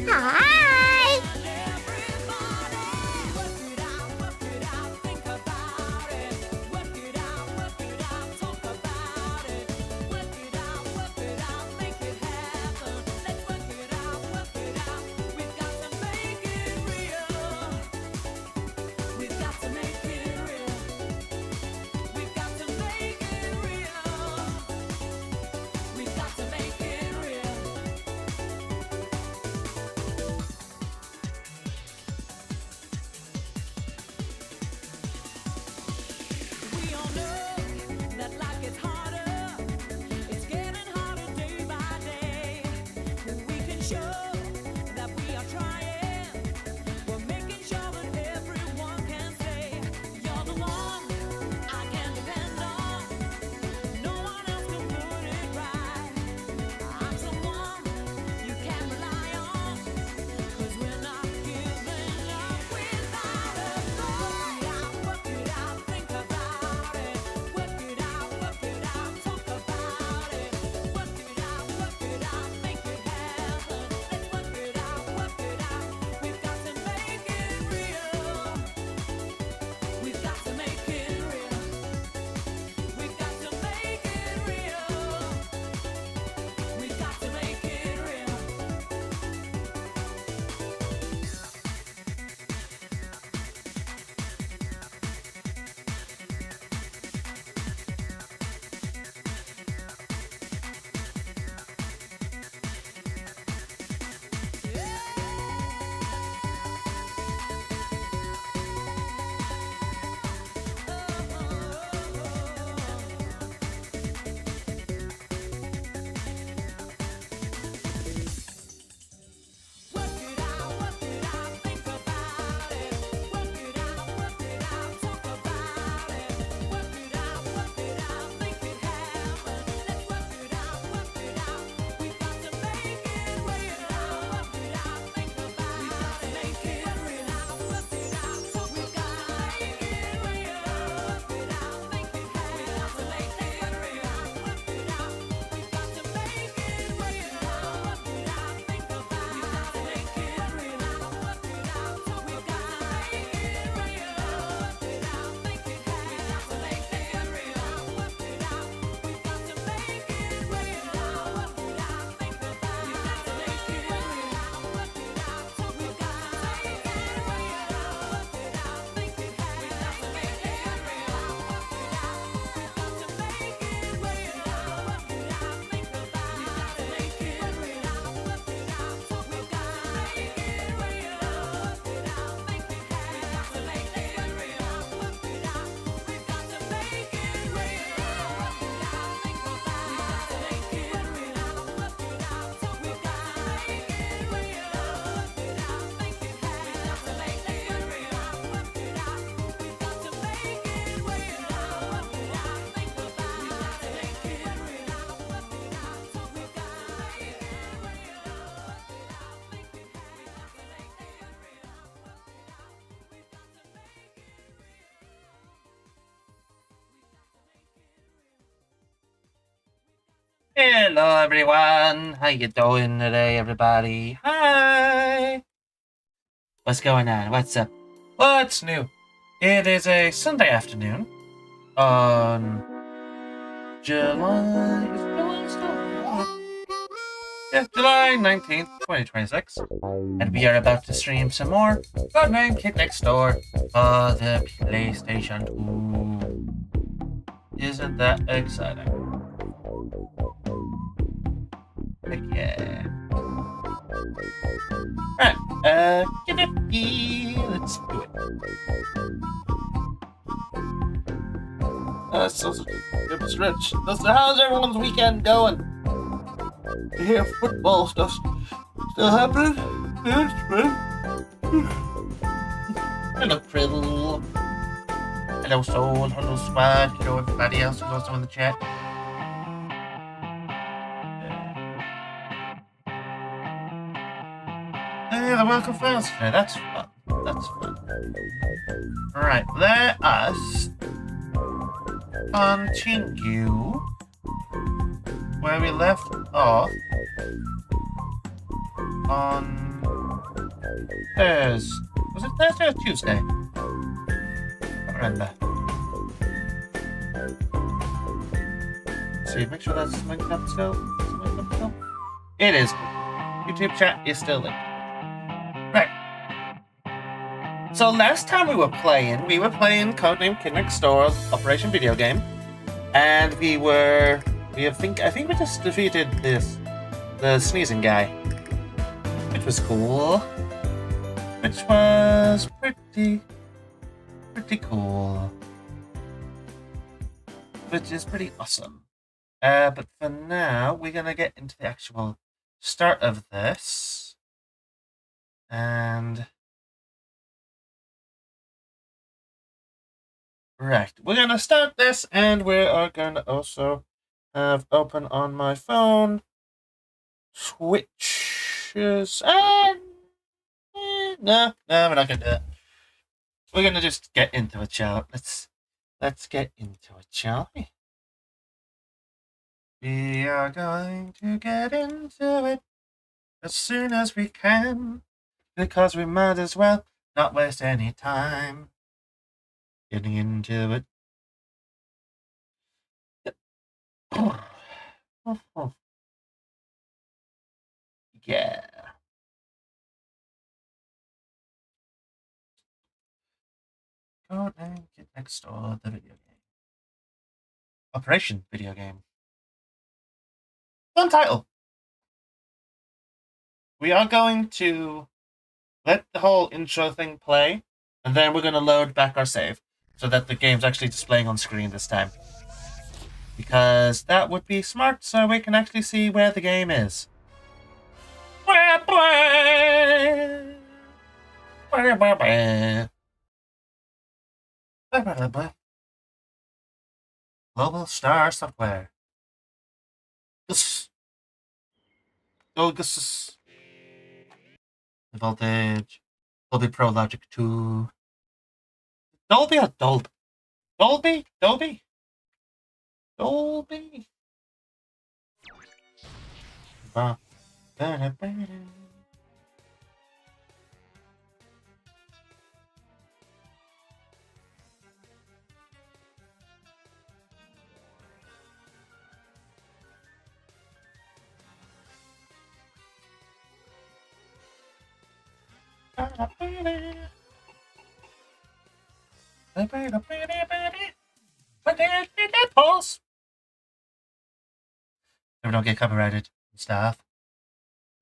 Hi! Hello everyone, how you doing today everybody? Hi! What's going on? What's up? What's new? It is a Sunday afternoon on July... Is July still? Yeah, July 19th, 2026. And we are about to stream some more Codename Kid Next Door for the PlayStation 2. Isn't that exciting? Heck yeah. Alright, let's do it. So good stretch. How's everyone's weekend going? I hear football stuff still happening? Yeah, it's great. Hello, Krill. Hello, Soul. Hello, Squad. Hello, everybody else who's also in the chat. The welcome fans today. That's fun. That's fun. Alright, let us continue where we left off on Was it Thursday or Tuesday? I don't remember. Let's see, make sure that's linked up still. It is. YouTube chat is still linked. Right. So last time we were playing Codename Kid Next Door Operation Video Game, and I think we just defeated the sneezing guy, which was cool. Which was pretty cool. Which is pretty awesome. But for now, we're gonna get into the actual start of this. And right, we're gonna start this, and we are gonna also have open on my phone switches. No, we're not gonna do it. We're gonna just get into it, shall we? Let's get into it, shall we? We are going to get into it as soon as we can, because we might as well not waste any time getting into it. Yeah. Codename Kid Next Door, the video game. Operation Video Game. Fun title. We are going to let the whole intro thing play, and then we're going to load back our save so that the game's actually displaying on screen this time. Because that would be smart, so we can actually see where the game is. Global Star Software. This. Voltage. Dolby Pro Logic 2. Dolby or Dolby? Dolby? Dolby? Dolby? Pause. If we don't get copyrighted and stuff.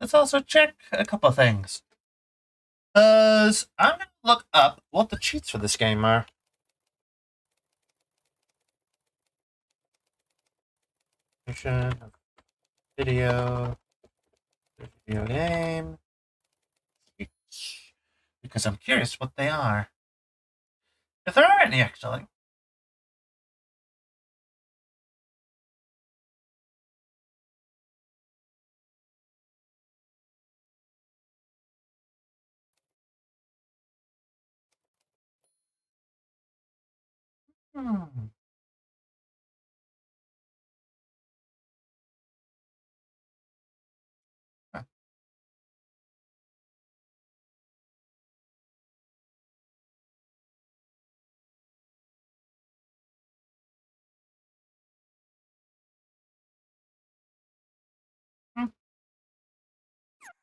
Let's also check a couple of things. Because I'm going to look up what the cheats for this game are. Video game. Because I'm curious what they are. If there are any, actually.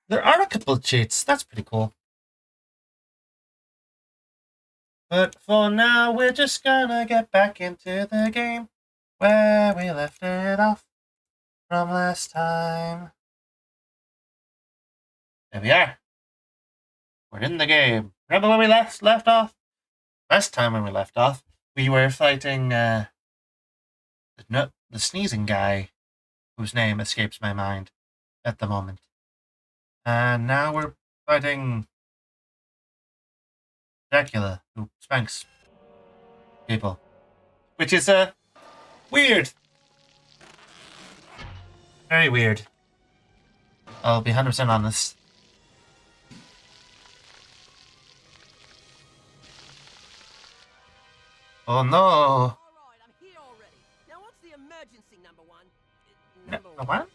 There are a couple of cheats. That's pretty cool. But for now, we're just gonna get back into the game where we left it off from last time. There we are. We're in the game. Remember when we left off? Last time when we left off, we were fighting the sneezing guy, whose name escapes my mind at the moment. And now we're fighting Dracula, who spanks people. Which is weird. Very weird. I'll be 100% honest. Oh no! Alright, I'm here already. Now what's the emergency, number one? Number one?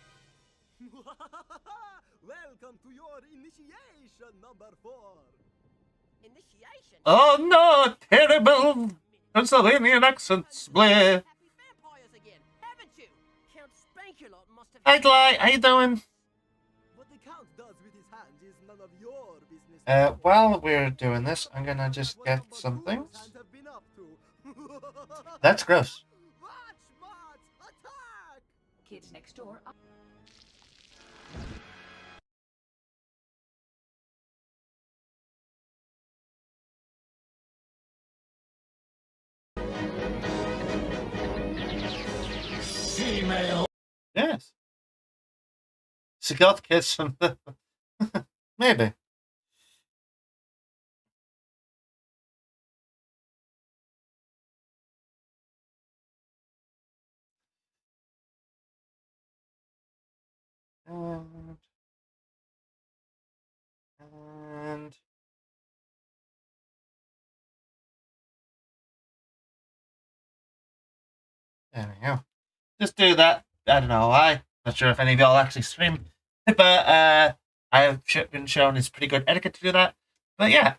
Welcome to your initiation, number 4. Initiation? Oh no, terrible Pennsylvanian accents. Bleh. Happy vampires again, haven't you? Count Spankulot must have... Hi, Gly. How you doing? What the Count does with his hands is none of your business. While we're doing this, I'm gonna just get some things. That's gross. Attack! Kids next door. Female. Yes. She got kids from the... Maybe. And there we go. Just do that. I don't know why. Not sure if any of y'all actually stream, but I've been shown it's pretty good etiquette to do that. But yeah,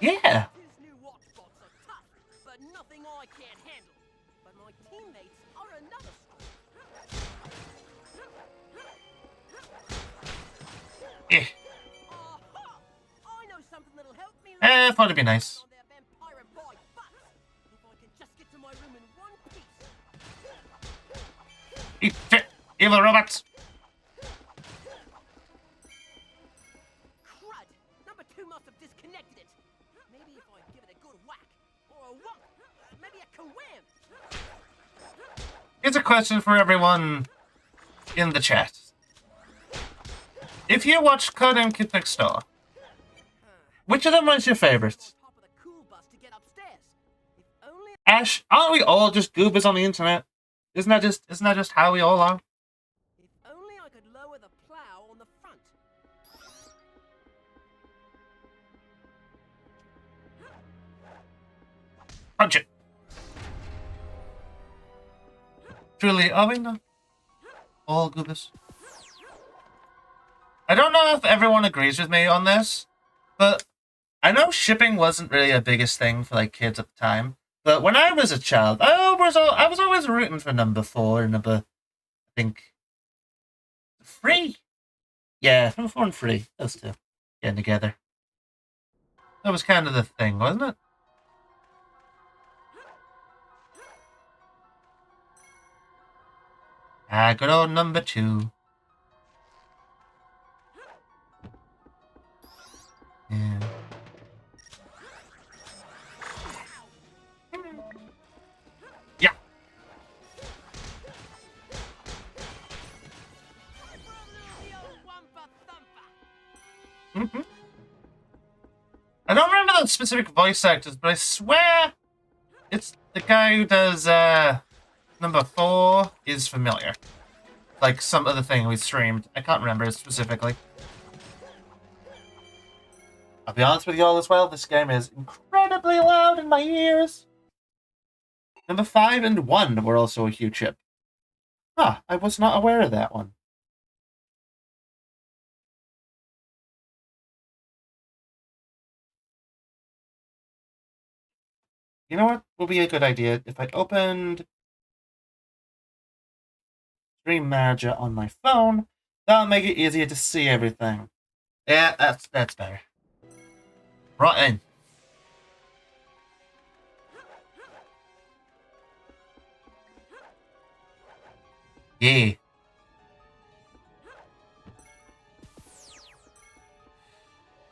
yeah. His new watchbots are tough, but nothing I can't handle. But my teammates are another story. Eh. Aha! I know something that'll help me. I thought it'd be nice. On their vampire boy butts. If I can just get to my room in one piece. Eat shit, evil robots. Crud! Number 2 must have disconnected it. Maybe if I give it a good whack. Or a whack. Maybe a ka-wham. Here's a question for everyone in the chat. If you watch Codename Kids Next Door, which of them was your favorite? Top of the cool bus to get upstairs. If only Ash, aren't we all just goobers on the internet? Isn't that just how we all are? If only I could lower the plow on the front. Punch it. Truly, are we not all goobers? I don't know if everyone agrees with me on this, but I know shipping wasn't really a biggest thing for like kids at the time. But when I was a child, I was always rooting for number 4 and number, I think, 3. Yeah, number 4 and 3, those two getting together. That was kind of the thing, wasn't it? Ah, good old number 2. Yeah. Yeah. Mm-hmm. I don't remember the specific voice actors, but I swear it's the guy who does number 4 is familiar. Like some other thing we streamed. I can't remember it specifically. I'll be honest with you all as well, this game is incredibly loud in my ears. Number 5 and 1 were also a huge hit. Huh, I was not aware of that one. You know what would be a good idea? If I opened Stream Manager on my phone, that'll make it easier to see everything. Yeah, that's better. Right in. Yeah.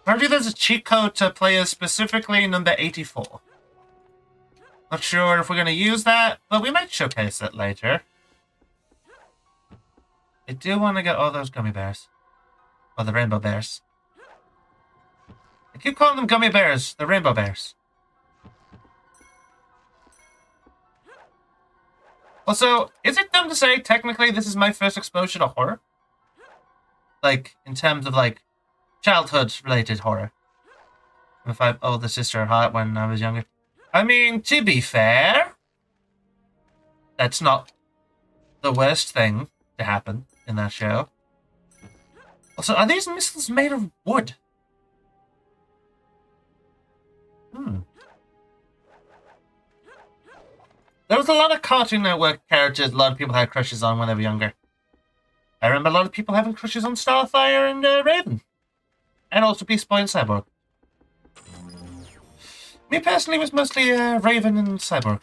Apparently there's a cheat code to play as specifically number 84. Not sure if we're going to use that, but we might showcase it later. I do want to get all those gummy bears. Or the rainbow bears. I keep calling them gummy bears. They're rainbow bears. Also, is it dumb to say technically this is my first exposure to horror? Like, in terms of, like, childhood-related horror. If I older sister hot when I was younger. I mean, to be fair, that's not the worst thing to happen in that show. Also, are these missiles made of wood? There was a lot of Cartoon Network characters a lot of people had crushes on when they were younger. I remember a lot of people having crushes on Starfire and Raven. And also Beast Boy and Cyborg. Me personally was mostly Raven and Cyborg.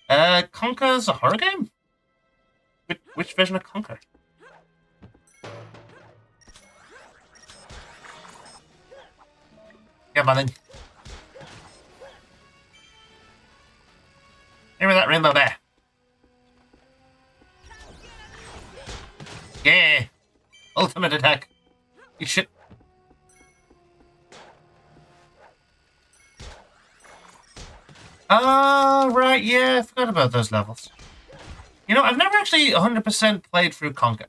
Conker's a horror game? Which version of Conker? Come on then. Give me that rainbow bear. Yeah. Ultimate attack. You shit. Oh, right, yeah, I forgot about those levels. You know, I've never actually 100% played through Conker.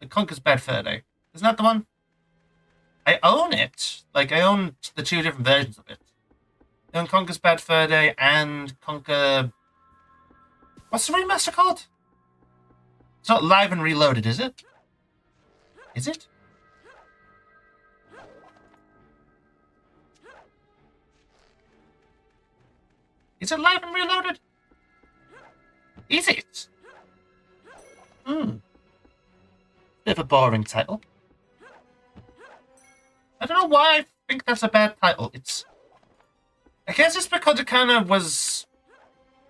The Conker's Bad Fur Day. Isn't that the one? I own it. Like, I own the two different versions of it. I own Conker's Bad Fur Day and Conker... What's the remaster called? It's not Live and Reloaded, is it? Is it? Is it Live and Reloaded? Is it? Bit of a boring title. I don't know why I think that's a bad title. I guess it's because it kind of was...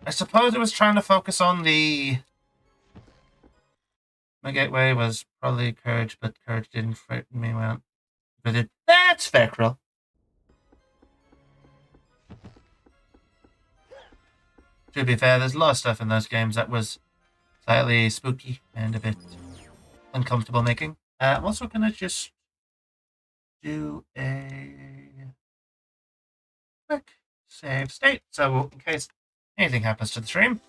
I suppose it was trying to focus on the... My gateway was probably Courage, but Courage didn't frighten me well. But that's fair, Krill. To be fair, there's a lot of stuff in those games that was slightly spooky and a bit uncomfortable making. I'm also going to just do a quick save state, so in case anything happens to the stream.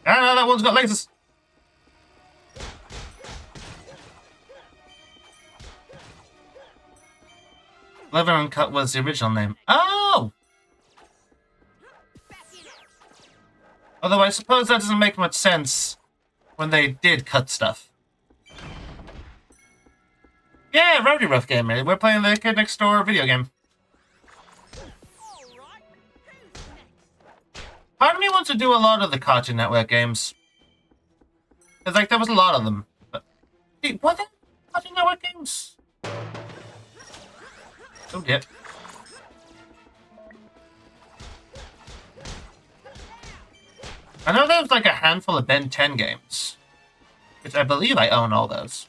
Ah, no, that one's got lasers. Leather Uncut was the original name. Oh! Although I suppose that doesn't make much sense when they did cut stuff. Yeah, Rowdy Rough Gamer. We're playing the Kid Next Door video game. Part of me wants to do a lot of the Cartoon Network games. Because, like, there was a lot of them. But, hey, what the Cartoon Network games? Oh, dear. I know there's like a handful of Ben 10 games. Which I believe I own all those.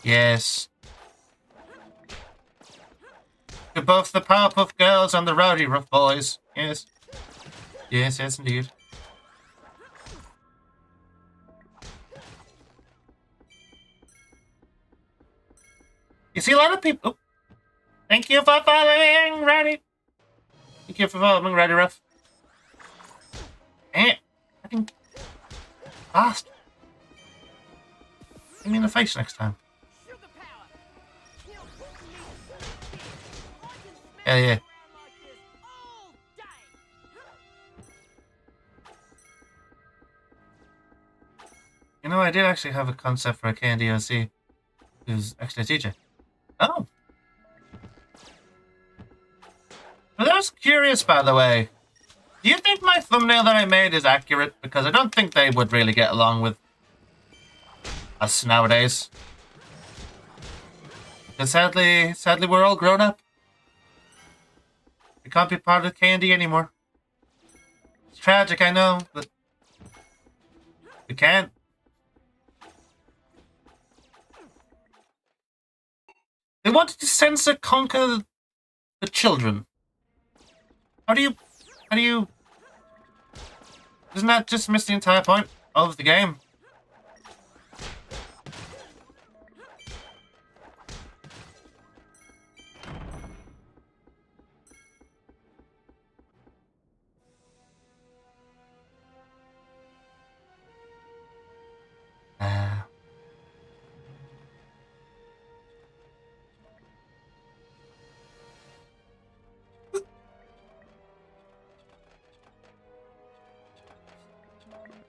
Yes. To both the Powerpuff Girls and the Rowdy Rough Boys. Yes. Yes, yes, indeed. You see a lot of people... Oh. Thank you for following, Rowdy. Thank you for following, Rowdy Rough. Eh. Fucking... Fast. Hit me in the face next time. Hell yeah. You know, I did actually have a concept for a KND OC who's actually a teacher. Oh. But I was curious, by the way. Do you think my thumbnail that I made is accurate? Because I don't think they would really get along with us nowadays. Because sadly, we're all grown up. We can't be part of KND anymore. It's tragic, I know, but we can't. They wanted to censor Conker the children. How do you... Doesn't that just miss the entire point of the game?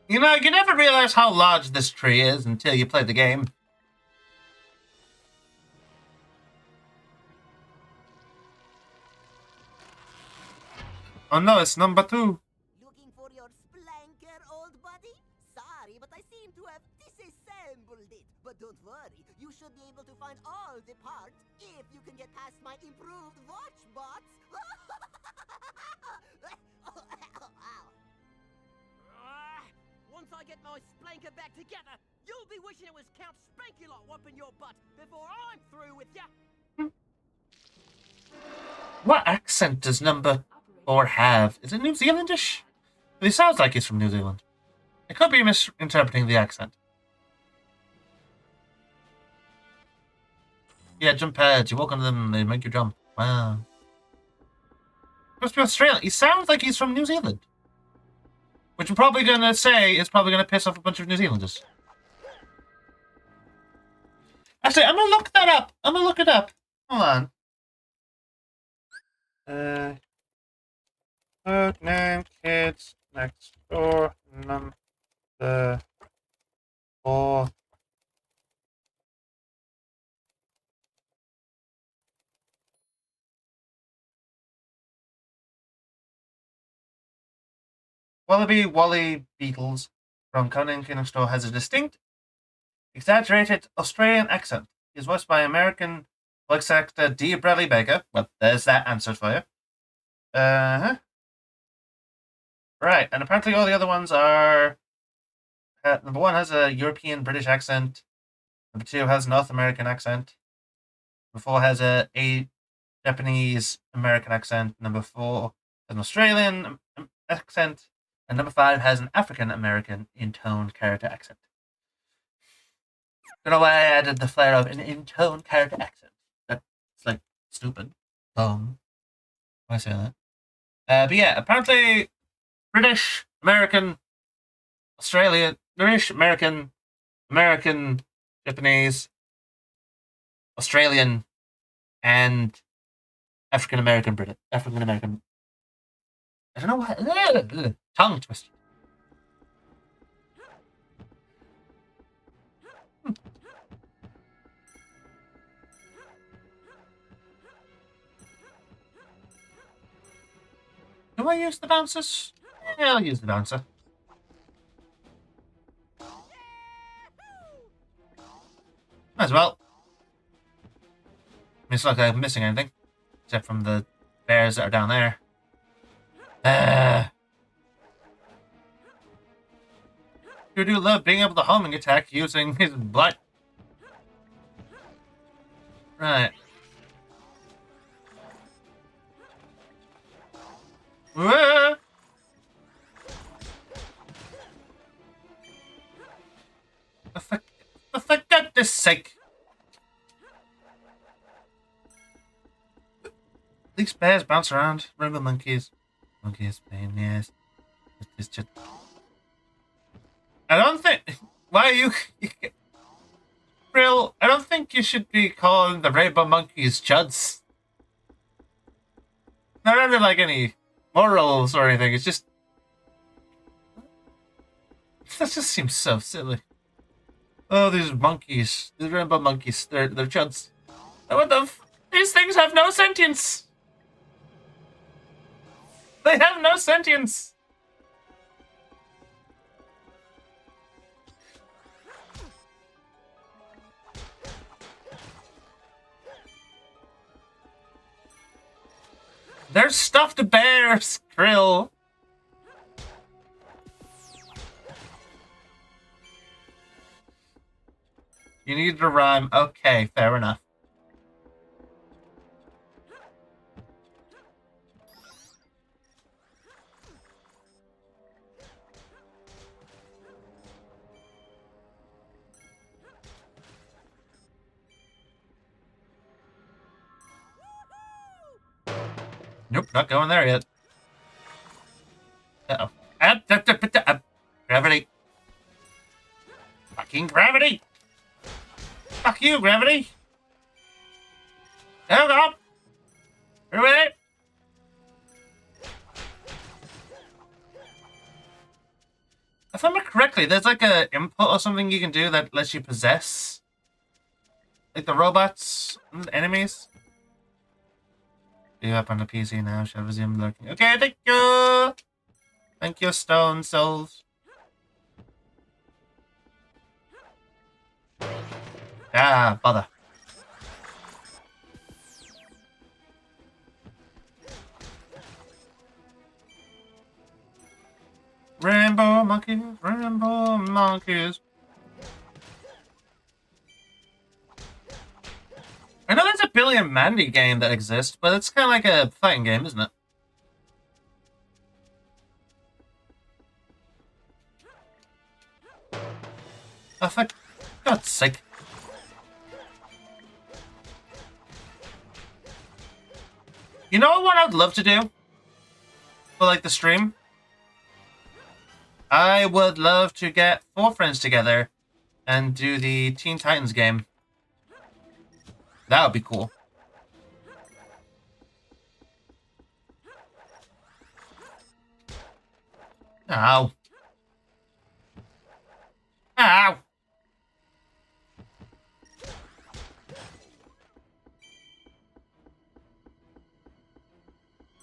You know, you never realize how large this tree is until you play the game. Oh no, it's number 2. Looking for your splanker, old buddy? Sorry, but I seem to have disassembled it. But don't worry, you should be able to find all the parts if you can get past my improved watch bots. Once I get my splanker back together, you'll be wishing it was Count Spanky-Lot whopping your butt before I'm through with ya. What accent does number 4 have? Is it New Zealandish? He sounds like he's from New Zealand. I could be misinterpreting the accent. Yeah, jump pads. You walk on them, they make you jump. Wow. Must be Australian. He sounds like he's from New Zealand. Which I'm probably going to say is probably going to piss off a bunch of New Zealanders. Actually, I'm going to look that up. I'm going to look it up. Hold on. Codename Kids Next Door number 4. Wallaby Wally Beetles from Codename Kids Next Door has a distinct, exaggerated Australian accent. He is voiced by American voice actor D. Bradley Baker. Well, there's that answer for you. Right, and apparently all the other ones are... number 1 has a European British accent. Number 2 has a North American accent. Number 4 has a Japanese American accent. Number 4 has an Australian accent. And number 5 has an African American intoned character accent. Don't know why I added the flair of an intoned character accent. That's like stupid. Why I say that? But yeah, apparently British, American, Australian, British, American, Japanese, Australian, and African American British. African American. I don't know why. Tongue twisted. Do I use the bouncers? Yeah, I'll use the bouncer. Might as well. I mean, it's not like I'm missing anything. Except from the bears that are down there. You do love being able to homing attack using his blood. Right. Whoa! For goodness sake. These bears bounce around. Remember monkeys? Monkeys, pain, yes. It's just... I don't think... Why are you... Real, I don't think you should be calling the rainbow monkeys chuds. Not under like any morals or anything. It's just... That just seems so silly. Oh, these monkeys. These rainbow monkeys. They're chuds. What the f... These things have no sentience! They have no sentience! They're stuffed bears, Krill! You need to rhyme. Okay, fair enough. Nope, not going there yet. Uh-oh. Gravity. Fucking gravity! Fuck you, gravity! Hold on! Through with it! If I remember correctly, there's like a input or something you can do that lets you possess, like the robots and the enemies. You up on the PC now? Shall I resume looking? Okay, thank you. Thank you, Stone Souls. Ah, bother. Rainbow monkeys, rainbow monkeys. I know there's a Billy and Mandy game that exists, but it's kind of like a fighting game, isn't it? Oh, for God's sake. You know what I'd love to do? For like the stream? I would love to get 4 friends together and do the Teen Titans game. That would be cool. Ow. Ow.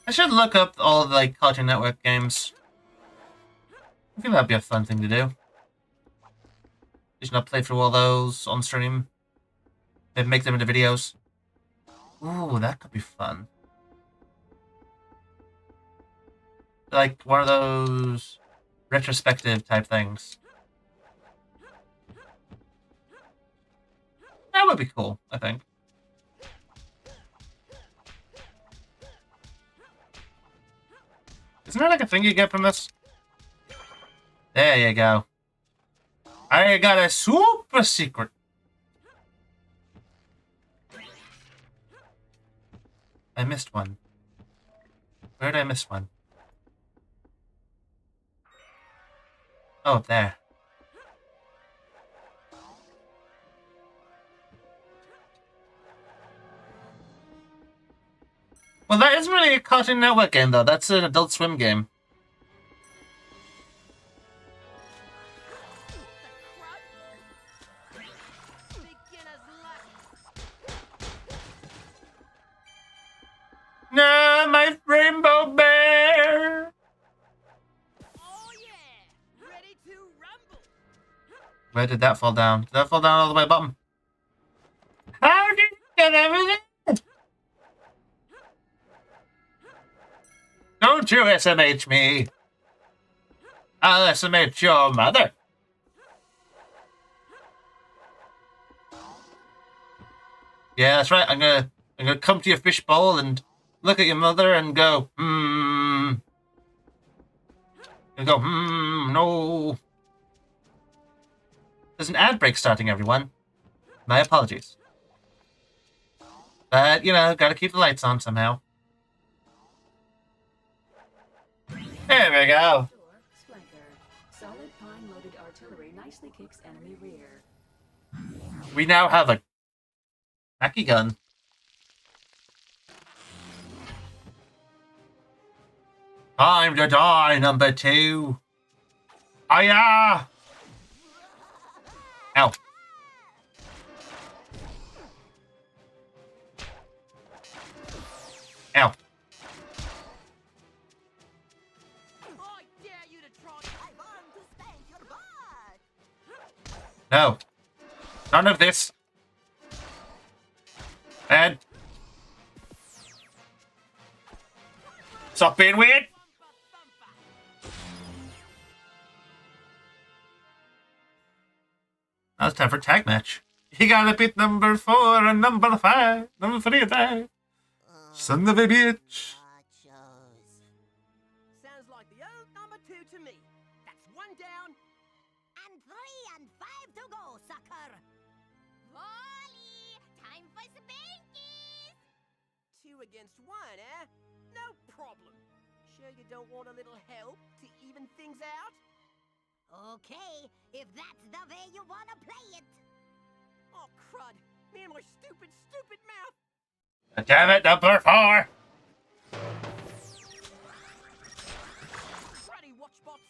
I should look up all the like Cartoon Network games. I think that'd be a fun thing to do. Just not play through all those on stream. Maybe make them into videos. Ooh, that could be fun. Like one of those retrospective type things. That would be cool, I think. Isn't there like a thing you get from this? There you go. I got a super secret. I missed one. Where did I miss one? Oh, up there. Well, that isn't really a Cartoon Network game, though. That's an Adult Swim game. No, my rainbow bear! Oh yeah! Ready to rumble! Where did that fall down? Did that fall down all the way bottom? How did you get everything? Don't you SMH me! I'll SMH your mother! Yeah, that's right. I'm gonna come to your fishbowl and look at your mother and go, and go, no. There's an ad break starting, everyone. My apologies. But, you know, gotta keep the lights on somehow. There we go. Solid pine-loaded artillery nicely kicks enemy rear. We now have a Mackie gun. Time to die, number 2. Hiya! Ow. Ow. I dare you to try. I want to spank your butt. No. None of this. And stop being weird. Now it's time for tag match. You gotta beat number 4 and number 5. Number 3 and 5. Son of a bitch. Sounds like the old number 2 to me. That's 1 down. And 3 and 5 to go, sucker. Volley! Time for spankies! 2 against 1, eh? No problem. Sure you don't want a little help to even things out? Okay, if that's the way you wanna play it. Oh, crud. Me and my stupid mouth. Damn it, number 4. Cruddy watchbots.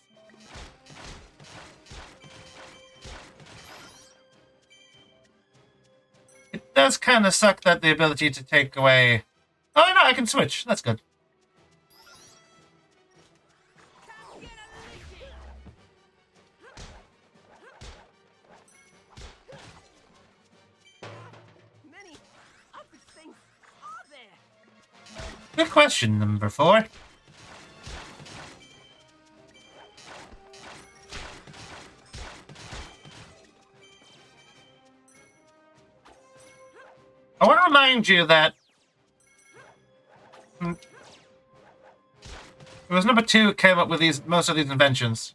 does kind of suck that the ability to take away... Oh, no, I can switch. That's good. Many of these things are there. Good question, number 4. I want to remind you that it was number 2 who came up with most of these inventions.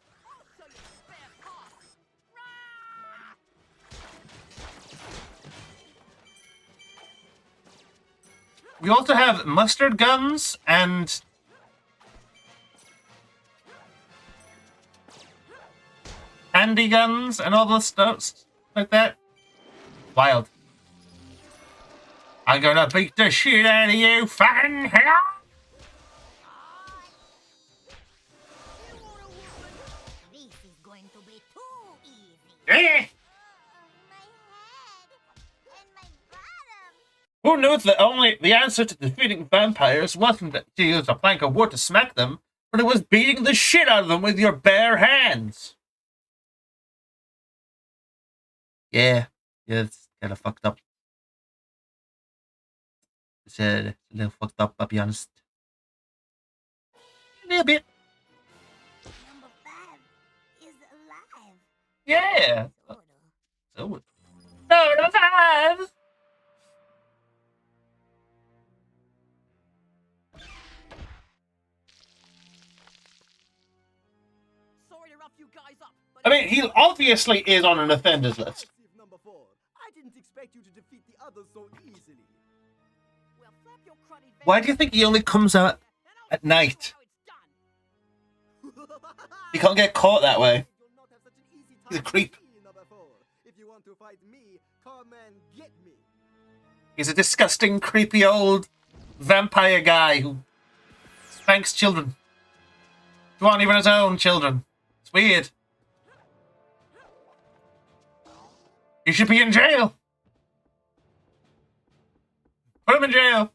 We also have mustard guns and handy guns and all those stuff like that. Wild. I'm gonna beat the shit out of you, fucking hell! This is going to be too easy. Yeah. My head and my bottom. Who knew that the answer to defeating vampires wasn't to use a plank of wood to smack them, but it was beating the shit out of them with your bare hands? Yeah, it's kind of fucked up. It's a little fucked up, I'll be honest. A little bit. Number 5 is alive. Yeah. Sorta. So, number 5. Sorry to rough you guys up, but I mean, he obviously is on an offenders list. Number 4. I didn't expect you to defeat the others so easily. well, flap your cruddy Why do you think he only comes out at night? He can't get caught that way. You'll not have such an easy time He's a creep. with me, number 4. If you want to fight me, come and get me. He's a disgusting, creepy old vampire guy who spanks children. Who aren't even his own children. It's weird. He should be in jail. Put him in jail.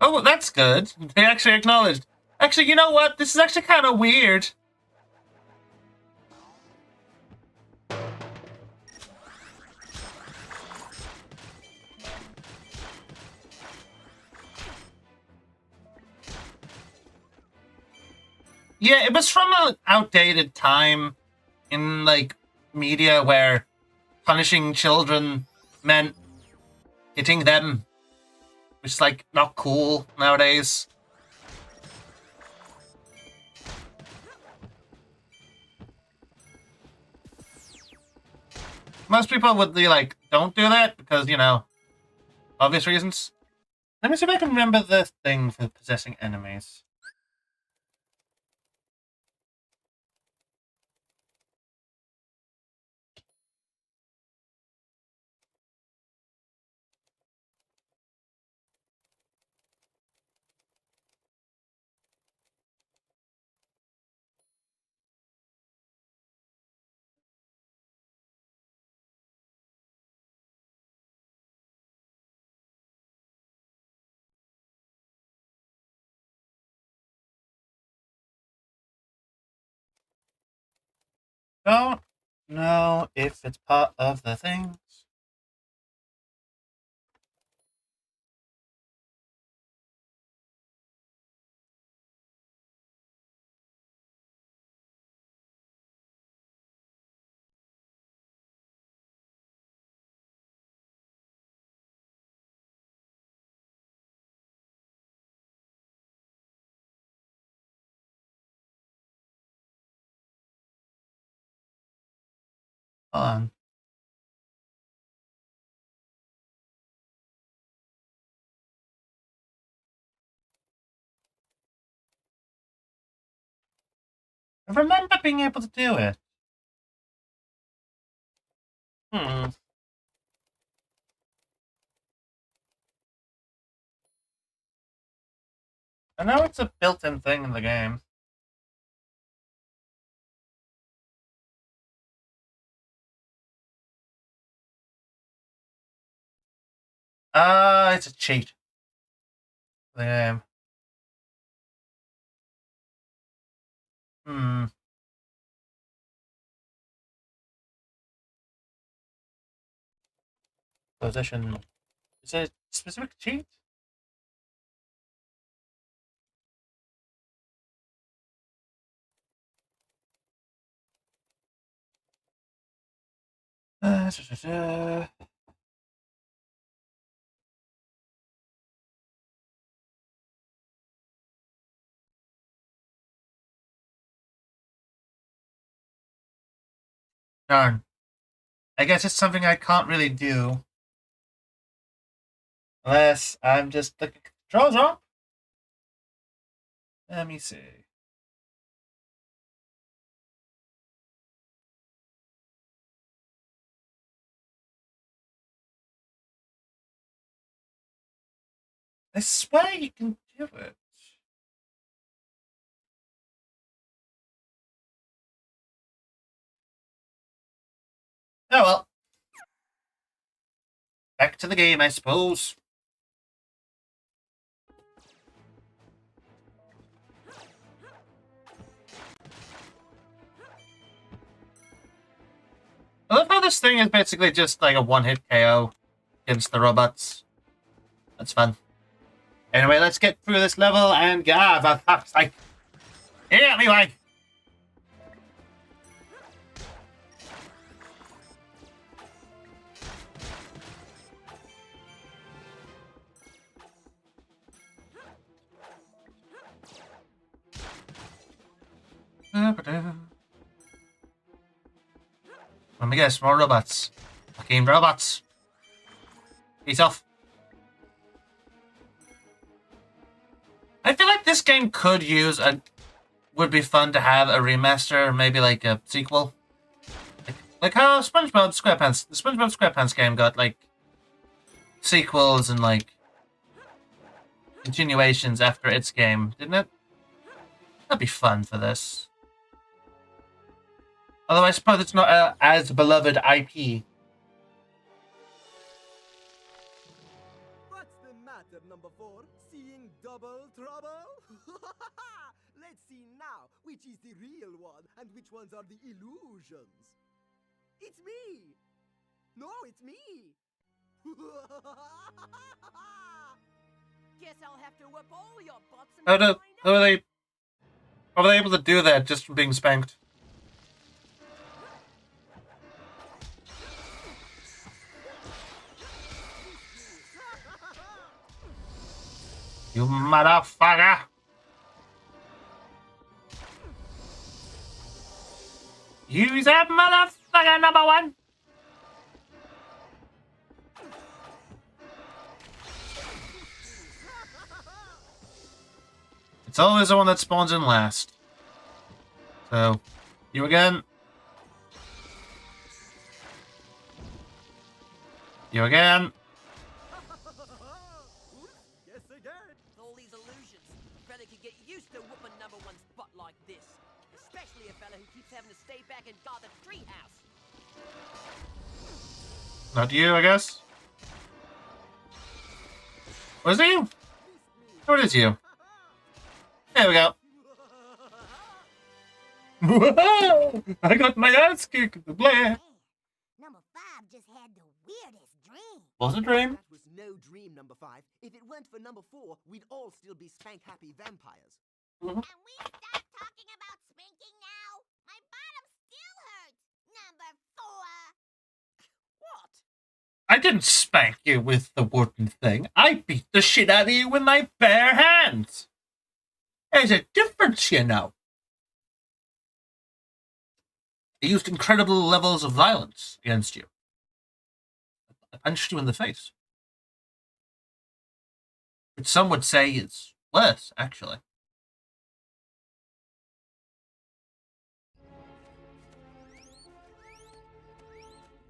Oh, that's good. They actually acknowledged. Actually, you know what? This is actually kind of weird. Yeah, it was from an outdated time in, like, media where punishing children meant hitting them, which is, like, not cool nowadays. Most people would be like, don't do that, because, you know, obvious reasons. Let me see if I can remember the thing for possessing enemies. Don't know if it's part of the things. Hold on. I remember being able to do it. I know it's a built-in thing in the game. It's a cheat. The game. Position. Is it a specific cheat? Da, da, da. Darn. I guess it's something I can't really do. Unless I'm just the controls wrong. Let me see. I swear you can do it. Oh well. Back to the game, I suppose. I love how this thing is basically just like a one-hit KO against the robots. That's fun. Anyway, let's get through this level and for fuck's sake. Here, me way. Let me guess, more robots. Fucking robots. Peace off. I feel like this game could use would be fun to have a remaster, or maybe like a sequel. Like how the SpongeBob SquarePants game got like sequels and like continuations after its game, didn't it? That'd be fun for this. Although I suppose it's not as beloved IP. What's the matter, number 4? Seeing double trouble? Let's see now which is the real one and which ones are the illusions. It's me! No, it's me! Guess I'll have to whip all your butts and How are they able to do that just from being spanked? You motherfucker! Use that motherfucker, number 1! It's always the one that spawns in last. So, you again. You again. Yes, again! With all these illusions, a fella could get used to whooping number 1's butt like this. Especially a fella who keeps having to stay back and guard the treehouse. Not you, I guess. Was it you? Or it is you? There we go. I got my ass kicked. Blah. Number 5 just had the weirdest dream. Was it a dream? That was no dream, number 5. If it weren't for number 4, we'd all still be spank-happy vampires. Can we stop talking about spanking now? My bottom still hurts. Number 4. What? I didn't spank you with the wooden thing. I beat the shit out of you with my bare hands. There's a difference, you know. I used incredible levels of violence against you. I punched you in the face. Which some would say is worse, actually.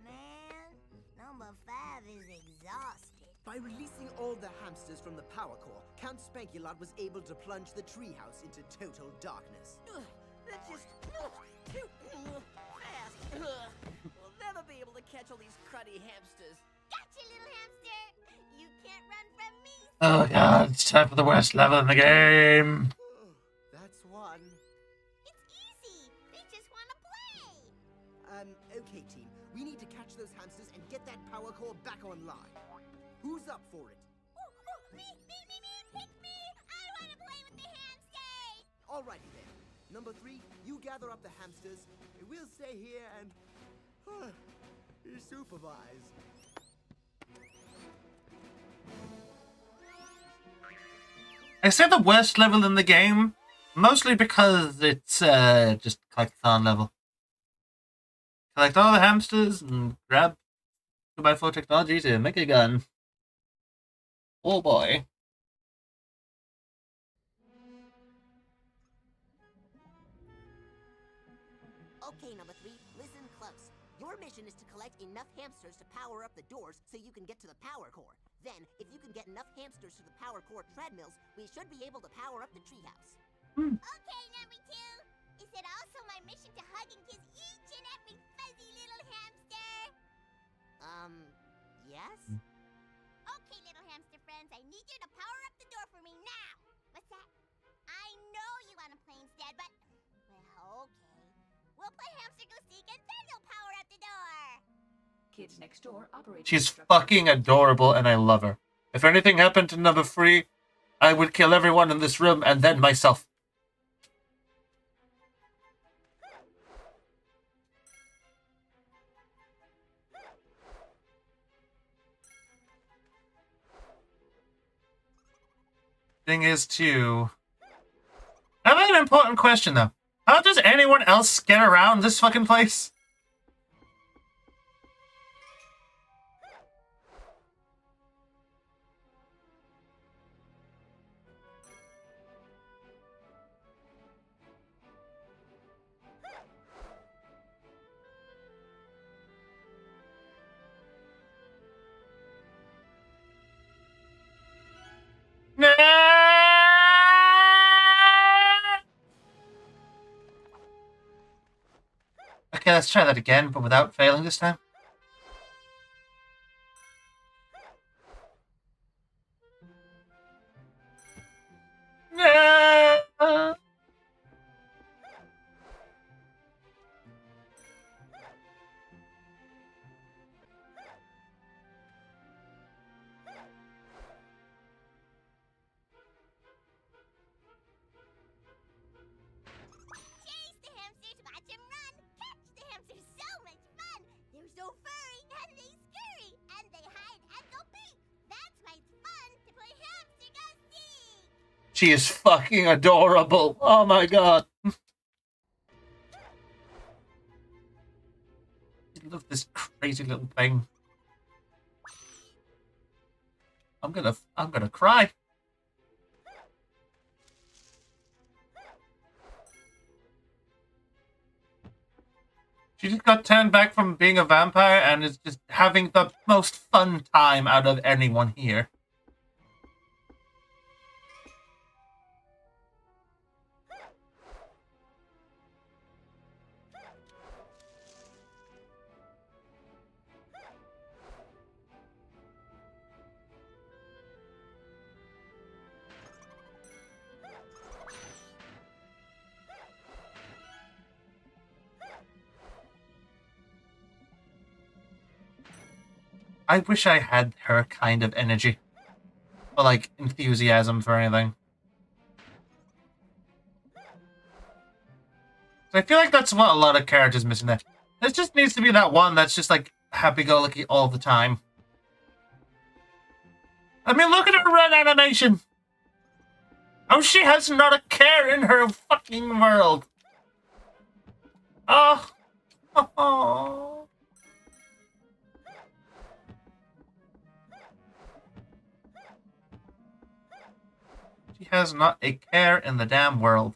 Man, number 5 is exhausted. By releasing all the hamsters from the power core, Count Spanky-Lot was able to plunge the treehouse into total darkness. That's just too fast. We'll never be able to catch all these cruddy hamsters. Gotcha, little hamster. You Oh god, it's time for the worst level in the game. That's one. It's easy. They just want to play. Okay, team. We need to catch those hamsters and get that power core back online. Who's up for it? Me, pick me. I want to play with the hamsters. Alrighty then. Number 3, you gather up the hamsters. We'll stay here and supervise. I say the worst level in the game, mostly because it's just collectathon level. Collect all the hamsters and grab 2x4 technology to make a gun. Oh boy. Okay, number 3, listen close. Your mission is to collect enough hamsters to power up the doors so you can get to the power core. Then, if you can get enough hamsters to the power core treadmills, we should be able to power up the treehouse. Okay, number 2. Is it also my mission to hug and kiss each and every fuzzy little hamster? Yes? Okay, little hamster friends, I need you to power up the door for me now. What's that? I know you want to play instead, but... Well, okay. We'll play hamster go seek and then you'll power up the door. Kids next door operate. She's fucking adorable and I love her. If anything happened to number 3, I would kill everyone in this room and then myself. Thing is, too... I have an important question, though. How does anyone else get around this fucking place? Okay, let's try that again, but without failing this time. No! Chase the hamsters, watch them run. Catch the hamsters, so much fun. They're so furry and they scurry and they hide and go peek. That's why it's fun to play hamster go seek. She is fucking adorable. Oh my god. I love this crazy little thing. I'm gonna cry. She just got turned back from being a vampire and is just having the most fun time out of anyone here. I wish I had her kind of energy. Or, like, enthusiasm for anything. I feel like that's what a lot of characters missing there. There just needs to be that one that's just, like, happy-go-lucky all the time. I mean, look at her run animation! Oh, she has not a care in her fucking world! Oh! Oh! She has not a care in the damn world.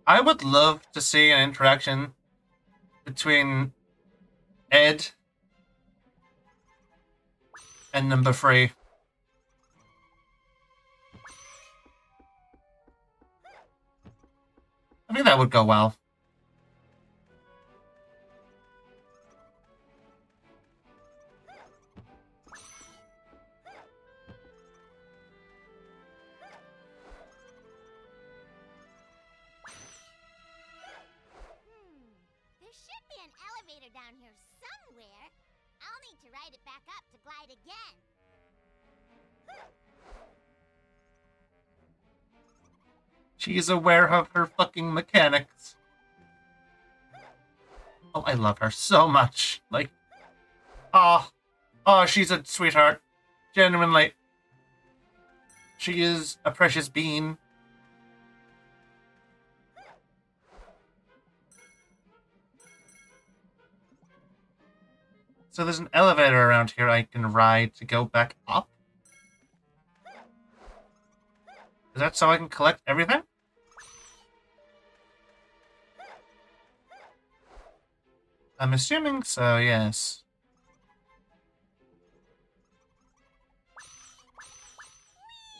I would love to see an interaction between Ed and number 3. I think that would go well. There should be an elevator down here somewhere. I'll need to ride it back up to glide again. She's aware of her fucking mechanics. Oh, I love her so much. Like, oh, she's a sweetheart. Genuinely. She is a precious bean. So there's an elevator around here I can ride to go back up? Is that so I can collect everything? I'm assuming so, yes.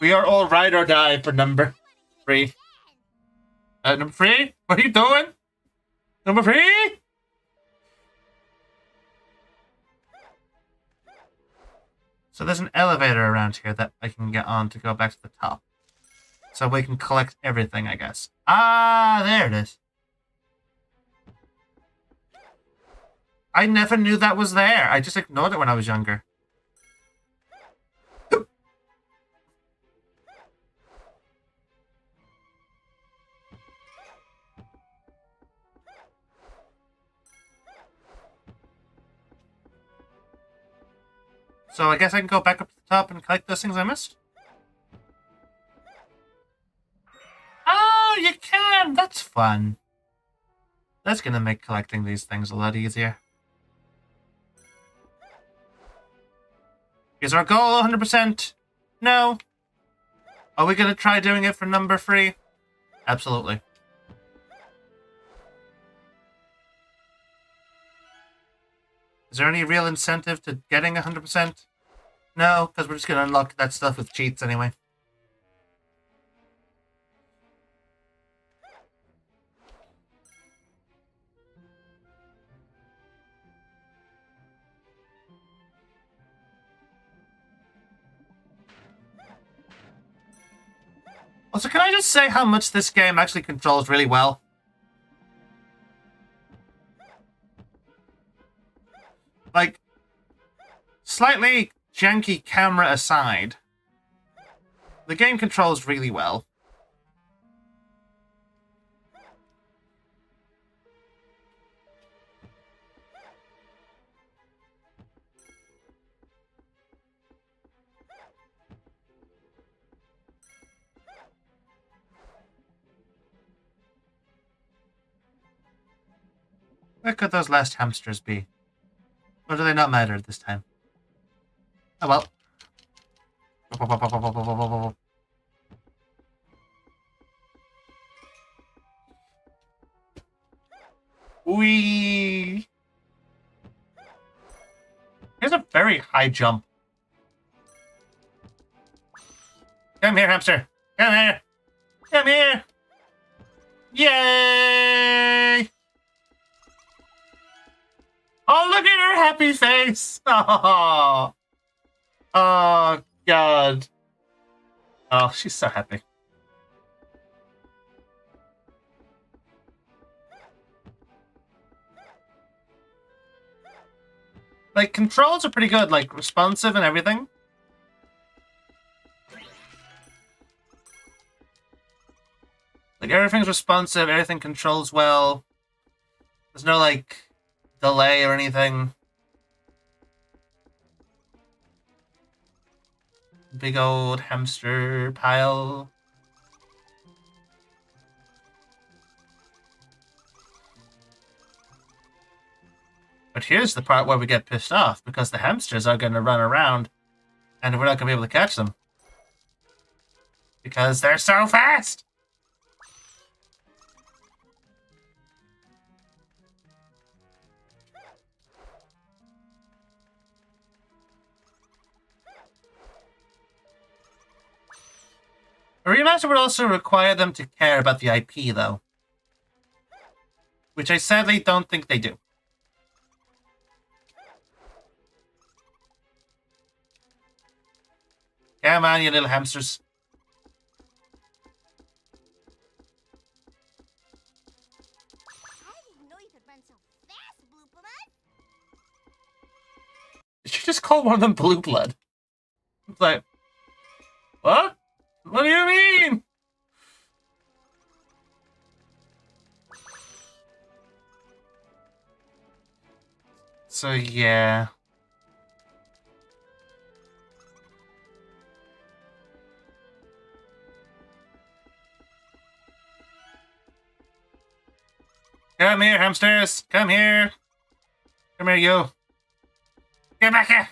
We are all ride or die for number 3. Number 3? What are you doing? Number 3? So there's an elevator around here that I can get on to go back to the top. So we can collect everything, I guess. Ah, there it is. I never knew that was there. I just ignored it when I was younger. So I guess I can go back up to the top and collect those things I missed? Oh, you can! That's fun. That's gonna make collecting these things a lot easier. Is our goal 100%? No. Are we gonna try doing it for number 3? Absolutely. Is there any real incentive to getting 100%? No, because we're just gonna unlock that stuff with cheats anyway. Also, can I just say how much this game actually controls really well? Like, slightly janky camera aside, the game controls really well. Where could those last hamsters be? Or do they not matter at this time? Oh well. Whee! Here's a very high jump. Come here, hamster. Come here. Come here. Yay! Oh, look at her happy face! Oh, oh God. Oh, she's so happy. Like, controls are pretty good, like, responsive and everything. Like, everything's responsive, everything controls well. There's no, like, delay or anything. Big old hamster pile. But here's the part where we get pissed off, because the hamsters are going to run around, and we're not going to be able to catch them. Because they're so fast! I realize it would also require them to care about the IP, though. which I sadly don't think they do. Come on, you little hamsters. I didn't know you could run so fast, Blue Blood. Did you just call one of them blue blood? It's like, what? What do you mean? So, yeah. Come here, hamsters. Come here. Come here, you. Get back here.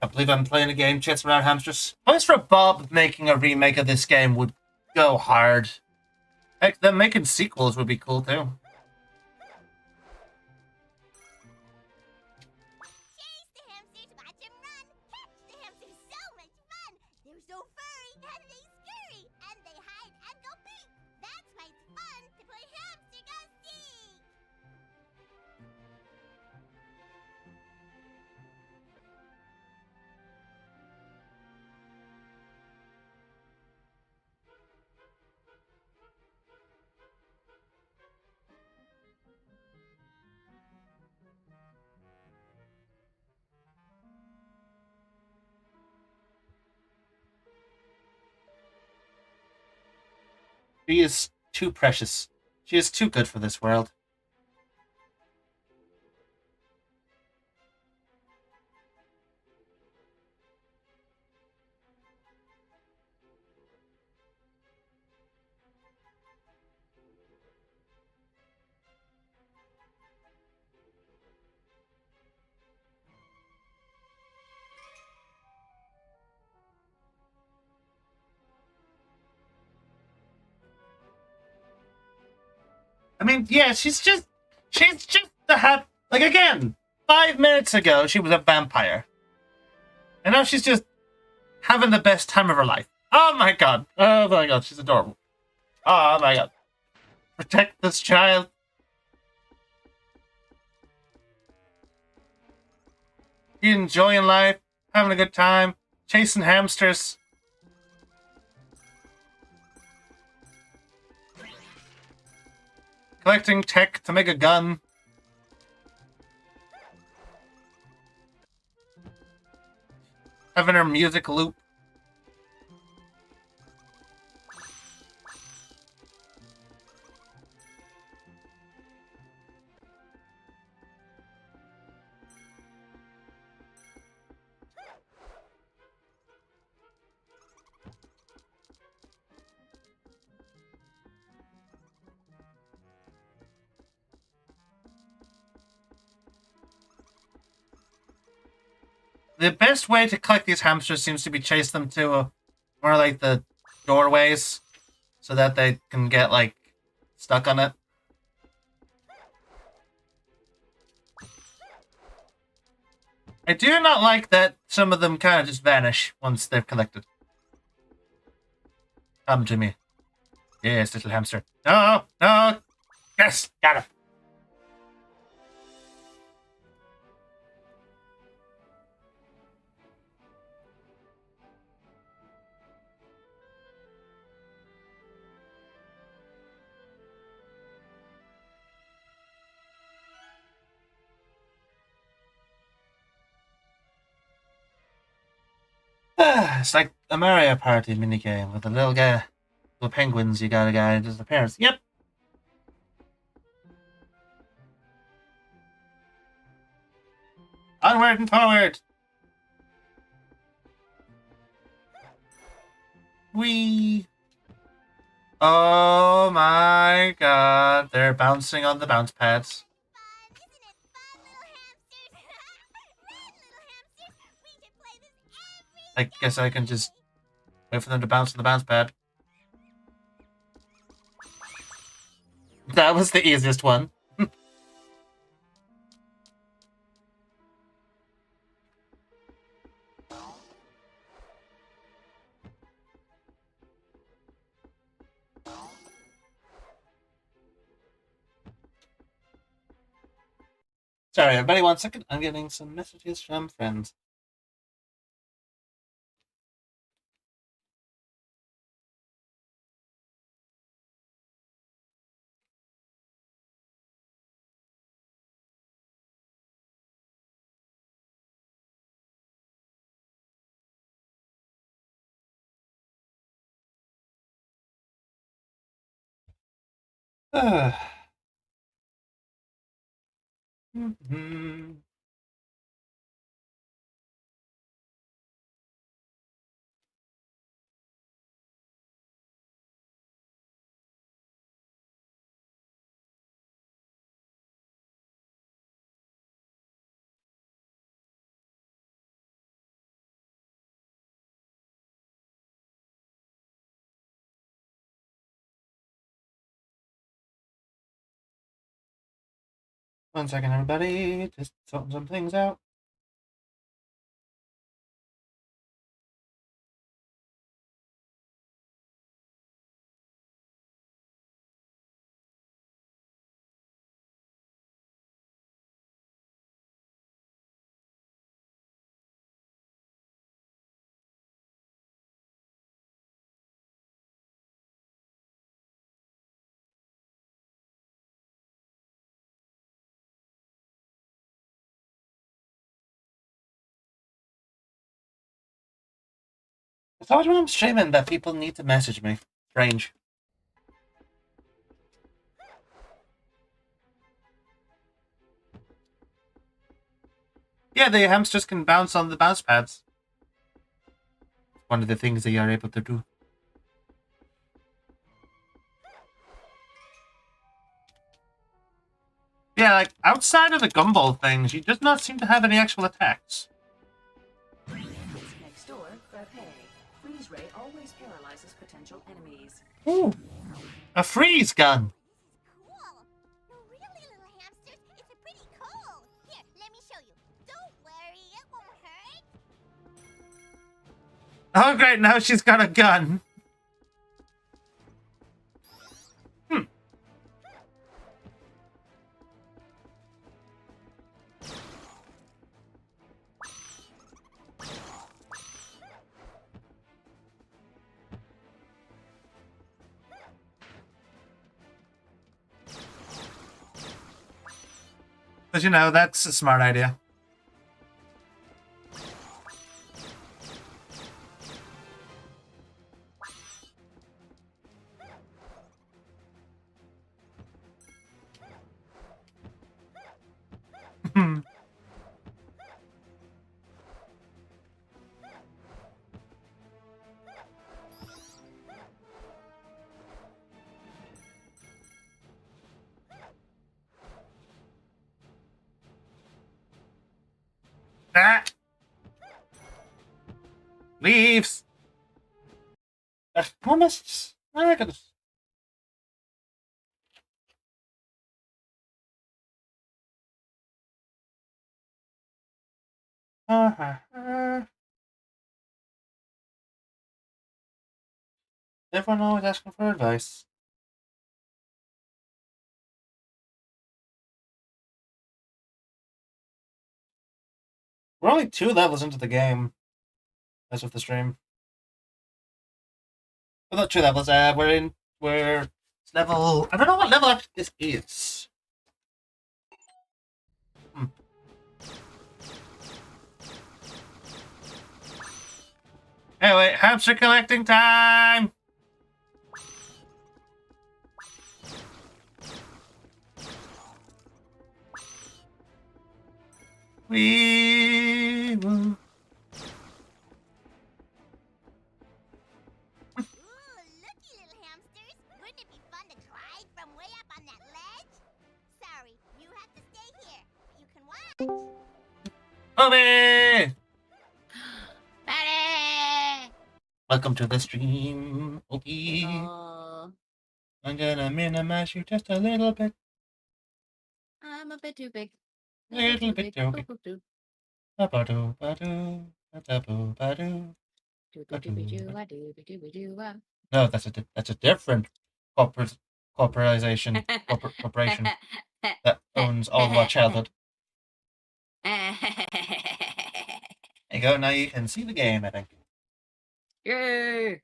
I believe I'm playing a game chasing around hamsters. Place for Bob making a remake of this game would go hard. Heck, them making sequels would be cool too. Chase the hamsters, watch 'em run. Catch the hamsters, so much fun. They're so furry and they scurry, and they hide and go peek. That's why it's fun to play Hamster Go Seek. She is too precious. She is too good for this world. I mean, yeah, she's just the like, again, 5 minutes ago, she was a vampire. And now she's just having the best time of her life. Oh my god. Oh my god, she's adorable. Oh my god. Protect this child. She's enjoying life, having a good time, chasing hamsters. Collecting tech to make a gun. Having her music loop. The best way to collect these hamsters seems to be chase them to more like the doorways so that they can get like stuck on it. I do not like that some of them kind of just vanish once they're collected. Come to me. Yes, little hamster. No, no. Yes, got him. It's like a Mario Party minigame with a little guy, little penguins. You got a guy and just the parents. Yep. Onward and forward. Whee! Oh my god, they're bouncing on the bounce pads. Fun, isn't it fun, little hamsters? Run, little hamsters. We should play this every I guess I can just wait for them to bounce on the bounce pad. That was the easiest one. Sorry, everybody, 1 second. I'm getting some messages from friends. Mhm. One second, everybody. Just sorting some things out. It's always when I'm streaming that people need to message me. Strange. Yeah, the hamsters can bounce on the bounce pads. One of the things they are able to do. Yeah, like, outside of the gumball thing, she does not seem to have any actual attacks. Next door, Frappe. Freeze ray always paralyzes potential enemies. Ooh, a freeze gun. Cool. No, really, little hamsters, it's pretty cool. Here, let me show you. Don't worry, it won't hurt. Oh, great, now she's got a gun. But you know, that's a smart idea. Ah. Leaves. Almost. I could. Everyone always asking for advice. We're only 2 levels into the game as of the stream. Well, not 2 levels. We're level. I don't know what level actually this is. Anyway, hamster collecting time. We will. Ooh, looky, little hamsters. Wouldn't it be fun to glide from way up on that ledge? Sorry, you have to stay here. You can watch. Obi! Patty! Welcome to the stream, Obi. I'm gonna minimize you just a little bit. I'm a bit too big. Little bit too big. Ba-ba-doo, ba-doo, ba-da-boo, ba-doo. No, that's a different corporation that owns all of our childhood. There you go. Now you can see the game, I think. Yay!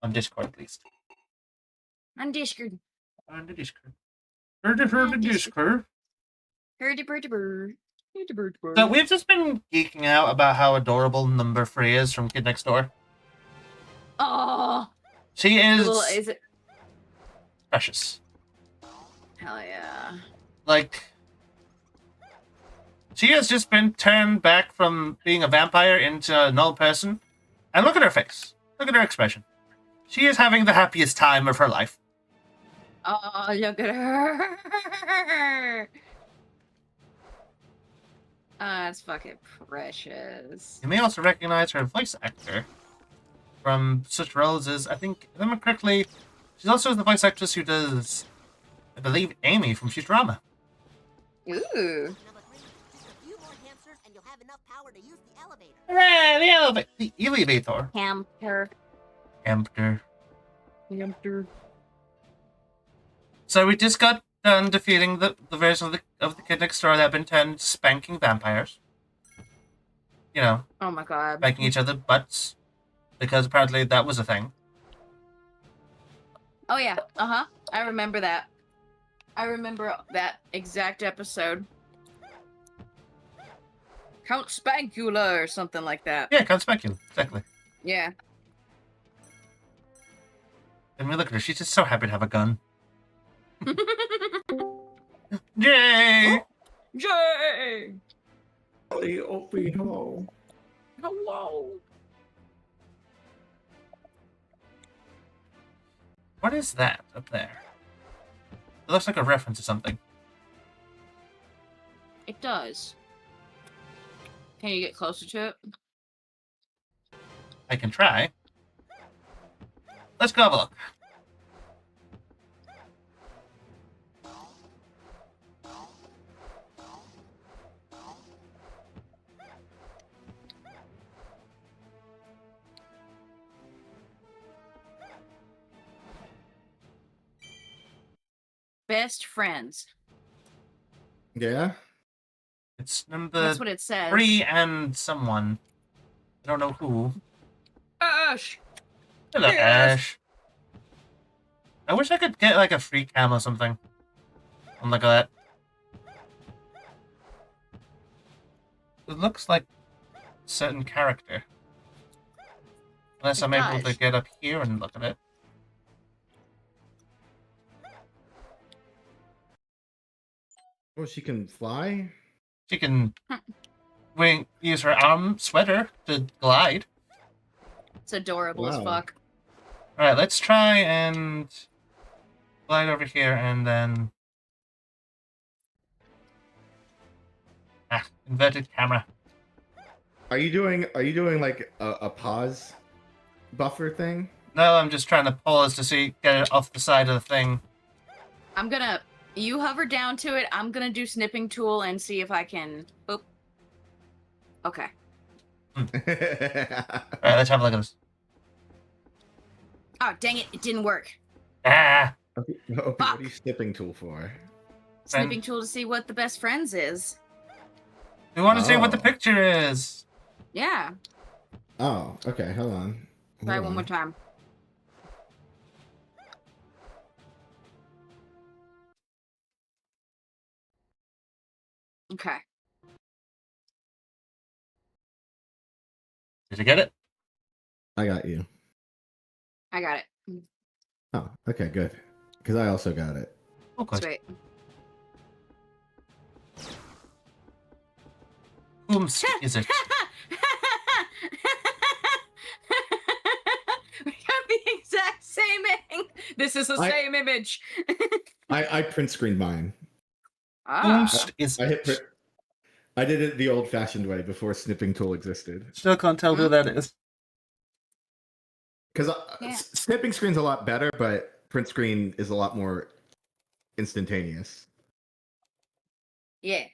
On Discord, at least. On Discord. On the Discord. Heard the Discord. So we've just been geeking out about how adorable Number 3 is from Kid Next Door. Oh! She Is it? precious. Hell yeah. Like, she has just been turned back from being a vampire into a null person. And look at her face. Look at her expression. She is having the happiest time of her life. Oh, look at her. That's fucking precious. You may also recognize her voice actor from such roles as, I think, if I remember correctly, she's also the voice actress who does, I believe, Amy from Futurama. Ooh. Number 3, just a few more hamsters and you'll have enough power to use the elevator. Hooray, the elevator. Hamster. Hamster. Hamster. So we just got done defeating the version of the Kid Next Door that had been turned spanking vampires. You know, Oh my god. spanking each other butts. Because apparently that was a thing. Oh yeah. Uh-huh. I remember that. I remember that exact episode. Count Spankula or something like that. Yeah, Count Specula, exactly. Yeah. And we look at her, she's just so happy to have a gun. Yay! Jay! Hello. Hello. What is that up there? It looks like a reference to something. It does. Can you get closer to it? I can try. Let's go have a look. Best friends. Yeah. It's number That's what it says. 3 and someone. I don't know who. Ash! Hello, Yes. Ash. I wish I could get like a free cam or something. I'm like that. It looks like a certain character. Unless It I'm able does. to get up here and look at it. Oh, she can fly? She can use her arm sweater to glide. It's adorable as Wow. fuck. Alright, let's try and glide over here and then... inverted camera. Are you doing like a pause buffer thing? No, I'm just trying to pause to get it off the side of the thing. I'm gonna... You hover down to it. I'm gonna do snipping tool and see if I can... Oop. Okay. Alright, let's have a look at this. Oh, dang it. It didn't work. Ah! Okay, what are you snipping tool for? Snipping tool to see what the best friends is. We want to see what the Oh. picture is. Yeah. Oh, okay, hold on. Try Hold one on. more time. Okay. Did you get it? I got you. I got it. Oh, okay, good. Because I also got it. Oh, good. Sweet. Whomst is it? We got the exact same This is the same image. I print screened mine. Ah. Whomst is I hit it? print. I did it the old-fashioned way before snipping tool existed. Still can't tell who that is. Because Yeah. snipping screen's a lot better, but print screen is a lot more instantaneous. Yeah.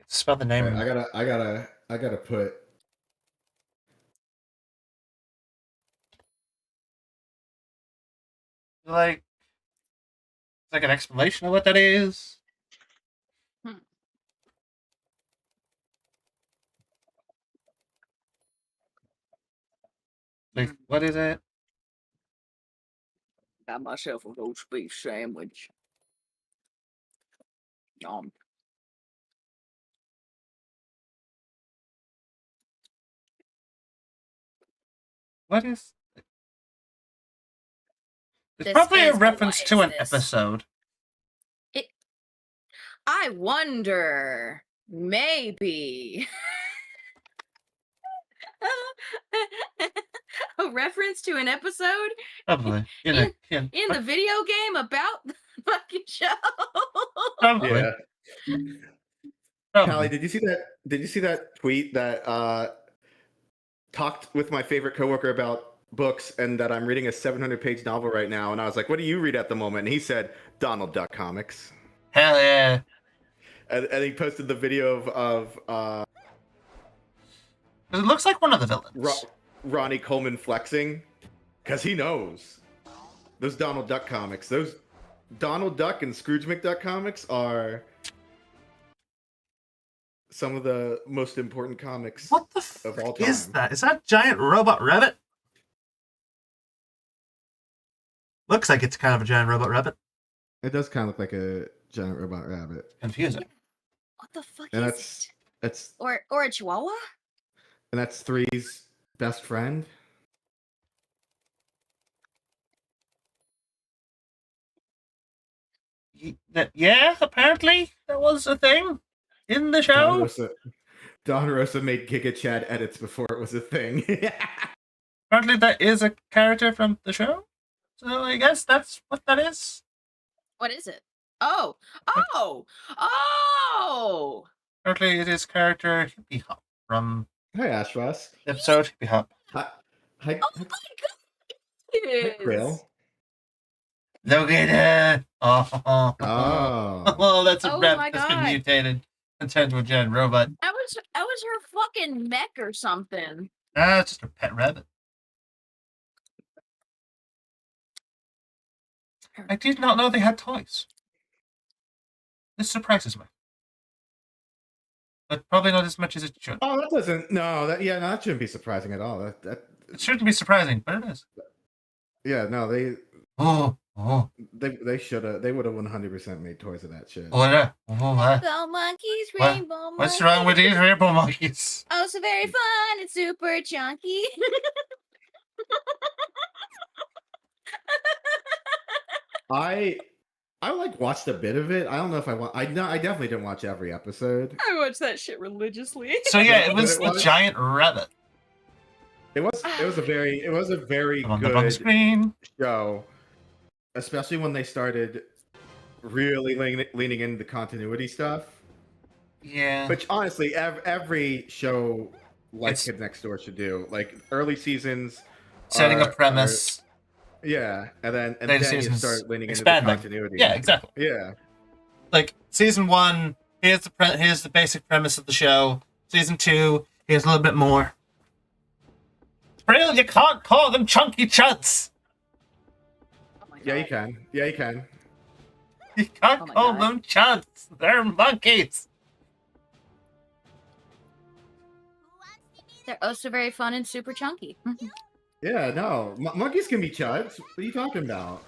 Spell the name. Alright, I gotta put. Like, like an explanation of what that is. Like, what is it? Got myself a roast beef sandwich. What is? It's This probably a is- reference what to is an this? episode. I wonder. Maybe. A reference to an episode Probably. in the video game about the fucking show. Probably. Yeah. Probably. Pally, did you see that? Did you see that tweet that talked with my favorite coworker about books and that I'm reading a 700-page novel right now? And I was like, "What do you read at the moment?" And he said, "Donald Duck comics." Hell yeah. And he posted the video of It looks like one of the villains. Ronnie Coleman flexing, because he knows those Donald Duck comics. Those Donald Duck and Scrooge McDuck comics are some of the most important comics What the of all fuck time. is that? Is that giant robot rabbit? Looks like it's kind of a giant robot rabbit. It does kind of look like a giant robot rabbit. Confusing. What the fuck And is that's it? Or a chihuahua? and that's Three's best friend. Yeah, apparently that was a thing in the show. Don Rosa made Giga Chad edits before it was a thing. Apparently that is a character from the show. So I guess that's what that is. What is it? Oh! Apparently it is character Hippie Hop from Hi, Ashwas. the episode Hippie Hop. Hi, Oh my god! It is. Grail. Look at it! Oh, Oh. That's a Oh rep my that's been God. mutated and turned to a giant robot. That was her fucking mech or something. Ah, it's just a pet rabbit. I did not know they had toys. This surprises me. But probably not as much as it should. Oh, that doesn't. No, that shouldn't be surprising at all. That It shouldn't be surprising, but it is. yeah, no, they should have. They would have 100% made toys of that shit. What? Rainbow monkeys, What? rainbow monkeys. What's wrong with these rainbow monkeys? Oh, so very fun and super chunky. I like watched a bit of it. I don't know if I want. I definitely didn't watch every episode. I watch that shit religiously. So yeah, it was But it the was- giant rabbit. It was a very On the good screen. show, especially when they started really leaning into the continuity stuff. Yeah. Which honestly, every show like It's- Kid Next Door should do. Like early seasons, Setting are- a premise. yeah, and then Later you seasons start leaning expanding. into the continuity. Yeah, exactly. Yeah. Like season 1, here's the basic premise of the show. Season 2, here's a little bit more. Real, you can't call them chunky chuds. Oh my Yeah, you God. can. Yeah, you can. You can't Oh my call God. them chuds. They're monkeys. They're also very fun and super chunky. Yeah, no. Monkeys can be chuds. What are you talking about?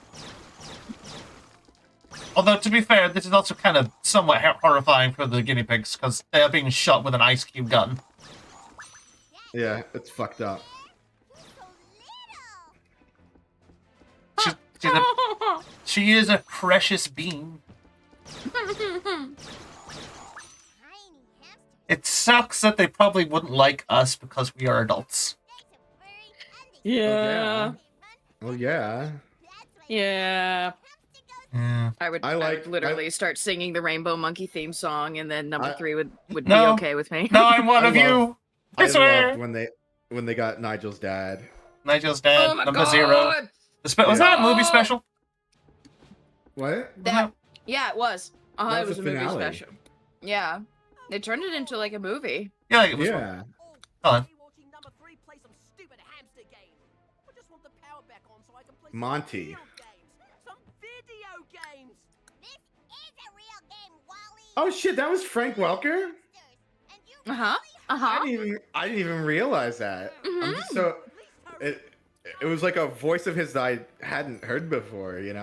Although, to be fair, this is also kind of somewhat horrifying for the guinea pigs because they are being shot with an ice cube gun. Yeah, it's fucked up. She is a precious being. It sucks that they probably wouldn't like us because we are adults. Yeah. Oh yeah. Yeah. Yeah. I would literally start singing the Rainbow Monkey theme song, and then number 3 would be No. okay with me. No, I'm one of you. I swear. loved when they got Nigel's dad. Nigel's dad, Oh my number God. 0. Was that a movie special? What? Yeah, it was. That It was was a the movie finale. special. Yeah. They turned it into like a movie. Yeah, like it was. Yeah. Hold on. Watching number 3 play some stupid hamster game. I just want the power back on so I can play Monty. some real games. Some video games. This is a real game, Wally. Oh shit, that was Frank Welker? And you Uh-huh. I Uh-huh. didn't even realize that. I'm just so it was like a voice of his that I hadn't heard before, you know.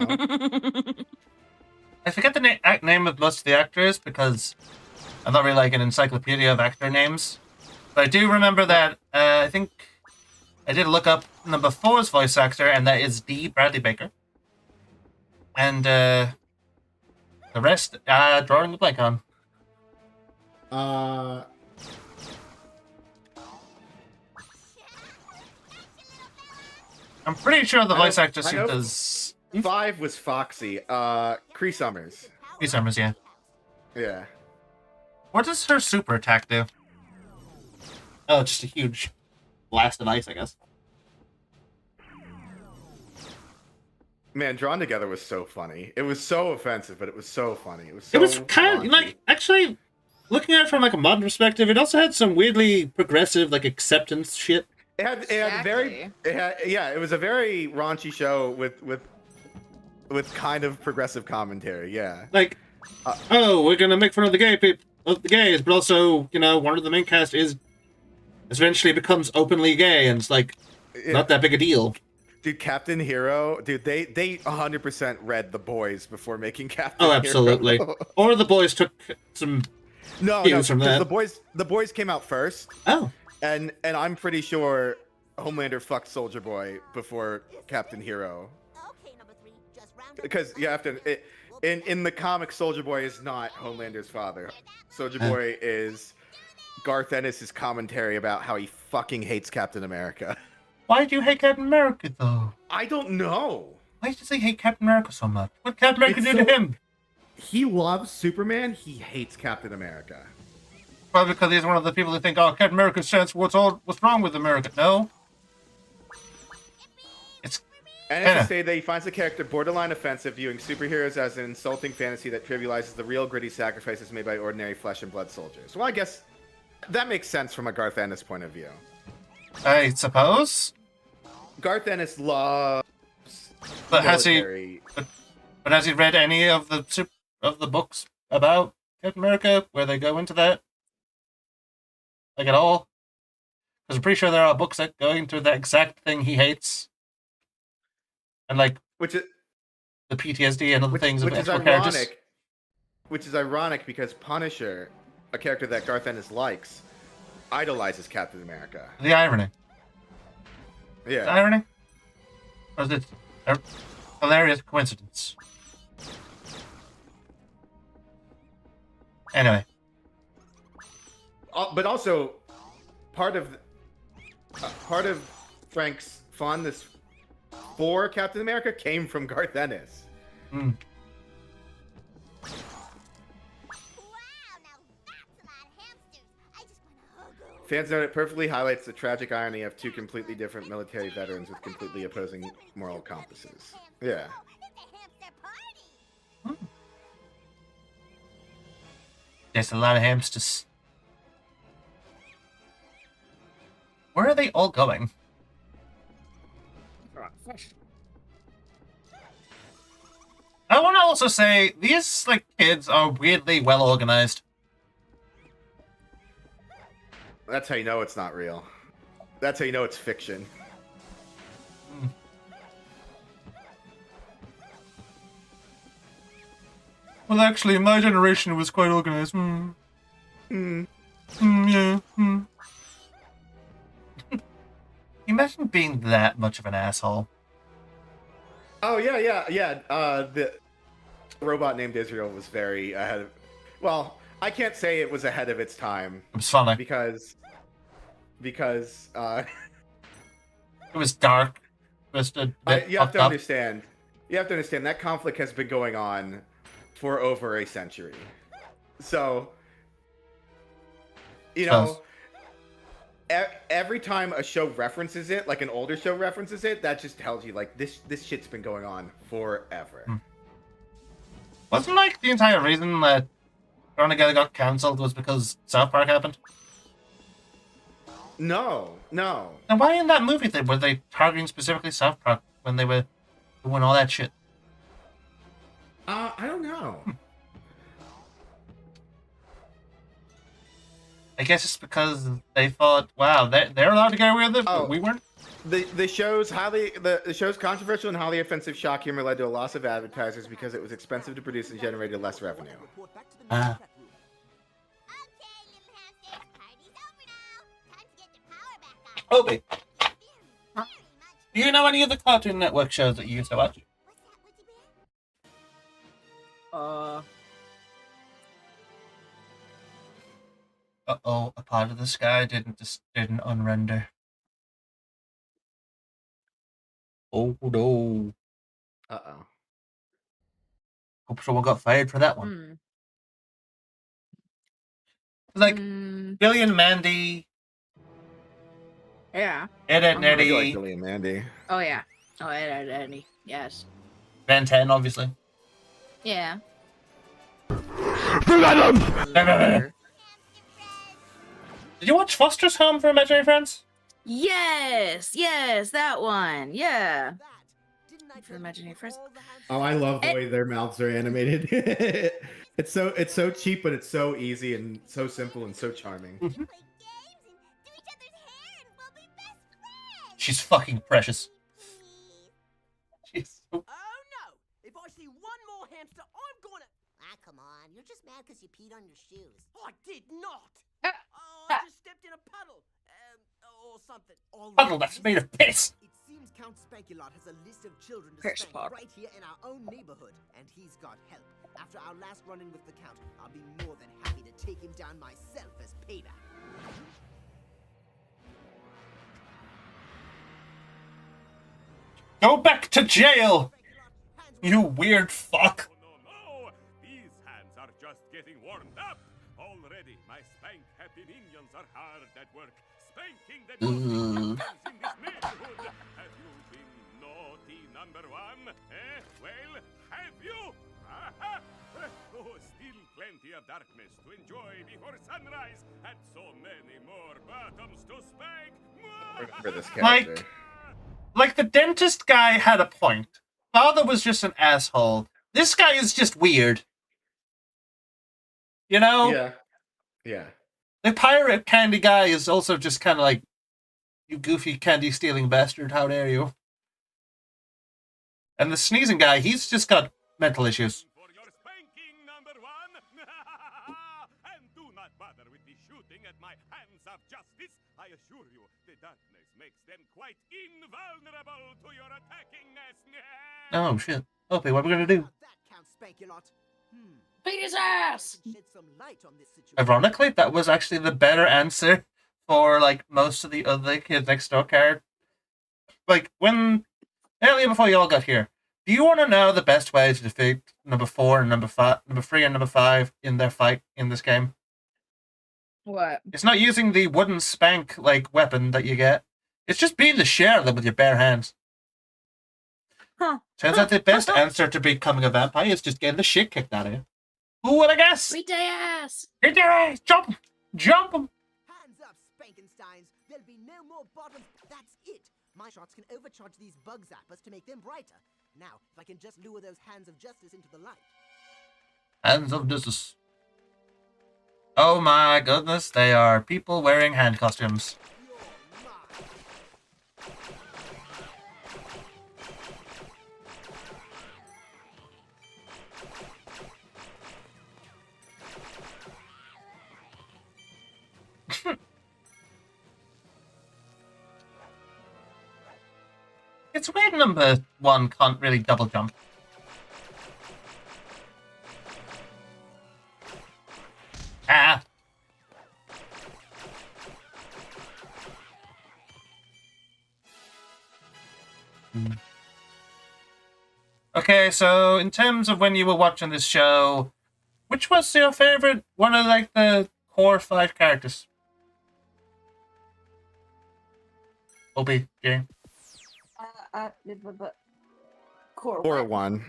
I forget the name of most of the actors because I'm not really like an encyclopedia of actor names. But I do remember that I think I did look up number 4's voice actor, and that is D. Bradley Baker. And the rest, drawing the blank on. I'm pretty sure the voice actor I know does 5 was Foxy. Cree Summers. Cree Summers, yeah. Yeah. What does her super attack do? Oh, just a huge blast of ice, I guess. Man, Drawn Together was so funny. It was so offensive, but it was so funny. It was It was so kind of raunchy. like, actually, looking at it from like a modern perspective, it also had some weirdly progressive like acceptance shit. It had it was a very raunchy show with kind of progressive commentary. Yeah. Like, oh, we're gonna make fun of the gays, but also, you know, one of the main cast is eventually becomes openly gay, and it's like not that big a deal. Dude, Captain Hero, dude, they 100% read The Boys before making Captain Oh, Hero. absolutely. Or the boys took some No, cues from that. the boys came out first. Oh. And I'm pretty sure Homelander fucked Soldier Boy before Captain Hero. Okay, number 3, just round up. Because you have to in the comic, Soldier Boy is not Homelander's father. Soldier Boy is Garth Ennis' commentary about how he fucking hates Captain America. Why do you hate Captain America, though? I don't know. Why does he hate Captain America so much? What did Captain America do to him? He loves Superman. He hates Captain America. Probably because he's one of the people who think, oh, Captain America stands for what's wrong with America. No. It's And as to say that he finds the character borderline offensive, viewing superheroes as an insulting fantasy that trivializes the real gritty sacrifices made by ordinary flesh and blood soldiers. Well, I guess that makes sense from a Garth Ennis point of view. I suppose. Garth Ennis loves But military. But has he read any of the books about Captain America where they go into that? Like at all? Because I'm pretty sure there are books that go into the exact thing he hates. And like Which is the PTSD and other things of which is actual characters. ironic. Which is ironic because Punisher, a character that Garth Ennis likes, idolizes Captain America. The irony. Yeah. The irony? Or is it a hilarious coincidence? Anyway. But also, part of Frank's fondness for Captain America came from Garth Ennis. Mm. Wow, now that's a lot of hamsters. I just want to hug them. Fans note it perfectly highlights the tragic irony of two completely different military veterans with completely opposing moral compasses. Yeah. It's a hamster party. There's a lot of hamsters. Where are they all going? I want to also say these like kids are weirdly well organized. That's how you know it's not real. That's how you know it's fiction. Well, actually, my generation was quite organized. Yeah. Imagine being that much of an asshole. Oh yeah. The robot named Israel was very ahead of. Well, I can't say it was ahead of its time. It was funny. Because it was dark. Just a bit you have to fucked up. understand. You have to understand that conflict has been going on for over a century. So, you know, every time a show references it, like an older show references it, that just tells you like this shit's been going on forever. Wasn't like the entire reason that Drawn Together got cancelled was because South Park happened? No. And why in that movie were they targeting specifically South Park when they were doing all that shit? I don't know. I guess it's because they thought, wow, they're allowed to get away with it, but we weren't. The show's controversial and highly offensive shock humor led to a loss of advertisers because it was expensive to produce and generated less revenue. Ah. Okay, little hamsters, party's over now. Time to get the power back up. Obi, Very much. do you know any of the Cartoon Network shows that you used to watch? What's that, Woody Bear? Uh-oh, a part of the sky didn't unrender. Oh no. Uh-oh. Hope someone got fired for that one. Like, Billy and Mandy. Yeah. Ed, Ed, and I do like Eddie. Billy and Mandy. Oh, yeah. Oh, Ed, Eddie. Yes. Ben 10, obviously. Yeah. Did you watch Foster's Home for Imaginary Friends? Yes. Yes, that one. Yeah. For Imaginary Friends. Oh, I love the way their mouths are animated. It's so cheap, but it's so easy and so simple and so charming. Play games and do each other's hair and we'll be best friends. She's fucking precious. She's so... Oh no! If I see one more hamster, I'm gonna... Ah, come on. You're just mad because you peed on your shoes. I did not! I just stepped in a puddle. Or something. Puddle that's made of piss! It seems Count Spanky-Lot has a list of children to Piss spank pop. right here in our own neighborhood, and he's got help. After our last run-in with the Count, I'll be more than happy to take him down myself as payback. Go back to jail! You weird fuck! No. These hands are just getting warmed up. Already, my spank-happy minions are hard at work, spanking the in this neighborhood. Have you been naughty number one? Well, have you? Aha! Oh, still plenty of darkness to enjoy before sunrise, and so many more bottoms to spank. Remember this character. Like, the dentist guy had a point. Father was just an asshole. This guy is just weird. You know? Yeah. Yeah. The pirate candy guy is also just kind of like, you goofy candy-stealing bastard, how dare you? And the sneezing guy, he's just got mental issues. For your spanking number one. And do not bother with the shooting at my hands of justice. I assure you, the darkness makes them quite invulnerable to your attackingness. Oh, shit. Okay, what are we gonna do? That Count Spanky-Lot. Beat his ass! Shed some light on this situation. Ironically, that was actually the better answer for, like, most of the other Kids Next Door card. Like, earlier before you all got here, do you want to know the best way to defeat number 4 and number 3 and number 5 in their fight in this game? What? It's not using the wooden spank, like, weapon that you get. It's just being the share of them with your bare hands. Huh. Turns out the best answer to becoming a vampire is just getting the shit kicked out of you. Who would I guess? Beat their ass! Hit their ass! Jump 'em! Jump 'em! Hands up, Spankensteins. There'll be no more bottoms. That's it. My shots can overcharge these bug zappers to make them brighter. Now, if I can just lure those hands of justice into the light. Hands of justice. Oh my goodness, they are people wearing hand costumes. You're mine. It's weird number 1 can't really double jump. Ah! Okay, so in terms of when you were watching this show, which was your favorite one of like the core 5 characters? Obi, Jay. Core 1.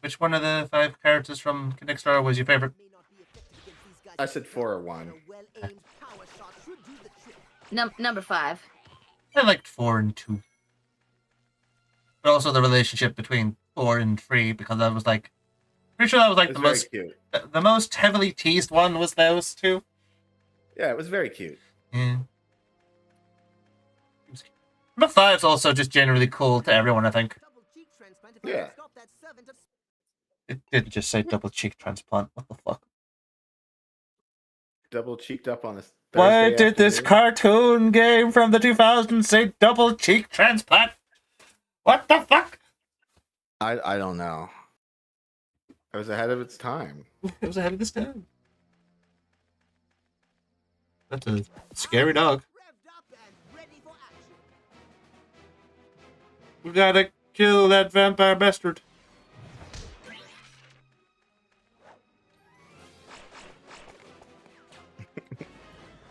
Which one of the 5 characters from Next Door was your favorite? May not be effective against these guys. I said 4 or 1. A well-aimed power shot should do the trick. Number 5. I liked 4 and 2. But also the relationship between 4 and 3 because I was like, pretty sure that was like It the was most very cute. the most heavily teased one was those two. Yeah, it was very cute. Yeah. Number 5's also just generally cool to everyone, I think. Double cheek transplant if I Yeah. can stop that servant of... It didn't just say double cheek transplant. What the fuck? Double cheeked up on this. Why Thursday did this afternoon. cartoon game from the 2000s say double cheek transplant? What the fuck? I don't know. It was ahead of its time. It was ahead of its time. That's a scary dog. Revved up and ready for action. We gotta kill that vampire bastard.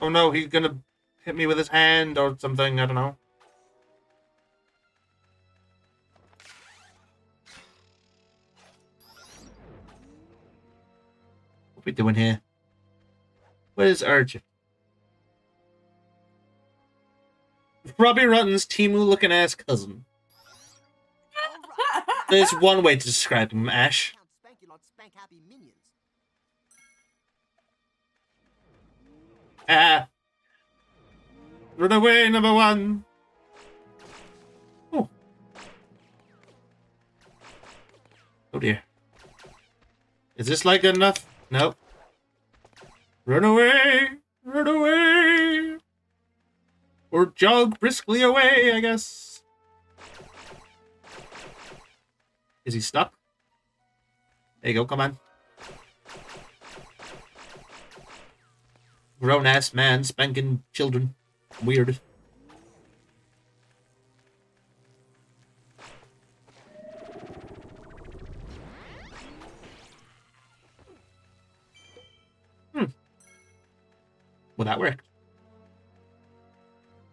Oh no, he's gonna hit me with his hand or something, I don't know. What we doing here? Where's Urgent? Robbie Rutten's Timu-looking ass cousin. There's one way to describe him, Ash. Count Spanky-Lot spank happy minions. Ah. Run away, number 1. Oh. Oh dear. Is this like enough? Nope. Run away! Run away! Or jog briskly away, I guess. Is he stuck? There you go, come on. Grown-ass man spanking children. Weird. Well, that worked.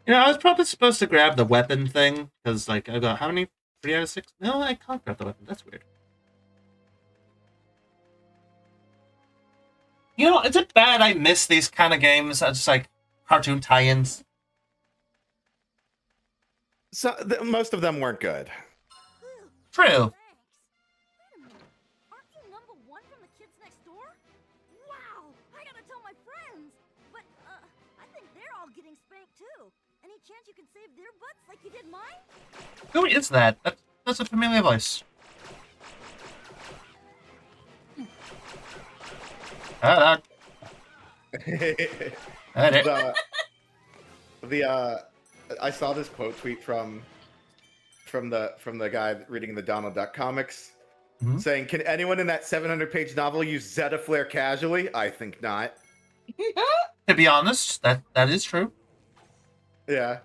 You know, I was probably supposed to grab the weapon thing, because, like, I got how many? 3 out of 6? No, I can't grab the weapon. That's weird. You know, is it bad I miss these kind of games? Just like cartoon tie-ins. So most of them weren't good. True. Thanks. Wait a minute. Aren't you number 1 from the kids next door? Wow! I gotta tell my friends! But, I think they're all getting spanked too. Any chance you can save their butts like you did mine? Who is that? That's a familiar voice. I saw this quote tweet from the guy reading the Donald Duck comics, saying, "Can anyone in that 700-page novel use Zeta Flare casually? I think not." To be honest, that is true. Yeah.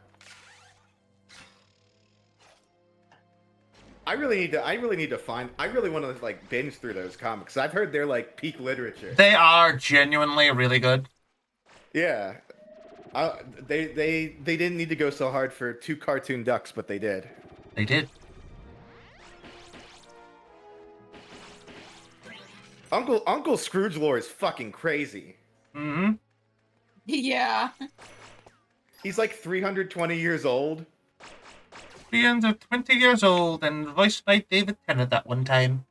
I really want to like binge through those comics. I've heard they're like peak literature. They are genuinely really good. Yeah. They didn't need to go so hard for 2 cartoon ducks, but they did. They did. Uncle Scrooge lore is fucking crazy. Mm-hmm. Yeah. He's like 320 years old. 320 years old and voiced by David Tennant that one time.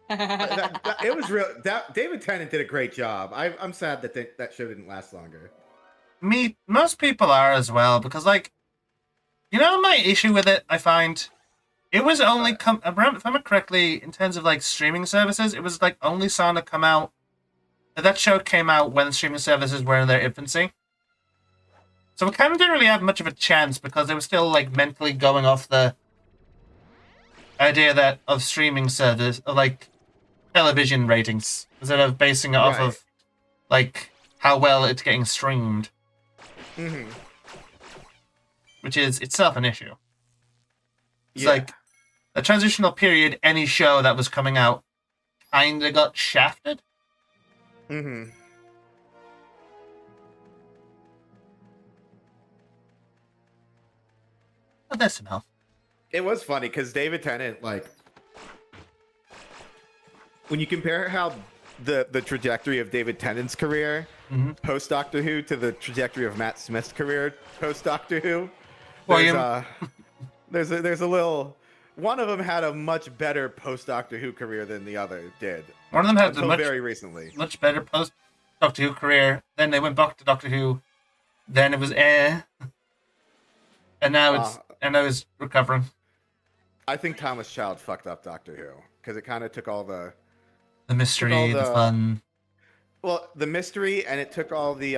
It was real. David Tennant did a great job. I'm sad that that show didn't last longer. Most people are as well, because, like, you know, my issue with it, I find, it was only if I remember correctly, in terms of, like, streaming services, it was, like, only starting to come out, that show came out when streaming services were in their infancy. So it kind of didn't really have much of a chance, because they were still, like, mentally going off the idea of streaming service, of, like, television ratings, instead of basing it off of, like, how well it's getting streamed. Mm-hmm. Which is itself an issue. It's Yeah. like a transitional period, any show that was coming out kinda got shafted. Mm-hmm. But there's some help. It was funny because David Tennant, like, when you compare how the trajectory of David Tennant's career post Doctor Who to the trajectory of Matt Smith's career post Doctor Who, Well, there's a little one of them had a much better post Doctor Who career than the other did. One of them had until very recently. much better post Doctor Who career. Then they went back to Doctor Who. Then it was and now it's recovering. I think Thomas Child fucked up Doctor Who because it kind of took all the mystery, the fun. Well, the mystery, and it took all the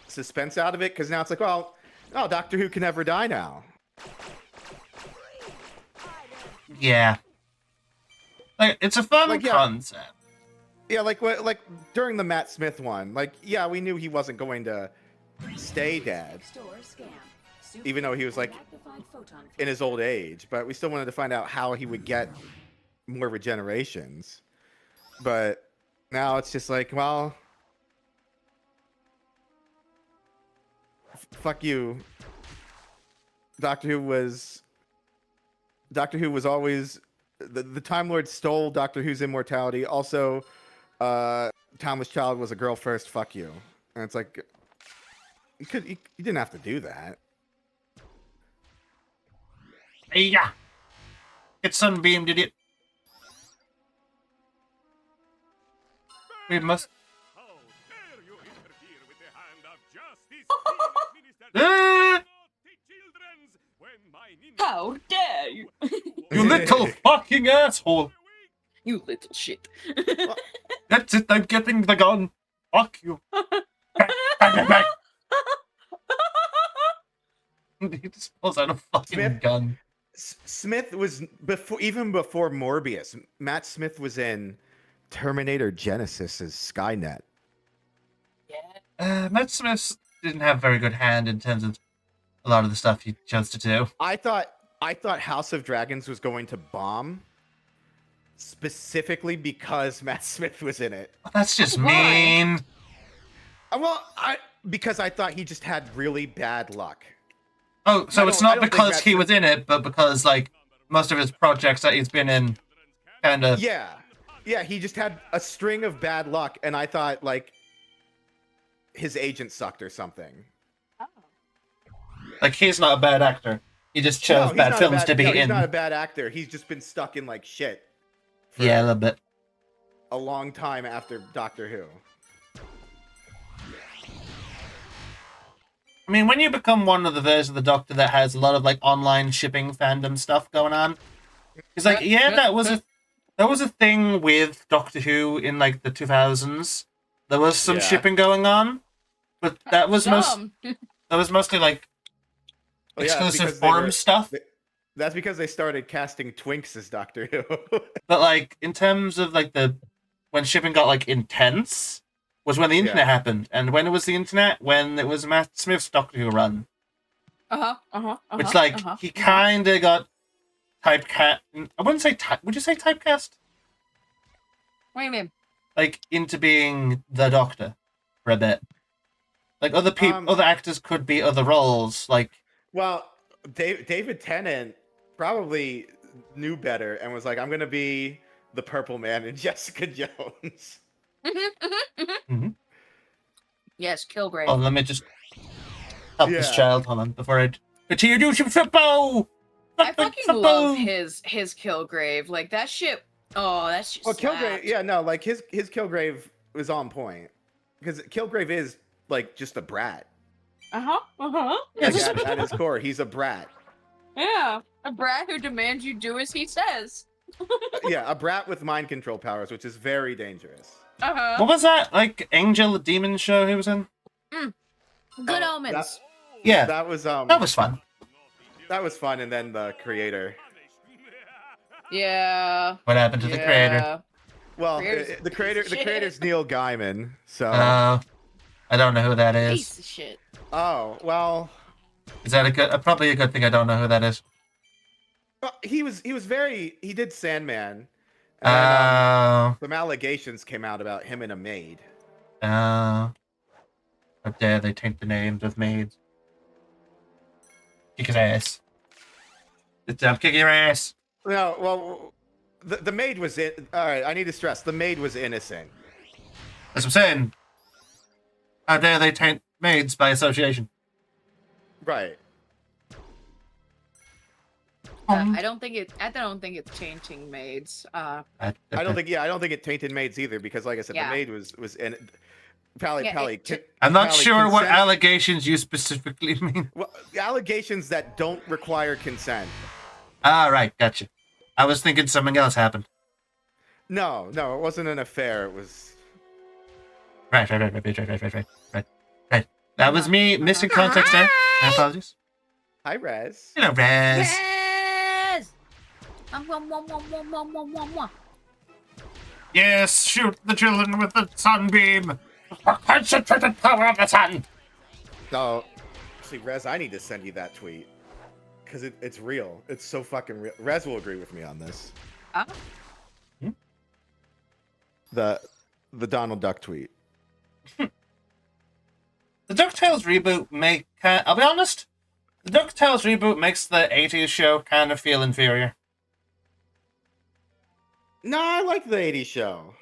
suspense out of it, because now it's like, well, oh, Doctor Who can never die now. Yeah, like it's a fun concept. Yeah, like during the Matt Smith one, like yeah, we knew he wasn't going to stay dead, even though he was like in his old age, but we still wanted to find out how he would get more regenerations. But now it's just like, well, fuck you. Doctor Who was always the Time Lord stole Doctor Who's immortality. Also, Thomas Child was a girl first. Fuck you. And it's like, you didn't have to do that. Yeah, get sunbeamed, idiot. We must. How dare you interfere with the hand of justice, Minister? How dare you? You little fucking asshole! You little shit. That's it, I'm getting the gun. Fuck you. Bang, bang, bang. He just pulls out a fucking gun. Smith was even before Morbius. Matt Smith was in Terminator Genisis's Skynet. Yeah. Matt Smith didn't have a very good hand in terms of a lot of the stuff he chose to do. I thought House of Dragons was going to bomb specifically because Matt Smith was in it. Well, that's just mean. Well, because I thought he just had really bad luck. Oh, so it's not because he was in it, but because like most of his projects that he's been in, kind of. Yeah, he just had a string of bad luck, and I thought like his agent sucked or something. Like he's not a bad actor. He just chose bad films to be in. He's not a bad actor. He's just been stuck in like shit. Yeah, a little bit. A long time after Doctor Who. I mean, when you become one of the versions of the Doctor that has a lot of like online shipping fandom stuff going on, it's like, yeah, that was a thing with Doctor Who in like the 2000s. There was some shipping going on, but that was mostly like exclusive forum stuff. That's because they started casting twinks as Doctor Who. But like in terms of like when shipping got like intense was when the internet happened. And when it was the internet, when it was Matt Smith's Doctor Who run. Which like he kinda got typecast. I wouldn't say would you say typecast? What do you mean? Like into being the Doctor for a bit. Like other people, other actors could be other roles. Like, well, David Tennant probably knew better and was like, "I'm gonna be the Purple Man in Jessica Jones." Yes, Kilgrave. Oh, let me just help this child. Hold on, before I continue to do some football. I fucking love his Kilgrave. Like that shit. Oh, that shit. Well, Kilgrave. Yeah, no, like his Kilgrave was on point because Kilgrave is like just a brat. Like, at his core, he's a brat. Yeah, a brat who demands you do as he says. Yeah, a brat with mind control powers, which is very dangerous. What was that? Like Angel, the demon show he was in? Good Omens. That was fun. That was fun, and then the creator. Yeah. What happened to the creator? Well, the creator's Neil Gaiman. So I don't know who that is. Piece of shit. Oh well. Is that probably a good thing? I don't know who that is. Well, he did Sandman. And some allegations came out about him and a maid. How dare they taint the names of maids? Kick his ass. Good job, kick your ass. No, well, the maid was in. All right, I need to stress the maid was innocent. That's what I'm saying. How dare they taint maids by association? Right. I don't think it's changing maids. I don't think it tainted maids either, because like I said, Yeah. the maid was in Pally. I'm not Pally, sure what consent- allegations you specifically mean. Well, allegations that don't require consent. Ah, right, gotcha. I was thinking something else happened. No, it wasn't an affair. It was. Right. That was me missing context there. My apologies. Hi, Rez. Hello, Raz. Yes! Yes, shoot the children with the sunbeam. Concentrated power of the sun. No, see, Rez, I need to send you that tweet because it's real. It's so fucking real. Rez will agree with me on this. The Donald Duck tweet. The DuckTales reboot I'll be honest, the DuckTales reboot makes the 80s show kind of feel inferior. No, I like the 80s show.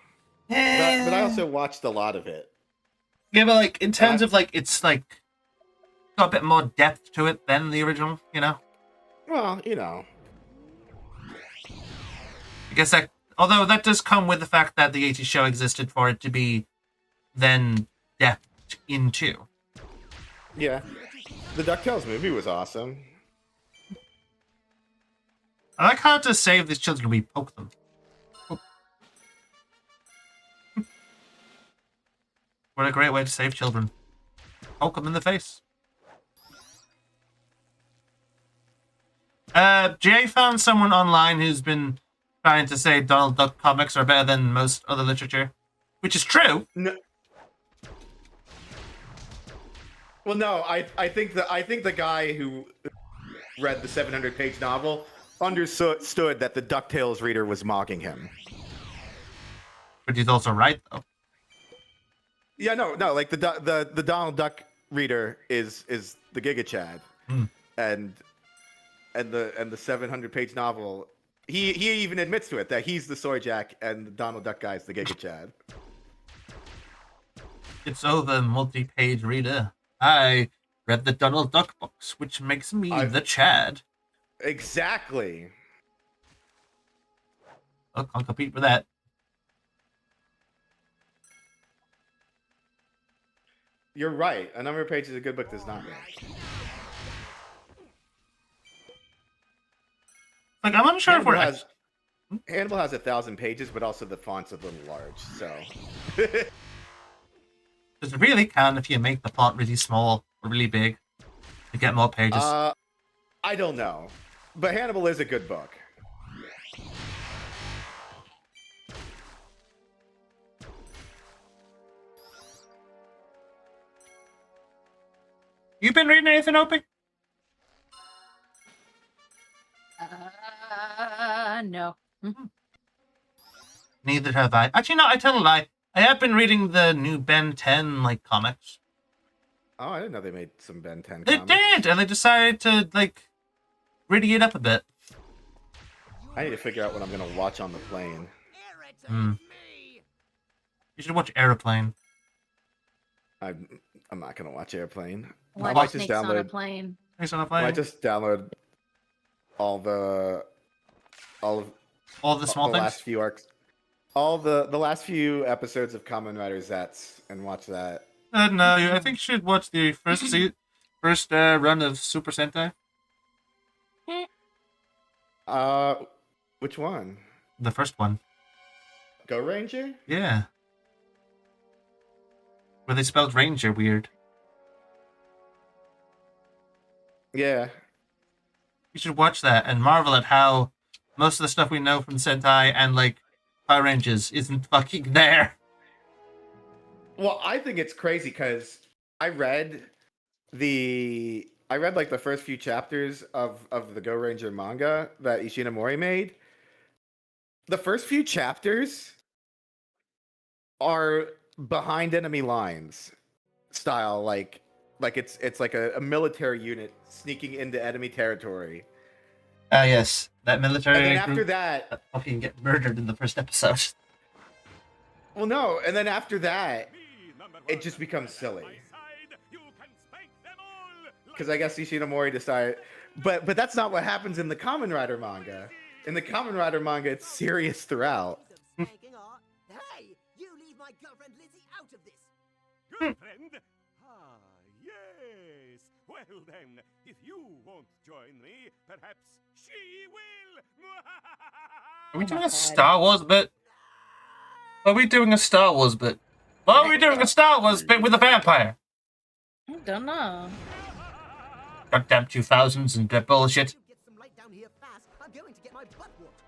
Yeah. But I also watched a lot of it. Yeah, but like in terms of like it's like got a bit more depth to it than the original, you know? Well, you know. I guess that although that does come with the fact that the 80s show existed for it to be then depth into. Yeah. The DuckTales movie was awesome. I like how to save these children, we poke them. What a great way to save children. Poke them in the face. Jay found someone online who's been trying to say Donald Duck comics are better than most other literature, which is true. No. Well, no, I think the guy who read the 700-page novel understood that the DuckTales reader was mocking him. But he's also right, though. Yeah, no, like the Donald Duck reader is the Giga Chad, and the 700-page novel. He even admits to it that he's the Soy Jack and the Donald Duck guy's the Giga Chad. It's over, multi-page reader. I read the Donald Duck books, which makes me the Chad. Exactly. Look, I'll compete with that. You're right. A number of pages of a good book does not make. Like, I'm unsure if we're... Hannibal has 1,000 pages, but also the font's a little large, so... Because it really can if you make the font really small or really big to get more pages. I don't know. But Hannibal is a good book. You been reading anything, Opie? No. Neither have I. Actually, no, I tell a lie. I have been reading the new Ben 10, like, comics. Oh, I didn't know they made some Ben 10 They comics. did, and they decided to, like, gritty it up a bit. I need to figure out what I'm going to watch on the plane. You should watch Airplane. I'm not going to watch Airplane. Why I might Snakes just on a download... Plane? Snakes on a I Plane? might just download all the small things? last few arcs. All the last few episodes of Kamen Rider Zets and watch that. No, I think you should watch the first run of Super Sentai. Which one? The first one. Go Ranger? Yeah. Where they spelled Ranger weird. Yeah. You should watch that and marvel at how most of the stuff we know from Sentai and, like, Power Rangers isn't fucking there. Well, I think it's crazy because I read like the first few chapters of the Go Ranger manga that Ishinomori made. The first few chapters are behind enemy lines style, like it's like a military unit sneaking into enemy territory. Yes, that military. And then after that, fucking get murdered in the first episode. Well, no, and then after that, it just becomes silly. because I guess Ishinomori decided. But that's not what happens in the Kamen Rider manga. In the Kamen Rider manga, it's serious throughout. Spanking art. Hey, you leave my girlfriend Lizzie out of this. Girlfriend? Ah, yes. Well then, if you won't join me, perhaps she will. Are we doing a Star Wars bit? Are we doing a Star Wars bit? Why are we doing a Star Wars bit with a vampire? I don't know. Goddamn 2000s and that bullshit. You get some light down here fast. I'm going to get my butt whooped.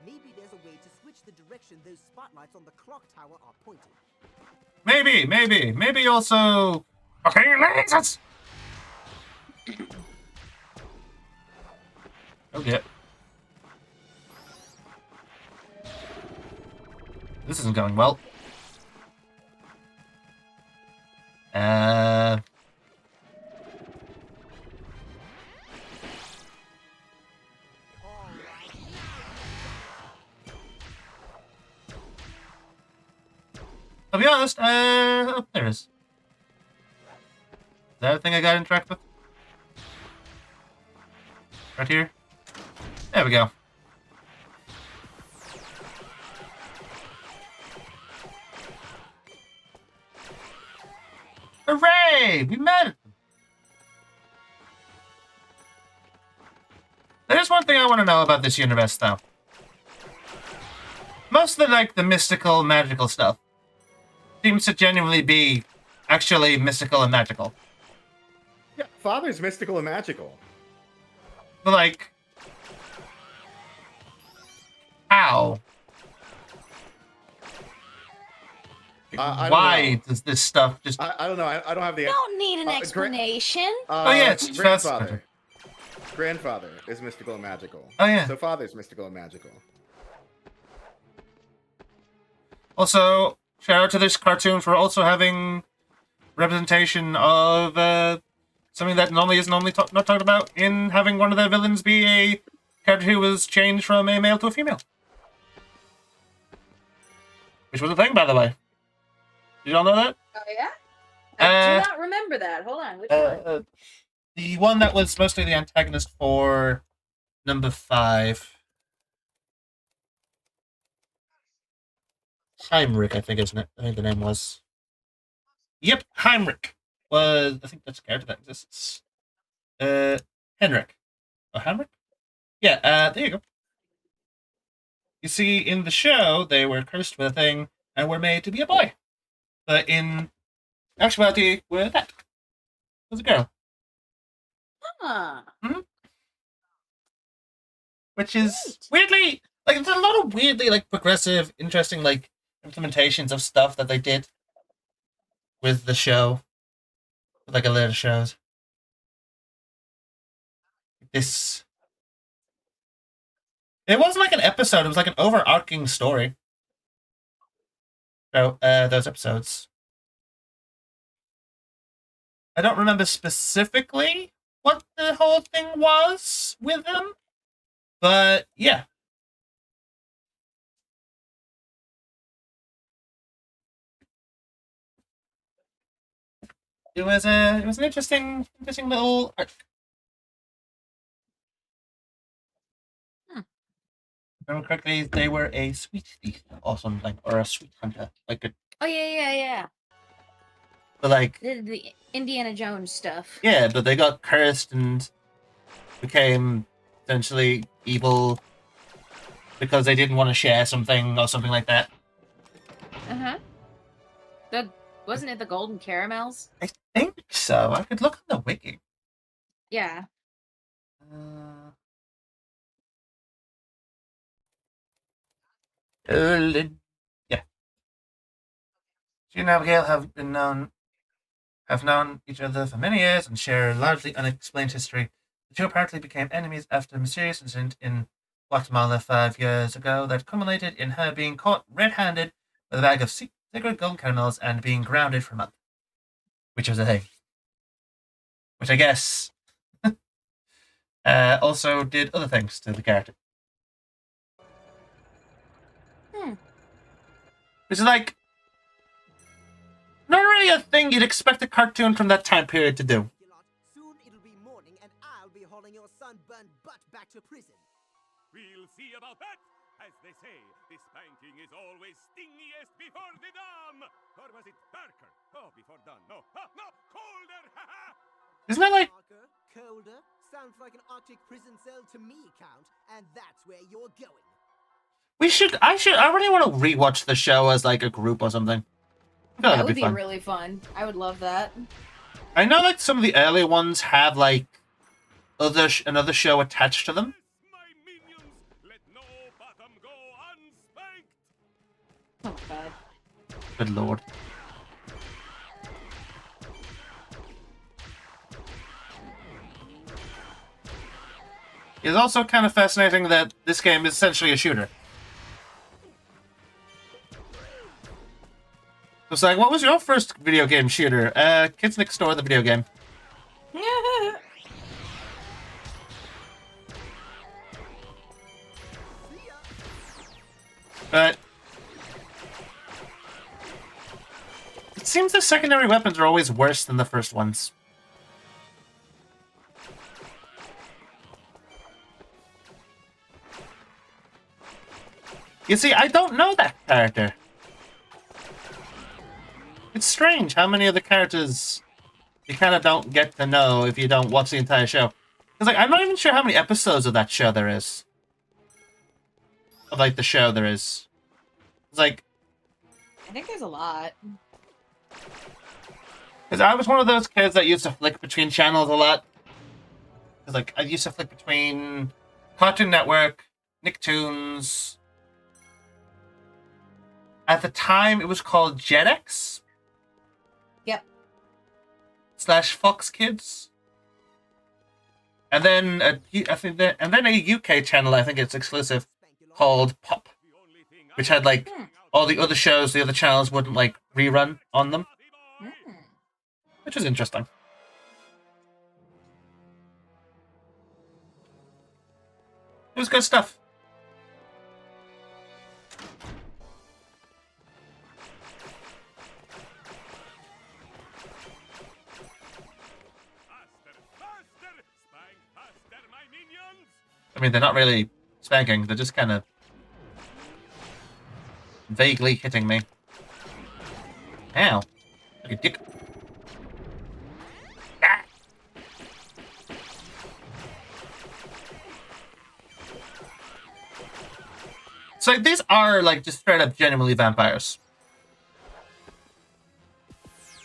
Maybe there's a way to switch the direction those spotlights on the clock tower are pointing. Maybe also. Okay, lasers! Oh dear. This isn't going well. I'll be honest, oh, there it is. Is that a thing I got to interact with? Right here? There we go. Hooray! We met it! There's one thing I want to know about this universe, though. Most of the mystical, magical stuff seems to genuinely be actually mystical and magical. Yeah, Father's mystical and magical. But, how? Why does this stuff just... I don't know. I don't have the... Don't need an explanation. oh, yeah, it's grandfather. Grandfather is mystical and magical. Oh, yeah. So father's mystical and magical. Also, shout out to this cartoon for also having representation of something that normally is not talked about, in having one of the villains be a character who was changed from a male to a female. Which was a thing, by the way. Did y'all know that? Oh, yeah? I do not remember that. Hold on. Which one? The one that was mostly the antagonist for number 5. Heinrich, I think, isn't it? I think the name was. Yep, Heinrich was. I think that's a character that exists. Henrik. Oh, Heinrich? Yeah, there you go. You see, in the show, they were cursed with a thing and were made to be a boy. But in actuality, that was a girl. Huh. Mm-hmm. Which is weirdly, there's a lot of weirdly, progressive, interesting, implementations of stuff that they did with the show. With, a later shows. This... It wasn't an episode, it was an overarching story. So, those episodes. I don't remember specifically what the whole thing was with them, but yeah. It was an interesting little arc. If I remember correctly, they were a sweet thief or something, or a sweet hunter. Oh, yeah. But the Indiana Jones stuff. Yeah, but they got cursed and became essentially evil because they didn't want to share something or something like that. Uh-huh. Wasn't it the golden caramels? I think so. I could look on the wiki. Yeah. Yeah. She and Abigail have known each other for many years and share a largely unexplained history. The two apparently became enemies after a mysterious incident in Guatemala 5 years ago that culminated in her being caught red-handed with a bag of secret golden caramels and being grounded for a month. Which was a thing. Which I guess also did other things to the character. Which is not really a thing you'd expect a cartoon from that time period to do. sunburned butt back to prison. We'll see about that. As they say, the spanking is always stingiest before the dawn. Or was it darker? Oh, before dawn. No, no, colder. Isn't that like... Darker, colder, sounds like an Arctic prison cell to me, Count, and that's where you're going. I really want to rewatch the show as like a group or something. That would be really fun. I would love that. I know like some of the earlier ones have like another show attached to them. My minions, let no bottom go unspanked. Oh my god. Good lord. It's also kind of fascinating that this game is essentially a shooter. It's like, what was your first video game shooter? Kids Next Door, the video game. But it seems the secondary weapons are always worse than the first ones. You see, I don't know that character. It's strange how many of the characters you kind of don't get to know if you don't watch the entire show. Because, like, I'm not even sure how many episodes of that show there is. Of, like, the show there is. It's like... I think there's a lot. Because I was one of those kids that used to flick between channels a lot. Because, like, I used to flick between Cartoon Network, Nicktoons. At the time, it was called Jetix. Yep. / Fox Kids. And then a UK channel, I think it's exclusive, called Pop, which had like all the other shows the other channels wouldn't like rerun on them, which was interesting. It was good stuff. I mean, they're not really spanking, they're just kind of vaguely hitting me. Ow. Like a dick. Ah. So these are, like, just straight up genuinely vampires.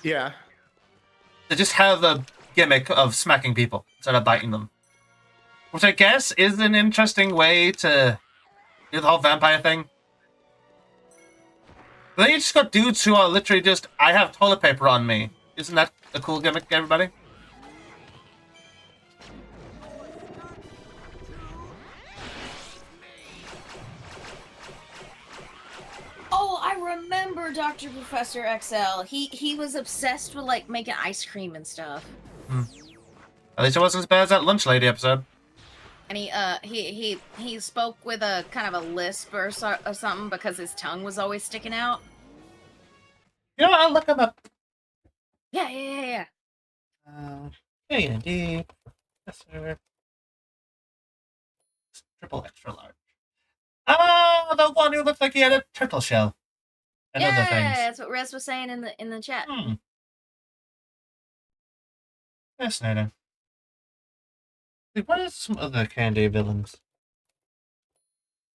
Yeah. They just have a gimmick of smacking people instead of biting them. Which I guess is an interesting way to do the whole vampire thing. But then you just got dudes who are literally just, I have toilet paper on me. Isn't that a cool gimmick, everybody? Oh, I remember Dr. Professor XL. He was obsessed with like making ice cream and stuff. At least it wasn't as bad as that lunch lady episode. And he spoke with a kind of a lisp or something because his tongue was always sticking out. You know what? I'll look him up. Yeah. KND, Professor, triple extra large. Oh, the one who looked like he had a turtle shell. And other things. That's what Rez was saying in the chat. Fascinating. What are some other KND villains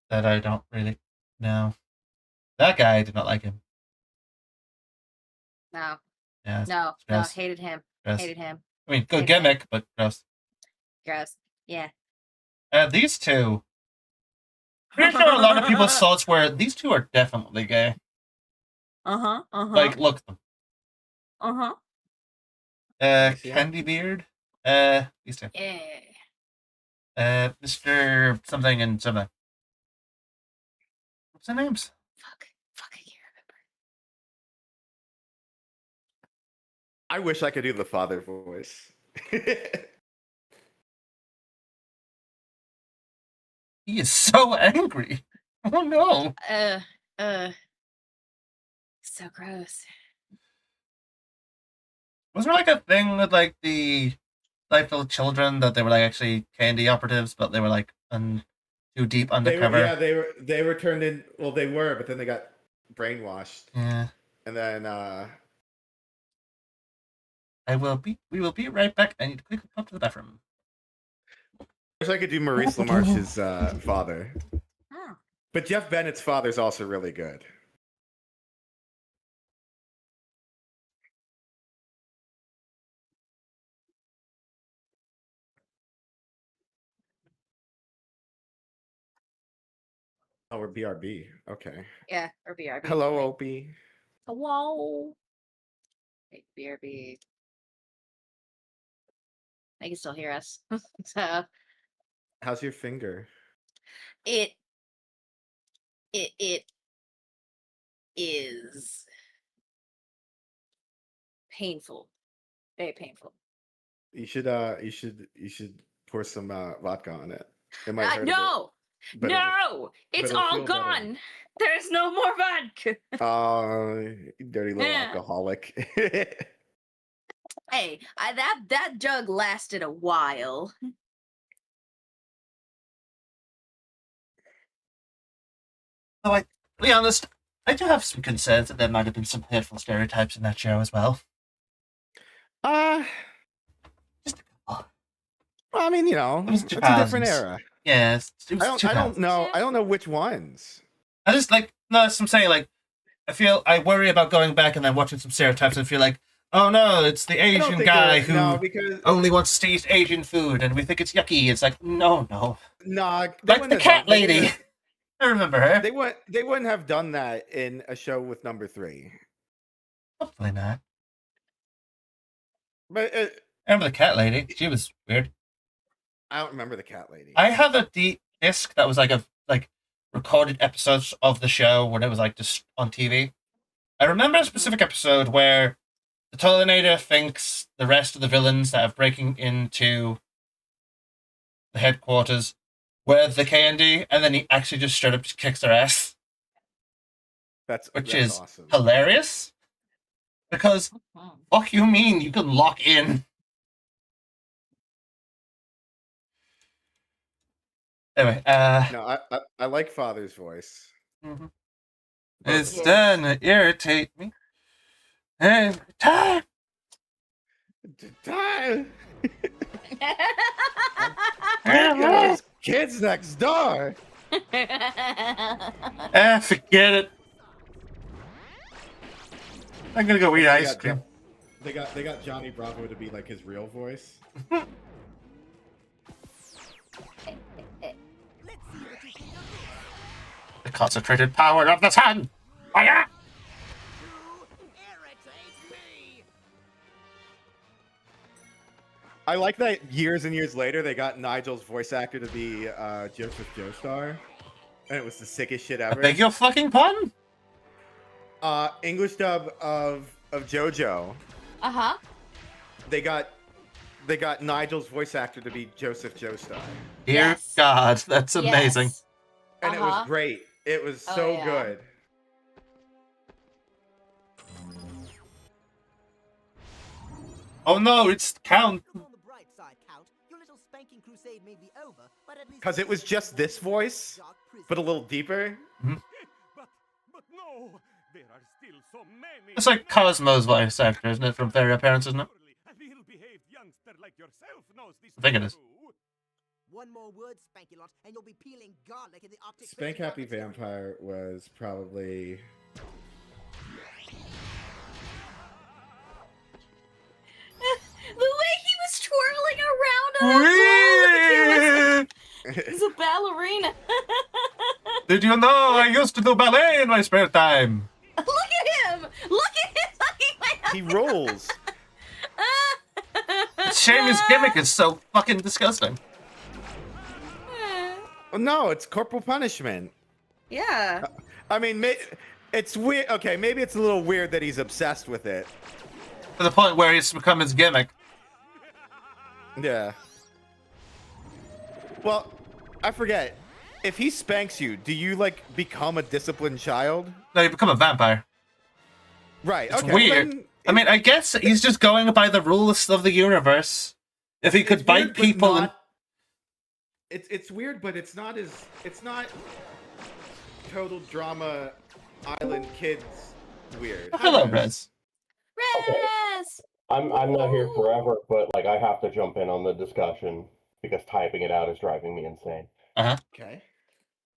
that I don't really know? That guy, I did not like him. No. Yeah, No, gross. hated him. Gross. Hated him. I mean, good Hated him. gimmick, but gross. Gross. Yeah. These two. Pretty sure a lot of people's thoughts were these two are definitely gay. Like, look at them. Candy Beard. These two. Yeah. Mr. something and something. What's their names? Fuck, I can't remember. I wish I could do the father voice. He is so angry. Oh no. So gross. Was there like a thing with like the like little children that they were like actually KND operatives, but they were like too deep undercover. They were turned in. Well, they were, but then they got brainwashed. Yeah. And then we will be right back. I need to quickly pop to the bathroom. I wish I could do Maurice LaMarche's father. Oh. But Jeff Bennett's father's also really good. Oh, we're BRB. Okay. Yeah, or BRB. Hello, Opie. Hello. Wait, BRB. They can still hear us. So How's your finger? it is painful. Very painful. You should pour some vodka on it. It might hurt No! a bit, No! It's all feel better. gone! There's no more vodka! You dirty little Yeah. alcoholic. Hey, that jug lasted a while. So to be honest, I do have some concerns that there might have been some hurtful stereotypes in that show as well. Just a couple. I mean, you know, It was it's a different 2000s. era. Yeah, I don't know. I don't know which ones. I just like no, that's what I'm saying. Like, I worry about going back and then watching some stereotypes and feel like, oh no, it's the Asian guy who because only wants to eat Asian food, and we think it's yucky. It's like no, like like the cat lady. I remember her. They wouldn't have done that in a show with number 3. Hopefully not. But I remember the cat lady. She was weird. I don't remember the cat lady. I have a disc that was like recorded episodes of the show when it was like just on TV. I remember a specific episode where the Tolinator thinks the rest of the villains that are breaking into the headquarters were the KND, and then he actually just straight up kicks their ass. Which is awesome. hilarious. Because fuck you mean you can lock in. Anyway, No, I like Father's voice. Mm-hmm. It's done to irritate me. Hey, time. Those kids next door. Forget it. I'm gonna go eat ice cream. They got Johnny Bravo to be like his real voice. The concentrated power of the sun. Fire! I like that years and years later they got Nigel's voice actor to be Joseph Joestar, and it was the sickest shit ever. I beg your fucking pardon? English dub of JoJo. Uh-huh. They got Nigel's voice actor to be Joseph Joestar. Dear God, that's amazing. Yes. And it was great. It was so good. Oh no, it's Count. Because it was just this voice, but a little deeper. Mm-hmm. But no, there are still so many. It's like Cosmo's voice actor, isn't it? From Fairy Parents, isn't it? I think it is. One more word, Spanky-Lot, and you'll be peeling garlic in the optic. Spank Happy Vampire was probably. The way he was twirling around on that floor, he's a ballerina. Did you know I used to do ballet in my spare time? Look at him! Look at him! He rolls. Shame his gimmick is so fucking disgusting. No, it's corporal punishment. Yeah. I mean, it's weird. Okay, maybe it's a little weird that he's obsessed with it. To the point where it's become his gimmick. Yeah. Well, I forget. If he spanks you, do you, like, become a disciplined child? No, you become a vampire. Right, It's okay. weird. Then, I mean, I guess he's just going by the rules of the universe. If he could It's bite weird, but people, not- it's weird, but it's not total drama island kids weird. hello, Rez. Rez! I'm not here forever, but like I have to jump in on the discussion because typing it out is driving me insane. Okay.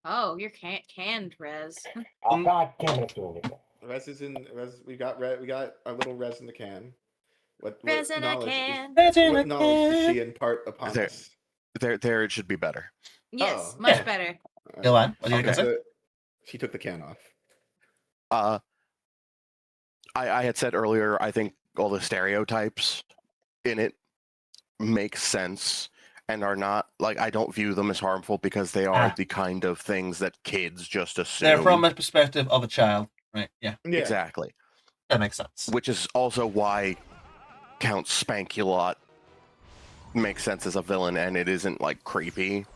Oh, you're canned, Rez. Oh god damn it, it's doing it again. Res is in Res. We got a little res in the can. What Res in a knowledge? can. What knowledge does she impart upon There- us? There it should be better. Yes, Oh, much yeah. better. Go on. What are you Okay. gonna say? She took the can off. I had said earlier, I think all the stereotypes in it make sense and are not like I don't view them as harmful because they are the kind of things that kids just assume. They're from a perspective of a child, right? Yeah, Exactly. that makes sense. Which is also why Count Spank-A-Lot makes sense as a villain and it isn't like creepy.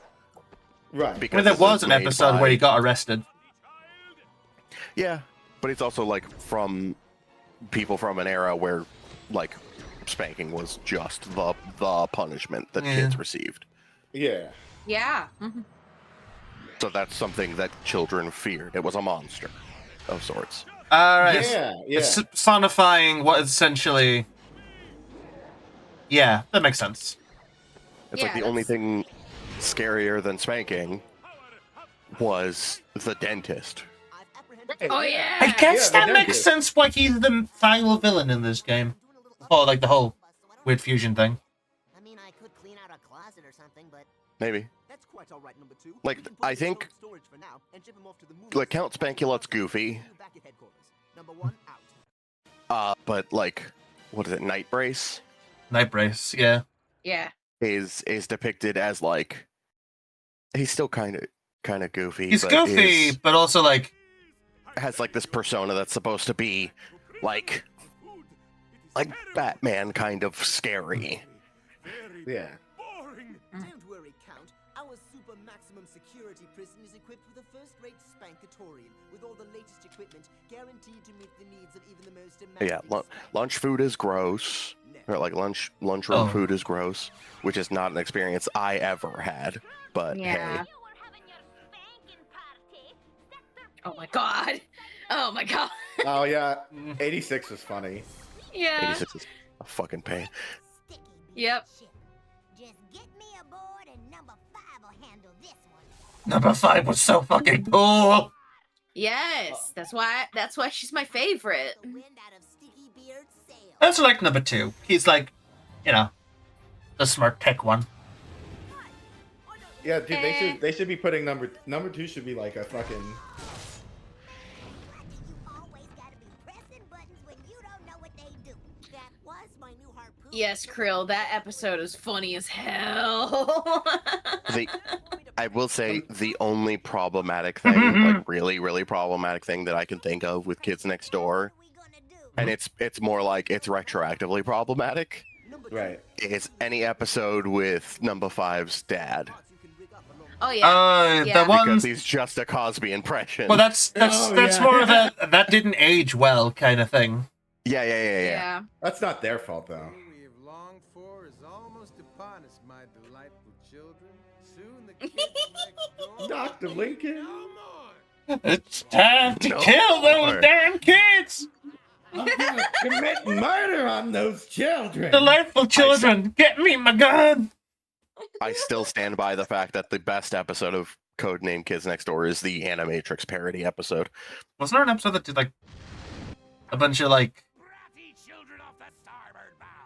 Right. Because There this was is an made episode where he by- got arrested. Yeah, but it's also like from people from an era where like spanking was just the punishment that kids received. Yeah. Yeah. So that's something that children feared. It was a monster of sorts. All right. Yeah. It's personifying what is essentially. Yeah, that makes sense. It's like the only thing scarier than spanking was the dentist. Oh yeah. I guess Yeah, that the makes dentist. sense why he's the final villain in this game. Or like the whole weird fusion thing. I mean, I could clean out a closet or something, but Maybe. That's quite all right, number 2. Like, We can put I this think- in storage for now and ship him off to the movies. Like Count Spank-A-Lot's goofy. See you back at headquarters. Number 1 out. But like, what is it? Night Brace Night Brace, yeah. Yeah. is depicted as like he's still kind of goofy. He's but goofy, but also like has like this persona that's supposed to be like Batman kind of scary. Yeah. Don't worry, Count. Our super maximum security prison is equipped with a first-rate spankatorium with all the latest equipment, guaranteed to meet the needs of even the most Yeah, demanding. lunch food is gross. Or like lunchroom food is gross, which is not an experience I ever had. But Yeah. hey, Oh my god. Oh my god. Oh yeah. 86 was funny. Yeah. 86 is a fucking pain. Yep. Just get me aboard and number 5 will handle this one. number 5 was so fucking cool. Yes. That's why she's my favorite. The wind out of Sticky Beard's sail. That's like number 2. He's like, you know, the smart tech one. Yeah, dude, they should be putting number 2 should be like a fucking. That was my new harpoon. Yes, Krill, that episode is funny as hell. I will say the only problematic thing, like really, really problematic thing that I can think of with Kids Next Door, and it's more like it's retroactively problematic, Right. is any episode with number 5's dad. Oh yeah. The Because ones. he's just a Cosby impression. Well, that's yeah. more of a that didn't age well kind of thing. Yeah. That's not their fault though. We have longed for is almost upon us, my delightful children. Soon the kids next door. Dr. Lincoln. No more. It's time to kill those damn kids. Commit murder on those children. Delightful children, get me my gun. I still stand by the fact that the best episode of Codename Kids Next Door is the Animatrix parody episode. Wasn't there an episode that did like a bunch of like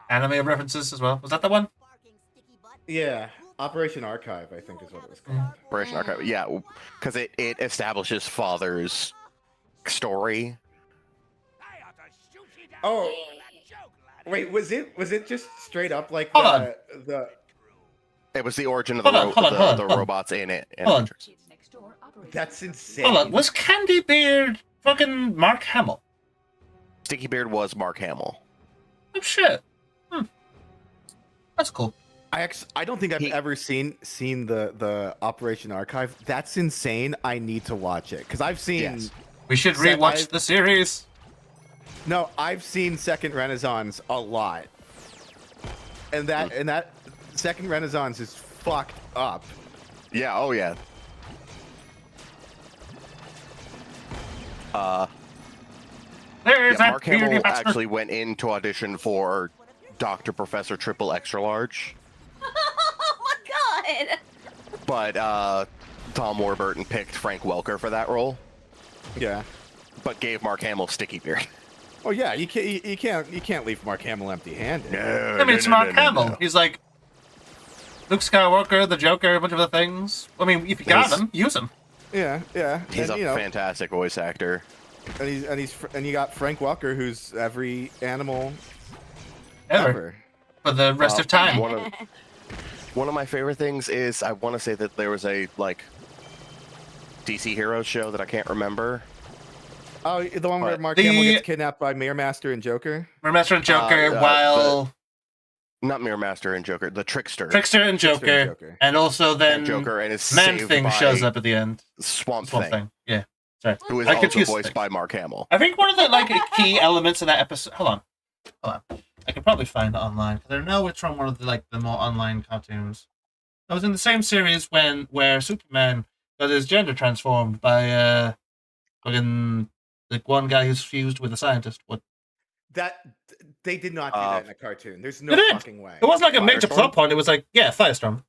anime references as well? Was that the one? Yeah. Operation Archive, I think is what it was called. Operation Archive, yeah, because it establishes father's story. Oh. Wait, was it just straight up like Hold on. the It was the origin of Hold on, hold on. the robots in it. Hold on. That's insane. Hold on, was Candy Beard fucking Mark Hamill? Sticky Beard was Mark Hamill. Oh shit. That's cool. I don't think I've ever seen the Operation Archive. That's insane. I need to watch it because I've seen. Yes. We should rewatch the series. No, I've seen Second Renaissance a lot, and that Second Renaissance is fucked up. Yeah, oh yeah. There's that Mark beauty Hamill bastard. actually went in to audition for Dr. Professor Triple Extra Large. Oh my god! But Tom Warburton picked Frank Welker for that role. Yeah. But gave Mark Hamill sticky beard. Oh yeah, you can't leave Mark Hamill empty-handed. No, I mean, it's Mark Hamill. He's like Luke Skywalker, the Joker, a bunch of other things. I mean, if you got him, use him. Yeah, yeah. He's and, a fantastic voice actor. And you got Frank Welker, who's every animal ever for the rest of time. One of my favorite things is I want to say that there was a DC Heroes show that I can't remember. Oh, the one where Mark Hamill gets kidnapped by Mirror Master and Joker. Mirror Master and Joker, while not Mirror Master and Joker, the Trickster and Joker, and also then Joker and his Man Thing shows up at the end. Swamp Thing. Yeah, sorry. Who is also voiced by Mark Hamill. I think one of the key elements of that episode. Hold on. I could probably find it online because I know it's from one of the more online cartoons. I was in the same series where Superman got his gender transformed by fucking one guy who's fused with a scientist. What? That they did not do that in a cartoon. There's no fucking way. It wasn't like a major plot point. It was like, yeah, Firestorm.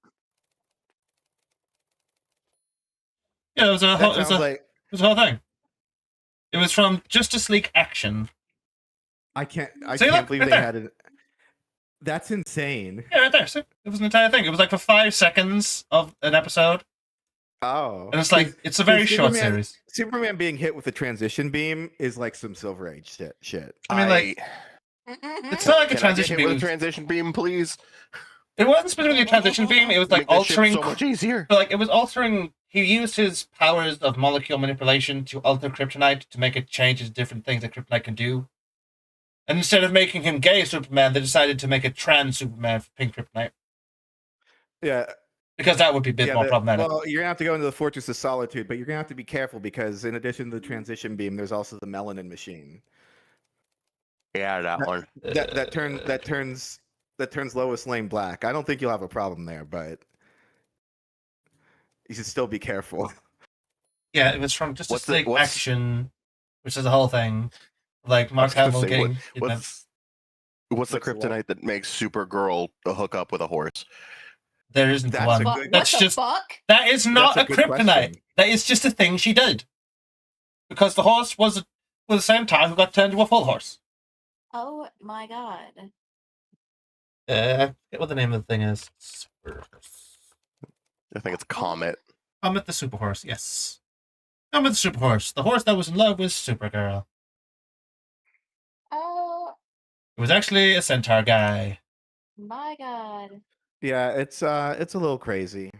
Yeah, it was a whole thing. It was from Justice League Action. I can't believe they had it. That's insane. Yeah, right there. See? It was an entire thing. It was like for 5 seconds of an episode. Oh. And it's like, it's a very short series. Superman being hit with a transition beam is like some Silver Age shit. I mean, it's not like a transition beam. With a transition beam, please. It wasn't specifically a transition beam. It was like altering. So much easier. It was altering. He used his powers of molecule manipulation to alter kryptonite to make it change into different things that kryptonite can do. And instead of making him gay Superman, they decided to make a trans Superman for pink kryptonite. Yeah. Because that would be a bit more problematic. Well, you're going to have to go into the Fortress of Solitude, but you're going to have to be careful because in addition to the transition beam, there's also the melanin machine. Yeah, that one. That turns Lois Lane black. I don't think you'll have a problem there, but you should still be careful. Yeah, it was from Justice League Action, which is the whole thing. Like Mark Hamill getting. What's the kryptonite that makes Supergirl hook up with a horse? There isn't one. That's just that is not a kryptonite. Question. That is just a thing she did. Because the horse was the same time who got turned into a full horse. Oh my god. I forget what the name of the thing is. I think it's Comet. Comet the Super Horse, yes. Comet the Super Horse. The horse that was in love with Supergirl. Oh. It was actually a centaur guy. My god. Yeah, it's a little crazy.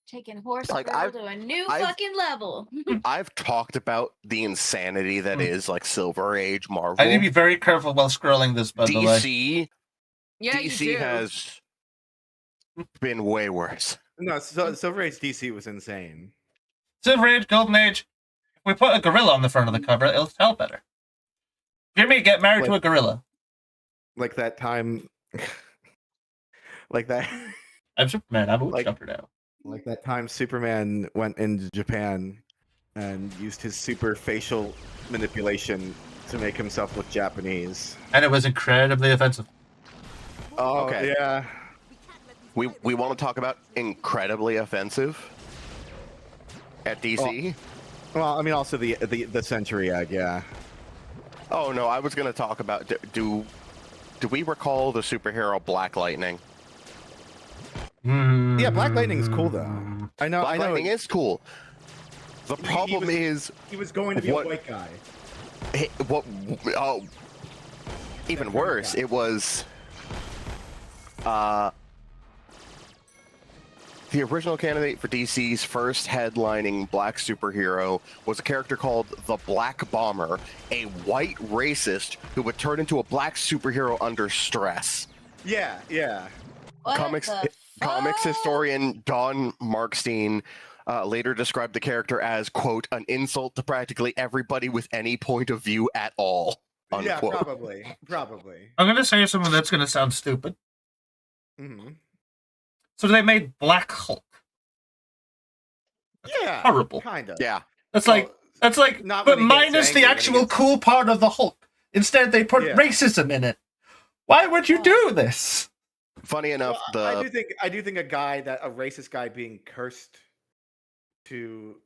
Taking Horse Girl to a new fucking level. I've talked about the insanity that is like Silver Age Marvel. I need to be very careful while scrolling this, by the way. DC has been way worse. No, Silver Age DC was insane. Silver Age, Golden Age. If we put a gorilla on the front of the cover, it'll tell better. Jimmy, get married to a gorilla. Like that time. Like that. I'm Superman. I'm a jumper now. Like that time Superman went into Japan and used his super facial manipulation to make himself look Japanese. And it was incredibly offensive. Oh, okay. Yeah. We want to talk about incredibly offensive at DC? Well, I mean, also the Century Egg, yeah. Oh, no, I was going to talk about... Do we recall the superhero Black Lightning? Yeah, Black Lightning's cool though. I know. Black Lightning is cool. The problem is he was going to be a white guy. Even worse, it was the original candidate for DC's first headlining black superhero was a character called the Black Bomber, a white racist who would turn into a black superhero under stress. Yeah, yeah. Comics historian Don Markstein later described the character as, quote, an insult to practically everybody with any point of view at all, unquote. Yeah, probably. I'm going to say something that's going to sound stupid. Mm-hmm. So they made Black Hulk. Yeah. Horrible. Kind of. Yeah. That's Well, like, not but when he gets minus the angry, when he actual gets- cool part of the Hulk. Instead, they put Yeah. racism in it. Why would you do this? Funny enough, Well, I do think a racist guy being cursed to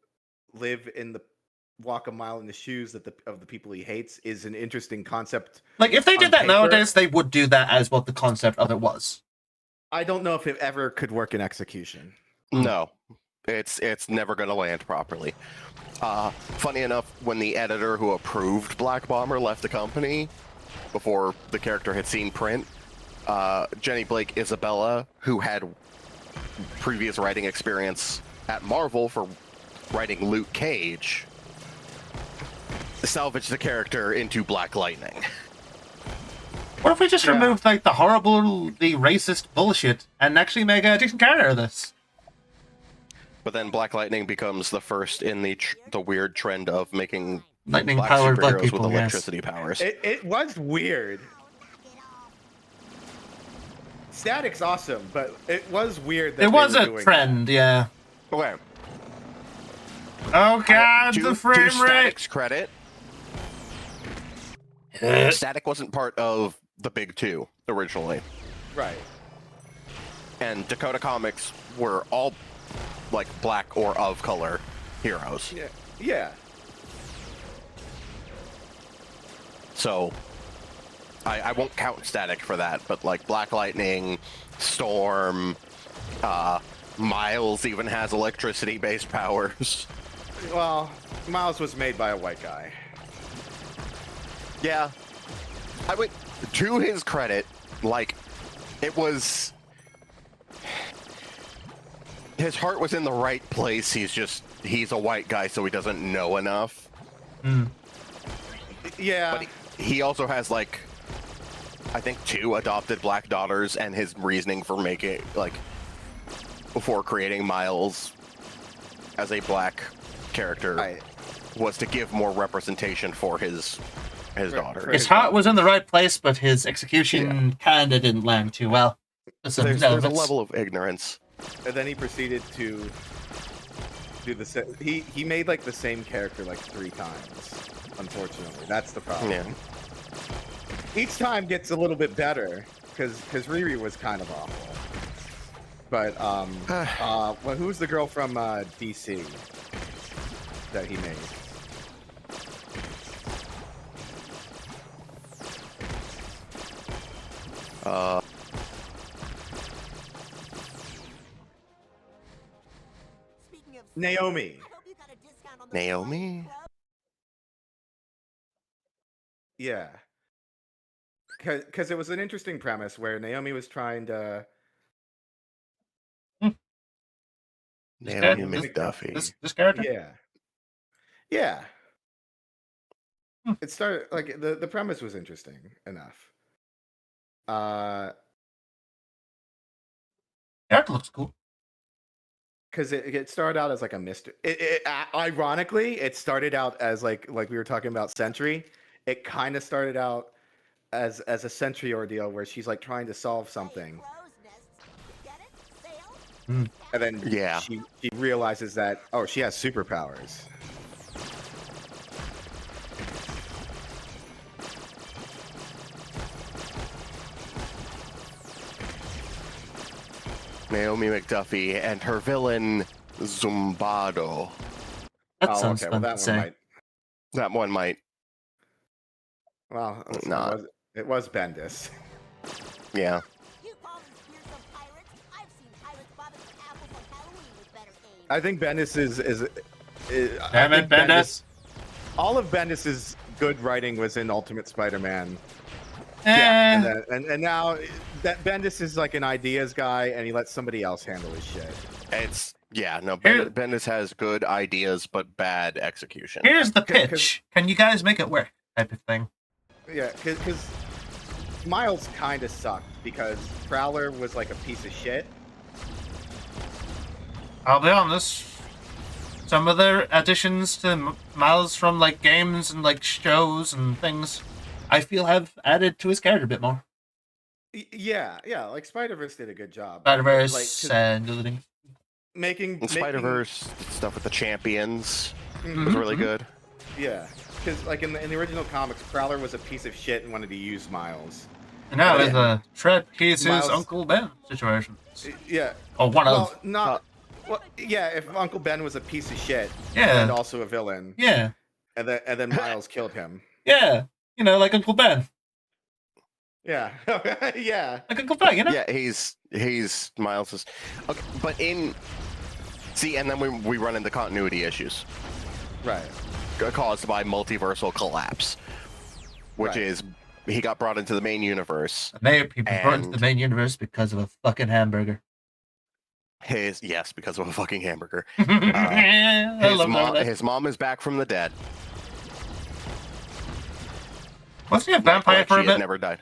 walk a mile in the shoes of the people he hates is an interesting concept. Like, if they on did that paper. nowadays, they would do that as what the concept of it was. I don't know if it ever could work in execution. no, it's never going to land properly. Funny enough, when the editor who approved Black Bomber left the company before the character had seen print, Jenny Blake Isabella, who had previous writing experience at Marvel for writing Luke Cage, salvaged the character into Black Lightning. What if we just removed like the horribly racist bullshit and actually make a decent character of this? But then Black Lightning becomes the first in the weird trend of making lightning-powered black superheroes people with yes. electricity powers. It was weird. Static's awesome, but it was weird that It was they were a doing trend, yeah. Okay. Oh god, the frame rate! Static's credit, Static wasn't part of the big two originally. Right. And Dakota Comics were all like black or of color heroes. Yeah. Yeah. So I won't count Static for that, but like Black Lightning, Storm, Miles even has electricity-based powers. Well, Miles was made by a white guy. Yeah. I would, to his credit, like, it was... His heart was in the right place, he's a white guy, so he doesn't know enough. Mm. Yeah. But he also has, like, I think 2 adopted black daughters, and his reasoning for making, like, before creating Miles as a black character was to give more representation for his daughter. His heart was in the right place, but his execution kinda didn't land too well. There's a level of ignorance. And then he proceeded to do he made like the same character like 3 times. Unfortunately, that's the problem. Yeah. Each time gets a little bit better because Riri was kind of awful. But well, who's the girl from DC that he made? Naomi. Naomi? Yeah. Because it was an interesting premise where Naomi was trying to... Naomi McDuffie. This character? Yeah. Yeah. It started, like, the premise was interesting enough. Character looks cool. Because it started out as like a mystery. Ironically, it started out as like we were talking about Sentry. It kind of started out as a Sentry ordeal where she's like trying to solve something, and then she realizes that she has superpowers. Naomi McDuffie and her villain Zumbado. That sounds fun to say. That one might. Well, not. It was Bendis. Yeah. I think Bendis is Damn it, Bendis. All of Bendis's good writing was in Ultimate Spider-Man. Yeah. And now that Bendis is like an ideas guy, and he lets somebody else handle his shit. Bendis has good ideas but bad execution. Here's the pitch. Can you guys make it work? Type of thing. Yeah, because Miles kind of sucked because Prowler was like a piece of shit. I'll be honest. Some of the additions to Miles from like games and like shows and things, I feel have added to his character a bit more. Yeah, like Spider-Verse did a good job. Spider-Verse Like, 'cause and the other thing. making Spider-Verse stuff with the champions was Mhm, really mhm. good. Yeah, because like in the original comics, Prowler was a piece of shit and wanted to use Miles. And now And it's then a Fred, he's his Miles- Uncle Ben situation. Yeah. Or one Well, of. not. Well, yeah. If Uncle Ben was a piece of shit Yeah. and also a villain, Yeah. and then Miles killed him. Yeah. You know, like Uncle Ben. Yeah. Yeah. Like Uncle Ben, you know? Yeah, he's Miles's. Okay, but and then we run into continuity issues. Right. Caused by multiversal collapse, which Right. is he got brought into the main universe. He brought into the main universe because of a fucking hamburger. Because of a fucking hamburger. I love that. His mom is back from the dead. Wasn't he a vampire for a She had bit? never died.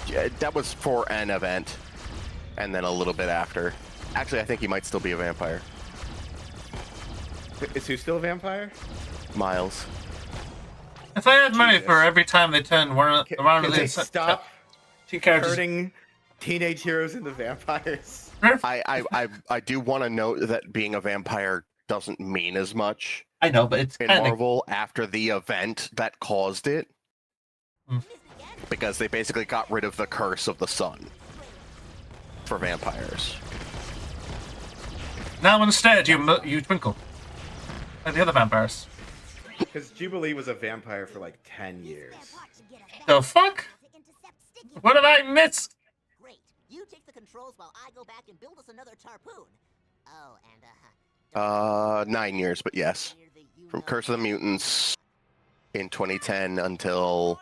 Yeah, that was for an event, and then a little bit after. Actually, I think he might still be a vampire. Is who still a vampire? Miles. If I had money for every time they turn around Can to they the stop two characters. turning teenage heroes into vampires? I do want to note that being a vampire doesn't mean as much. I know, but it's in kinda... Marvel after the event that caused it. Mm. Because they basically got rid of the curse of the sun for vampires. Now instead, you twinkle. Like the other vampires. Because Jubilee was a vampire for like 10 years. The fuck? What did I miss? Great. You take the controls while I go back and build us another tarpoon. Oh, and 9 years, but yes. From Curse of the Mutants in 2010 until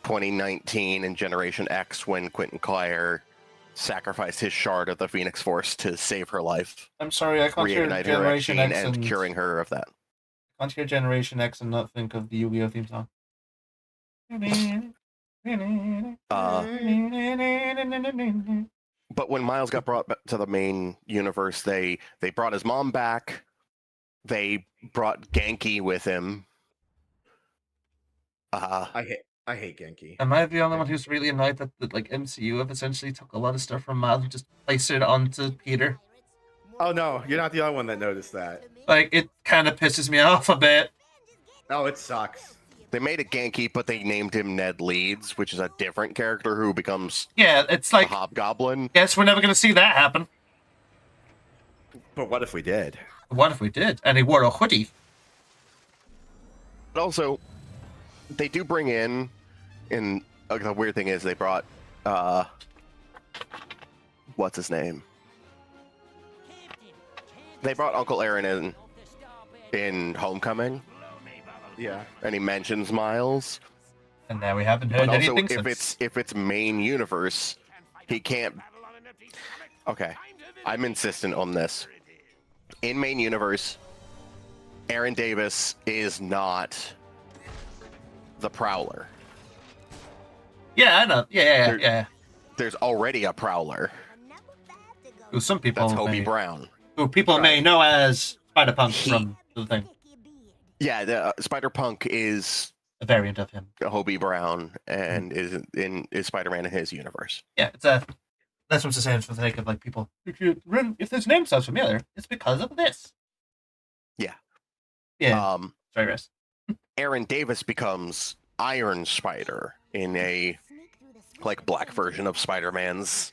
2019 in Generation X when Quentin Quire sacrificed his shard of the Phoenix Force to save her life. I'm sorry, I can't hear Generation Generation X and curing her of that. I can't hear Generation X and not think of the Yu-Gi-Oh theme song. But when Miles got brought to the main universe, they brought his mom back. They brought Genki with him. I hate Genki. Am I the only one who's really annoyed that the MCU have essentially took a lot of stuff from Miles and just placed it onto Peter? Oh no, you're not the only one that noticed that. Like, it kind of pisses me off a bit. Oh, it sucks. They made it Genki, but they named him Ned Leeds, which is a different character who becomes it's like a Hobgoblin. Guess we're never going to see that happen. But what if we did? What if we did? And he wore a hoodie. But also, they do bring in the weird thing is they brought what's his name? They brought Uncle Aaron in Homecoming. Yeah. And he mentions Miles. And now we haven't heard But also, anything if it's main universe, he can't. Okay, I'm insistent on this. In main universe, Aaron Davis is not the Prowler. Yeah, I know. Yeah. There's already a Prowler. Who some people That's Hobie Brown. Who people may know as Spider-Punk from the thing. Yeah, the Spider-Punk is a variant of him. Hobie Brown and is Spider-Man in his universe. Yeah, that's what I'm saying for the sake of people. If this name sounds familiar, it's because of this. Yeah. Yeah. Sorry, Russ. Aaron Davis becomes Iron Spider in a black version of Spider-Man's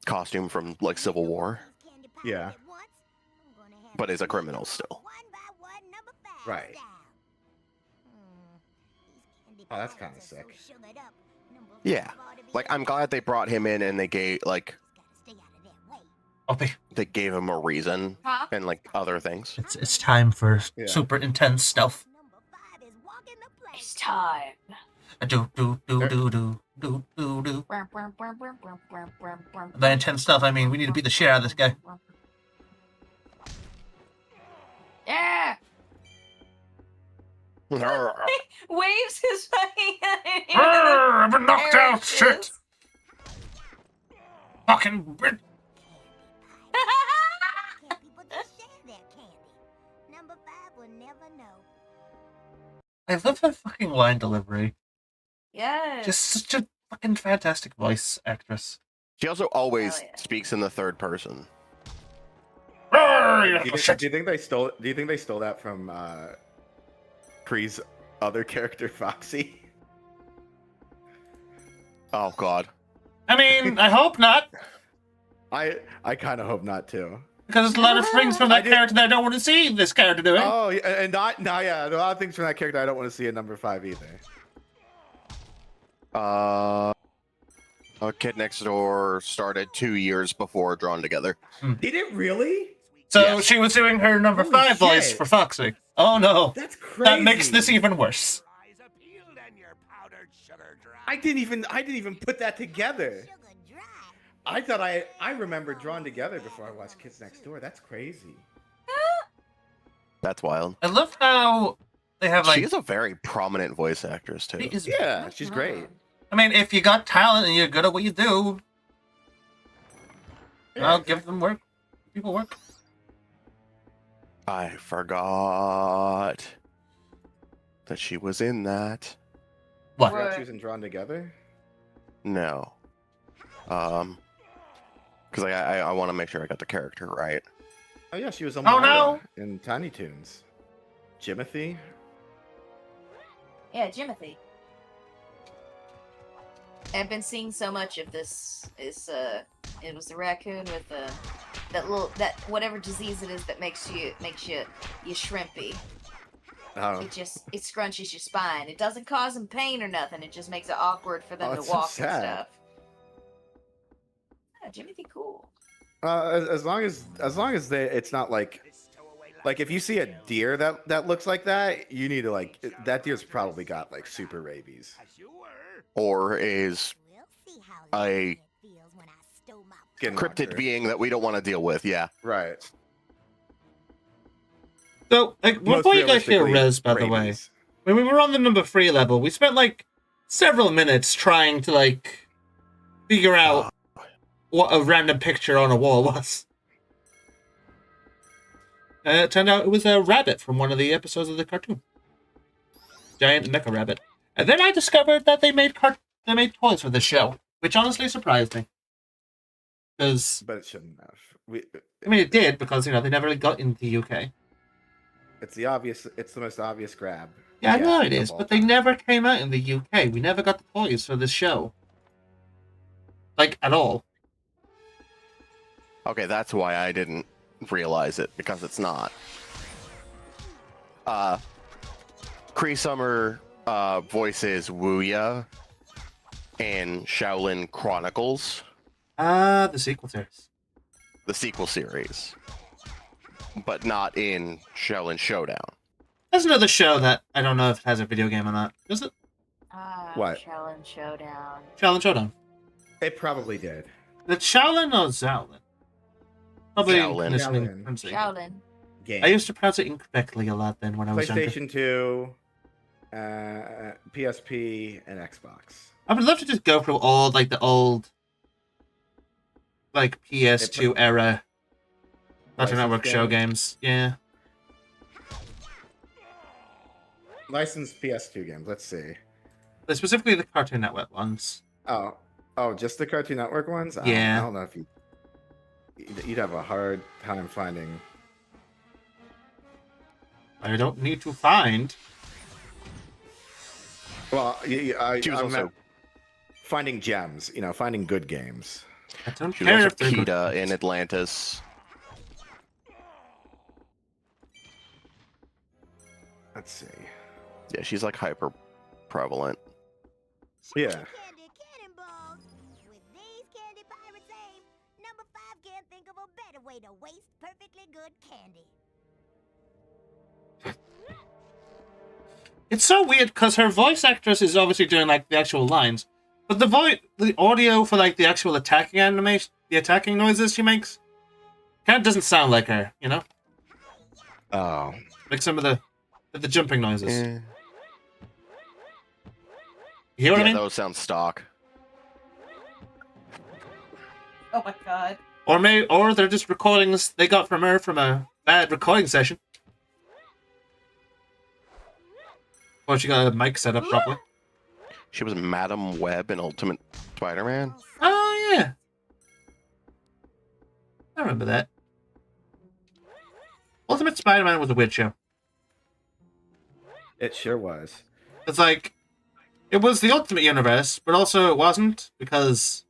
costume from Civil War. Yeah. But is a criminal still. Right. Oh, that's kind of sick. Yeah. I'm glad they brought him in and they gave they gave him a reason and other things. It's time for super intense stuff. It's time. Do. The intense stuff, I mean, we need to beat the shit out of this guy. Yeah. Waves his fucking. I've been knocked out, shit. Fucking. I love that fucking line delivery. Yes. Just such a fucking fantastic voice actress. She also always Hell yeah. speaks in the third person. Roar, Do you think they stole? Do you think they stole that from Kree's other character, Foxy? Oh God. I mean, I hope not, I kind of hope not too. because there's a lot of things from that character that I don't want to see this character doing. Oh, yeah, and yeah, a lot of things from that character I don't want to see in number 5 either. Kid Next Door started 2 years before Drawn Together. Did it really? So Yes. she was doing her number 5 voice shit. for Foxy. Oh no, That's crazy. that makes this even worse. I didn't even put that together. I thought I remembered Drawn Together before I watched Kids Next Door. That's crazy. That's wild. I love how they have like. She's a very prominent voice actress too. Yeah, she's great. I mean, if you got talent and you're good at what you do, I'll give them work. People work. I forgot that she was in that. What? I forgot she was in Drawn Together. No. Because I want to make sure I got the character right. Oh yeah, she was on no. in Tiny Toons. Jimothy. Yeah, Jimothy. I've been seeing so much of this. It was the raccoon with that whatever disease it is that makes you shrimpy. Oh. It scrunches your spine. It doesn't cause them pain or nothing. It just makes it awkward for them to that's so walk and sad. stuff. Yeah, Jimothy, cool. As long as it's not like if you see a deer that looks like that, you need to that deer's probably got like super rabies. Or is a cryptid being that we don't want to deal with. Yeah. Right. So, before you guys hear Rez, by the way, when we were on the number 3 level, we spent several minutes trying to figure out what a random picture on a wall was. It turned out it was a rabbit from one of the episodes of the cartoon. Giant mecha rabbit. And then I discovered that they made toys for the show, which honestly surprised me. But it shouldn't have. I mean, it did, because, they never really got into the UK. It's the most obvious grab. Yeah, I know it is, but they never came out in the UK. We never got the toys for this show. At all. Okay, that's why I didn't realize it, because it's not. Cree Summer voices Wuya in Shaolin Chronicles. The sequel series. The sequel series. But not in Shaolin Showdown. There's another show that I don't know if it has a video game or not. Does it? What? Shaolin Showdown. Shaolin Showdown. It probably did. The Shaolin or Shaolin? Probably Shaolin. Shaolin. Game. I used to pronounce it incorrectly a lot then when I was younger. PlayStation 2, PSP, and Xbox. I would love to just go through all the old PS2 era Cartoon Network show games. Yeah. Licensed PS2 games. Let's see. Specifically the Cartoon Network ones. Oh, just the Cartoon Network ones? Yeah. I don't know if you'd have a hard time finding. I don't need to find. Well, I'm also finding gems. Finding good games. I don't She was care also if they're good. Kita in Atlantis. Let's see. Yeah, she's hyper prevalent. Yeah. Candy cannonballs. With these candy pirates aim, number 5 can't think of a better way to waste perfectly good candy. It's so weird because her voice actress is obviously doing the actual lines, but the audio for the actual attacking animation, the attacking noises she makes, kind of doesn't sound like her, Oh. Like some of the jumping noises. Eh. You hear what I mean? Those sound stock. Oh my god. Or they're just recordings they got from her from a bad recording session. Or she got a mic set up properly. She was Madam Web in Ultimate Spider-Man. Oh yeah, I remember that. Ultimate Spider-Man was a weird show. It sure was. It's like it was the Ultimate Universe, but also it wasn't because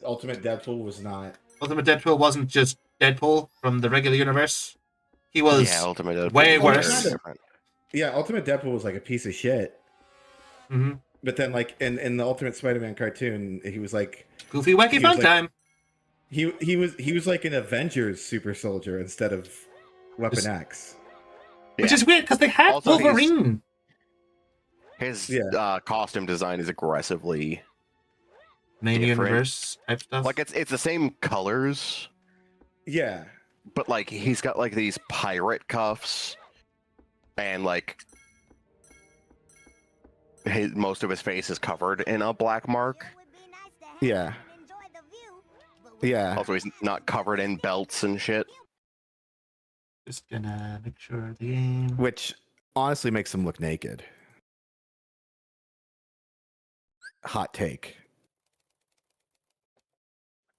Ultimate Deadpool was not. Ultimate Deadpool wasn't just Deadpool from the regular universe. He was Ultimate Deadpool way was worse. very different. Yeah, Ultimate Deadpool was like a piece of shit. Mm-hmm. But then, like in the Ultimate Spider-Man cartoon, he was like Goofy, wacky, fun time. He was like an Avengers super soldier instead of Weapon X. Which is weird because they had Also, Wolverine. His costume design is aggressively Main different. universe type stuff. Like it's the same colors. Yeah. But like he's got like these pirate cuffs and like most of his face is covered in a black mark. Yeah. Yeah. Also, he's not covered in belts and shit. Just gonna make sure the game. Which honestly makes him look naked. Hot take.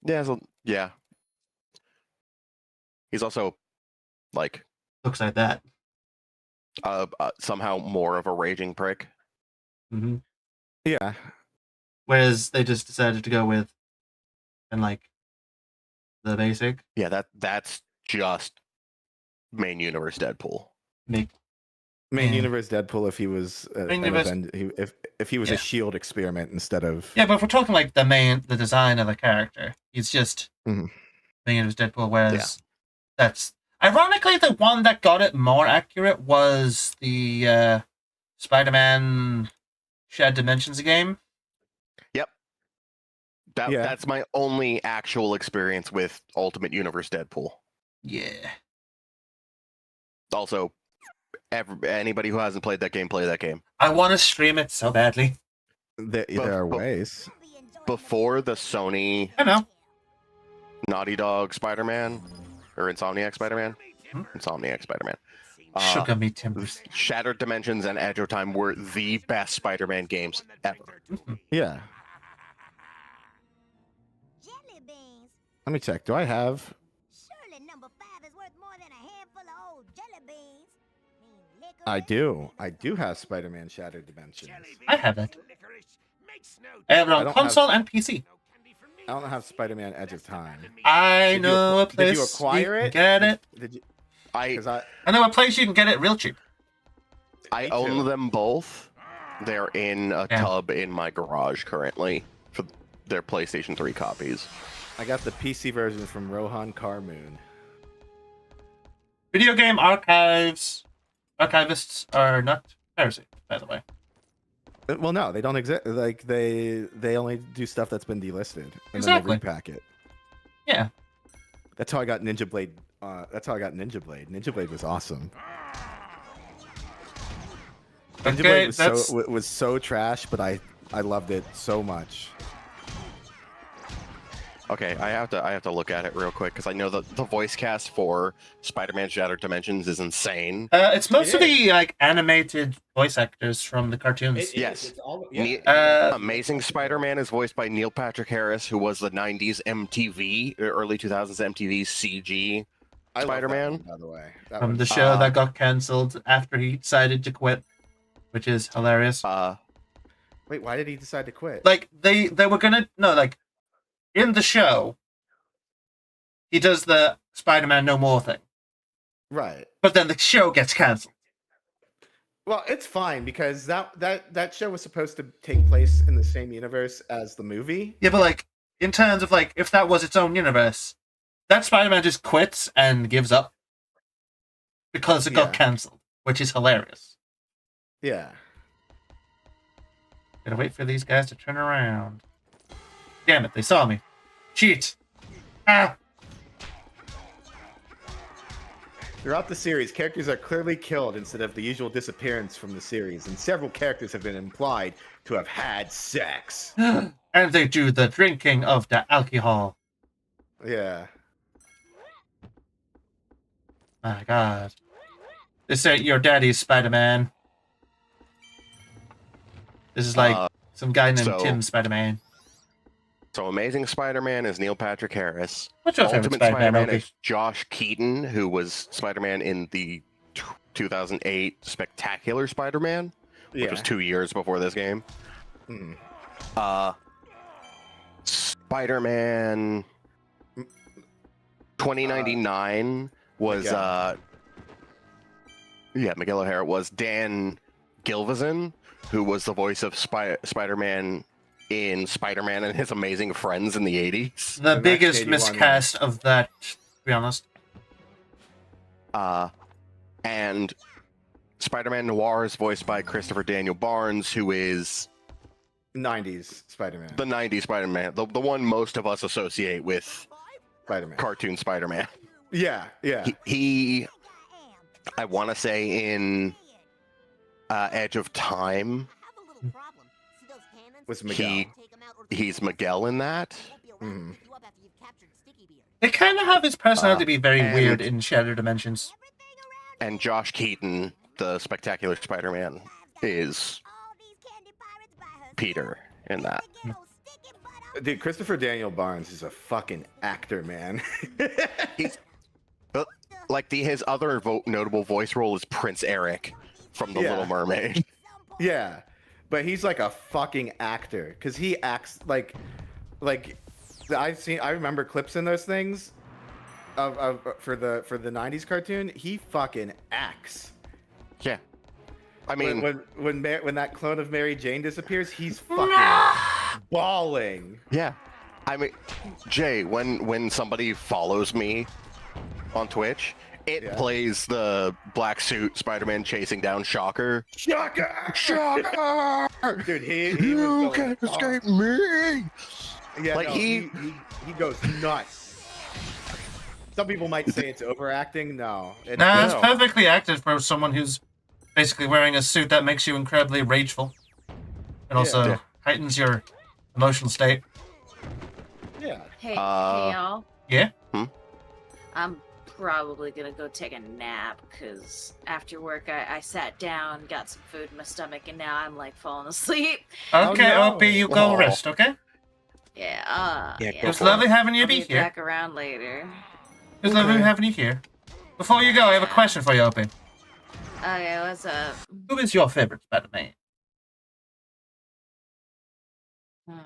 Yeah, yeah. He's also like looks like that. Somehow more of a raging prick. Mm-hmm. Yeah. Whereas they just decided to go with and like the basic. Yeah, that's just main universe Deadpool. Main universe Deadpool if he was if he was a Shield experiment instead of but if we're talking like the design of the character, he's just main universe Deadpool. Whereas that's ironically the one that got it more accurate was the Spider-Man Shared Dimensions game. Yep. That's my only actual experience with Ultimate Universe Deadpool. Yeah. Also, anybody who hasn't played that game, play that game. I want to stream it so badly. There are ways. Before the Sony Naughty Dog Spider-Man, or Insomniac Spider-Man? Insomniac Spider-Man. Sugar me timbers. Shattered Dimensions and Edge of Time were the best Spider-Man games ever. Yeah. Let me check. Do I have... Surely number 5 is worth more than a handful of old jelly beans. I do. I do have Spider-Man Shattered Dimensions. I have it. I have it on console and PC. I don't have Spider-Man Edge of Time. I know a place did you acquire you it? can get it. Did you? I know a place you can get it real cheap. I own them both. They're in a tub in my garage currently for their PlayStation 3 copies. I got the PC version from Rohan Carmoon. Video game archivists are not piracy, by the way. Well, no, they don't exist. Like they only do stuff that's been delisted, and then they repack it. Yeah, that's how I got Ninja Blade. Ninja Blade was awesome. Ninja Blade was so trash, but I loved it so much. Okay, I have to look at it real quick because I know that the voice cast for Spider-Man Shattered Dimensions is insane. It's mostly like animated voice actors from the cartoons. Yes. Amazing Spider-Man is voiced by Neil Patrick Harris, who was the 90s MTV, early 2000s MTV CG Spider-Man. By the way, from the show that got cancelled after he decided to quit, which is hilarious. Wait, why did he decide to quit? Like they were gonna in the show, he does the Spider-Man No More thing. Right. But then the show gets cancelled. Well, it's fine because that show was supposed to take place in the same universe as the movie. Yeah, but like in terms of like if that was its own universe, that Spider-Man just quits and gives up because it got cancelled, which is hilarious. Yeah. Gotta wait for these guys to turn around. Damn it, they saw me. Cheat. Ah! Throughout the series, characters are clearly killed instead of the usual disappearance from the series, and several characters have been implied to have had sex. And they do the drinking of the alcohol. Yeah. My God. This ain't your daddy's Spider-Man. This is like some guy named so- Tim Spider-Man. So Amazing Spider-Man is Neil Patrick Harris. What's your favorite Ultimate Spider-Man, Spider-Man is Josh Keaton, who was Spider-Man in the 2008 Spectacular Spider-Man, which was 2 years before this game. Spider-Man 2099 was Miguel O'Hara was Dan Gilvezan, who was the voice of Spider-Man in Spider-Man and His Amazing Friends in the 80s. The biggest miscast of that, to be honest. And Spider-Man Noir is voiced by Christopher Daniel Barnes, who is 90s Spider-Man. The 90s Spider-Man, the one most of us associate with Spider-Man. Cartoon Spider-Man. Yeah. He I want to say in Edge of Time was Miguel. He's Miguel in that. They kind of have his personality be very weird in Shattered Dimensions. And Josh Keaton, the Spectacular Spider-Man, is Peter in that. Dude, Christopher Daniel Barnes is a fucking actor, man. He's like his other notable voice role is Prince Eric from The Little Mermaid. Yeah, but he's like a fucking actor because he acts like I remember clips in those things for the '90s cartoon. He fucking acts. Yeah, I mean when that clone of Mary Jane disappears, he's fucking bawling. Yeah, I mean, Jay, when somebody follows me on Twitch, it plays the black suit Spider-Man chasing down Shocker. Shocker! Dude, you can't escape me. Yeah, like no, he goes nuts. Some people might say it's overacting. No, it's perfectly acted for someone who's basically wearing a suit that makes you incredibly rageful, and also heightens your emotional state. Yeah. Hey y'all. Yeah. I'm probably gonna go take a nap because after work I sat down, got some food in my stomach, and now I'm like falling asleep. Okay, OP, you go rest, okay? Yeah. It's lovely having you I'll be be here. back around later. It's lovely having you here. Before you go, I have a question for you, OP. Okay, what's up? Who is your favorite Spider-Man? I'm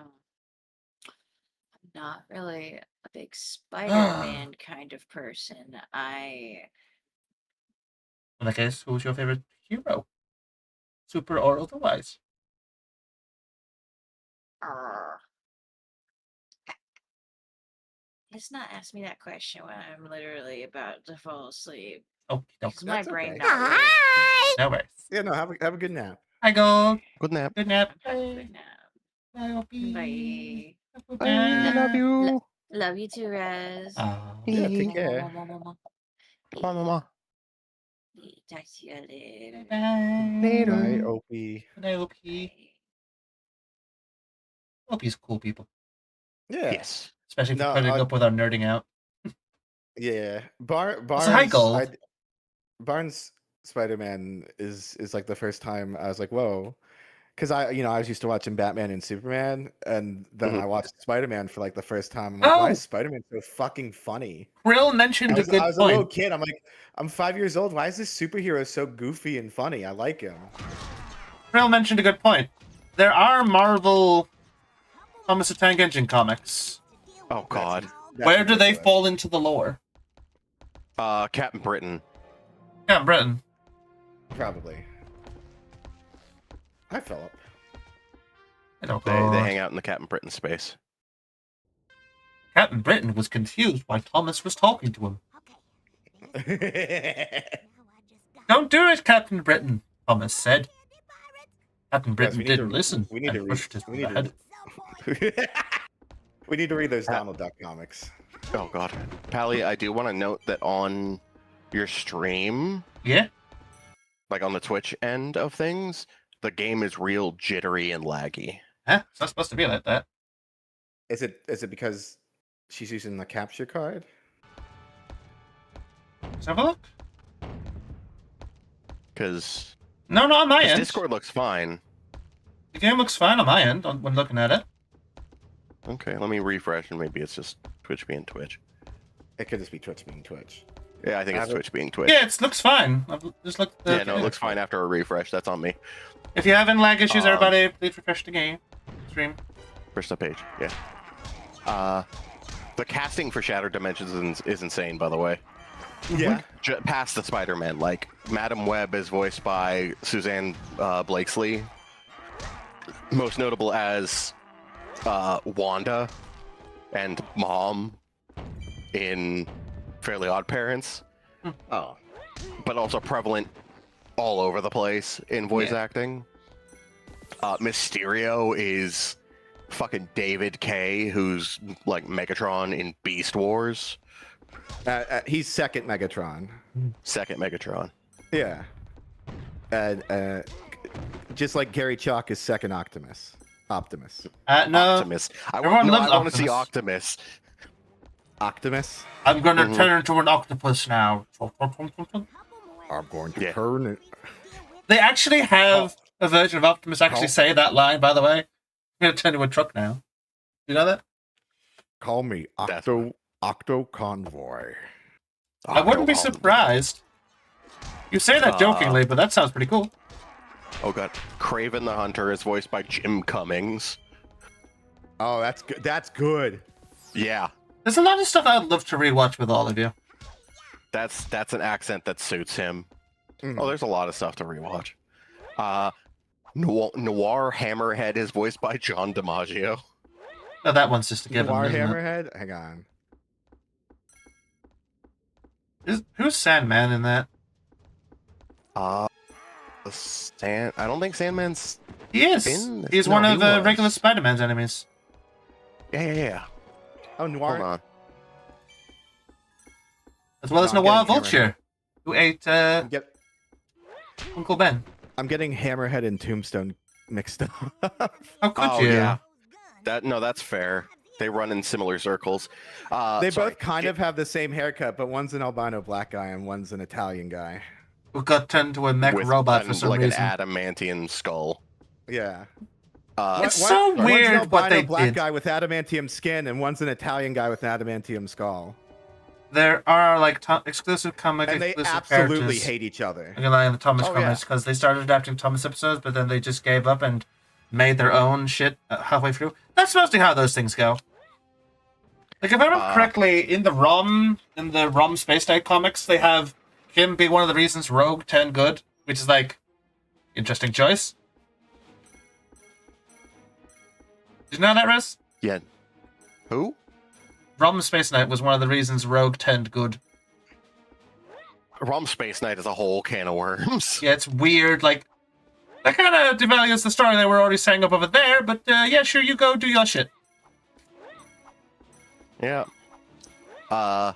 not really a big Spider-Man kind of person. In that case, who's your favorite hero? Super or otherwise? Let's not ask me that question when I'm literally about to fall asleep. Oh, because my brain okay. not working. No worries. Yeah, no, have a good nap. Hi, go. Good nap. Good nap. Good nap. Bye, OP. Bye. I love you. Love you too, Rez. Yeah, take care. Bye, Mama. Talk to you later. Bye. Bye, OP. Good night, OP. OP's cool people. Yeah. Yes. Especially if you put it up with our nerding out. Yeah. Barnes. So hi, Gold. Barnes Spider-Man is like the first time I was like, whoa. Because I was used to watching Batman and Superman, and then I watched Spider-Man for like the first time. I'm like, why is Spider-Man so fucking funny? Krill mentioned a good point. I was a little kid. I'm like, I'm 5 years old. Why is this superhero so goofy and funny? I like him. Krill mentioned a good point. There are Marvel Thomas the Tank Engine comics. Oh God. Where do they fall into the lore? Captain Britain. Captain Britain. Probably. Hi, Philip. Hello, They hang out in the Captain Britain space. Captain Britain was confused why Thomas was talking to him. Don't do it, Captain Britain, Thomas said. Captain Britain didn't listen. We need to read. We need to read those Donald Duck comics. Oh God, Pally, I do want to note that on your stream, like on the Twitch end of things, the game is real jittery and laggy. Huh? It's not supposed to be like that. Is it because she's using the capture card? Let's have a look. Because no, on my end. Discord looks fine. The game looks fine on my end when looking at it. Okay, let me refresh, and maybe it's just Twitch being Twitch. It could just be Twitch being Twitch. Yeah, I think it's Twitch being Twitch. Yeah, it looks fine. I've just looked. Yeah, no, it looks fine after a refresh. That's on me. If you're having lag issues, everybody, please refresh the game. Stream. Refresh the page. Yeah. The casting for Shattered Dimensions is insane, by the way. Yeah. Past the Spider-Man, like Madam Web is voiced by Suzanne Blakesley, most notable as Wanda and Mom in Fairly Odd Parents. Oh. But also prevalent all over the place in voice acting. Mysterio is fucking David K, who's like Megatron in Beast Wars. He's second Megatron. Second Megatron. Yeah. Just like Gary Chalk is second Optimus. No. Optimus. I want to see Optimus. Optimus? I'm going to turn into an octopus now. I'm going to turn it. They actually have a version of Optimus actually say that line, by the way. I'm going to turn into a truck now. You know that? Call me Octo Convoy. I wouldn't be surprised. You say that jokingly, but that sounds pretty cool. Oh god, Kraven the Hunter is voiced by Jim Cummings. Oh, that's good. That's good. Yeah. There's a lot of stuff I'd love to rewatch with all of you. That's an accent that suits him. Oh, there's a lot of stuff to rewatch. Noir Hammerhead is voiced by John DiMaggio. Oh, that one's just a given. Noir Hammerhead? Hang on. Who's Sandman in that? I don't think Sandman's. He is. He's one of regular Spider-Man's enemies. Yeah. Oh, Noir. Hold on. As well as Noir Vulture, who ate Uncle Ben. I'm getting Hammerhead and Tombstone mixed up. How could you? Yeah. That's fair. They run in similar circles. They both kind of have the same haircut, but one's an albino black guy and one's an Italian guy. Who got turned into a mech robot for some reason. Like an adamantium skull. Yeah. It's so weird what they black did. guy with adamantium skin and one's an Italian guy with an adamantium skull. There are like exclusive comic and they exclusive absolutely characters. hate each other. I'm gonna lie on the Thomas comics because they started adapting Thomas episodes, but then they just gave up and made their own shit halfway through. That's mostly how those things go. Like if I remember correctly, in the ROM Space Knight comics, they have him be one of the reasons Rogue turned good, which is like interesting choice. Did you know that, Riz? Yeah. Who? ROM Space Knight was one of the reasons Rogue turned good. ROM Space Knight is a whole can of worms. Yeah, it's weird. Like, that kind of devalues the story they were already setting up over there, but yeah, sure, you go do your shit. Yeah. Oh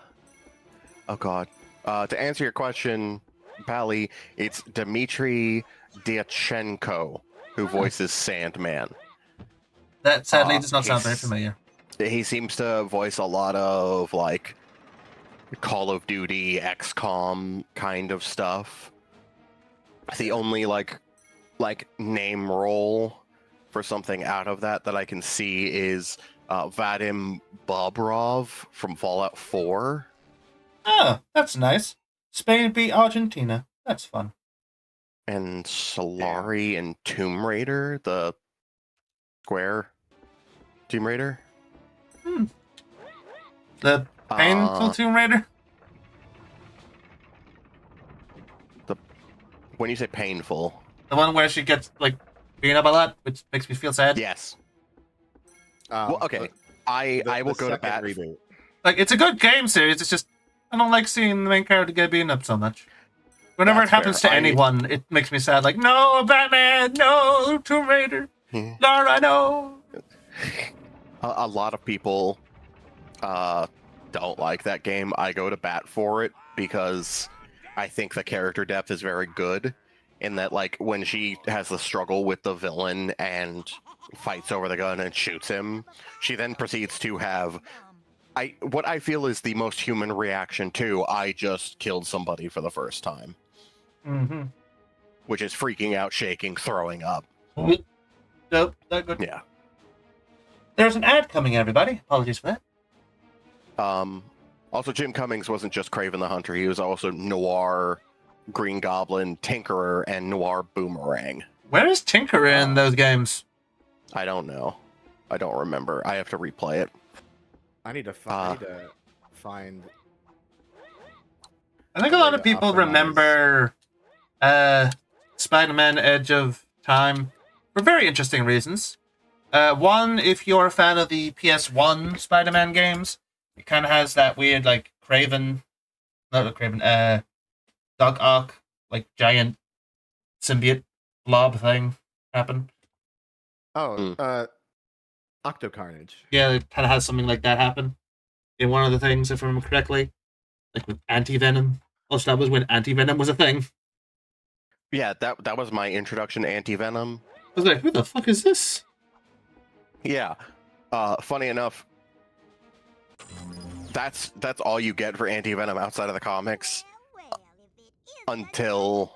god. To answer your question, Pally, it's Dmitry Dyachenko who voices Sandman. That sadly does not sound very familiar. He seems to voice a lot of like Call of Duty, XCOM kind of stuff. The only like name role for something out of that I can see is Vadim Bobrov from Fallout 4. Oh, that's nice. Spain beat Argentina. That's fun. And Solari and Tomb Raider, the Square Tomb Raider. The painful Tomb Raider? When you say painful. The one where she gets, like, beaten up a lot, which makes me feel sad? Yes. Well, okay. I will go to bat. Reboot. Like, it's a good game series, it's just, I don't like seeing the main character get beaten up so much. Whenever it happens to anyone, it makes me sad. Like, no, Batman, no, Tomb Raider, Lara, no. A lot of people don't like that game. I go to bat for it because I think the character depth is very good in that, like, when she has the struggle with the villain and fights over the gun and shoots him, she then proceeds to have what I feel is the most human reaction to I just killed somebody for the first time. Mm-hmm. Which is freaking out, shaking, throwing up. Nope, not good. Yeah. There's an ad coming, everybody. Apologies for that. Also, Jim Cummings wasn't just Kraven the Hunter. He was also Noir, Green Goblin, Tinkerer, and Noir Boomerang. Where is Tinkerer in those games? I don't know. I don't remember. I have to replay it. I need to find. I think a lot of people remember Spider-Man Edge of Time for very interesting reasons. One, if you're a fan of the PS1 Spider-Man games, it kind of has that weird, like, Doc Ock, like, giant symbiote blob thing happen. Oh, Octo Carnage. Yeah, it kind of has something like that happen in one of the things, if I remember correctly. Like with Anti-Venom. Also, that was when Anti-Venom was a thing. Yeah, that was my introduction to Anti-Venom. I was like, who the fuck is this? Yeah. Funny enough, that's all you get for Anti-Venom outside of the comics until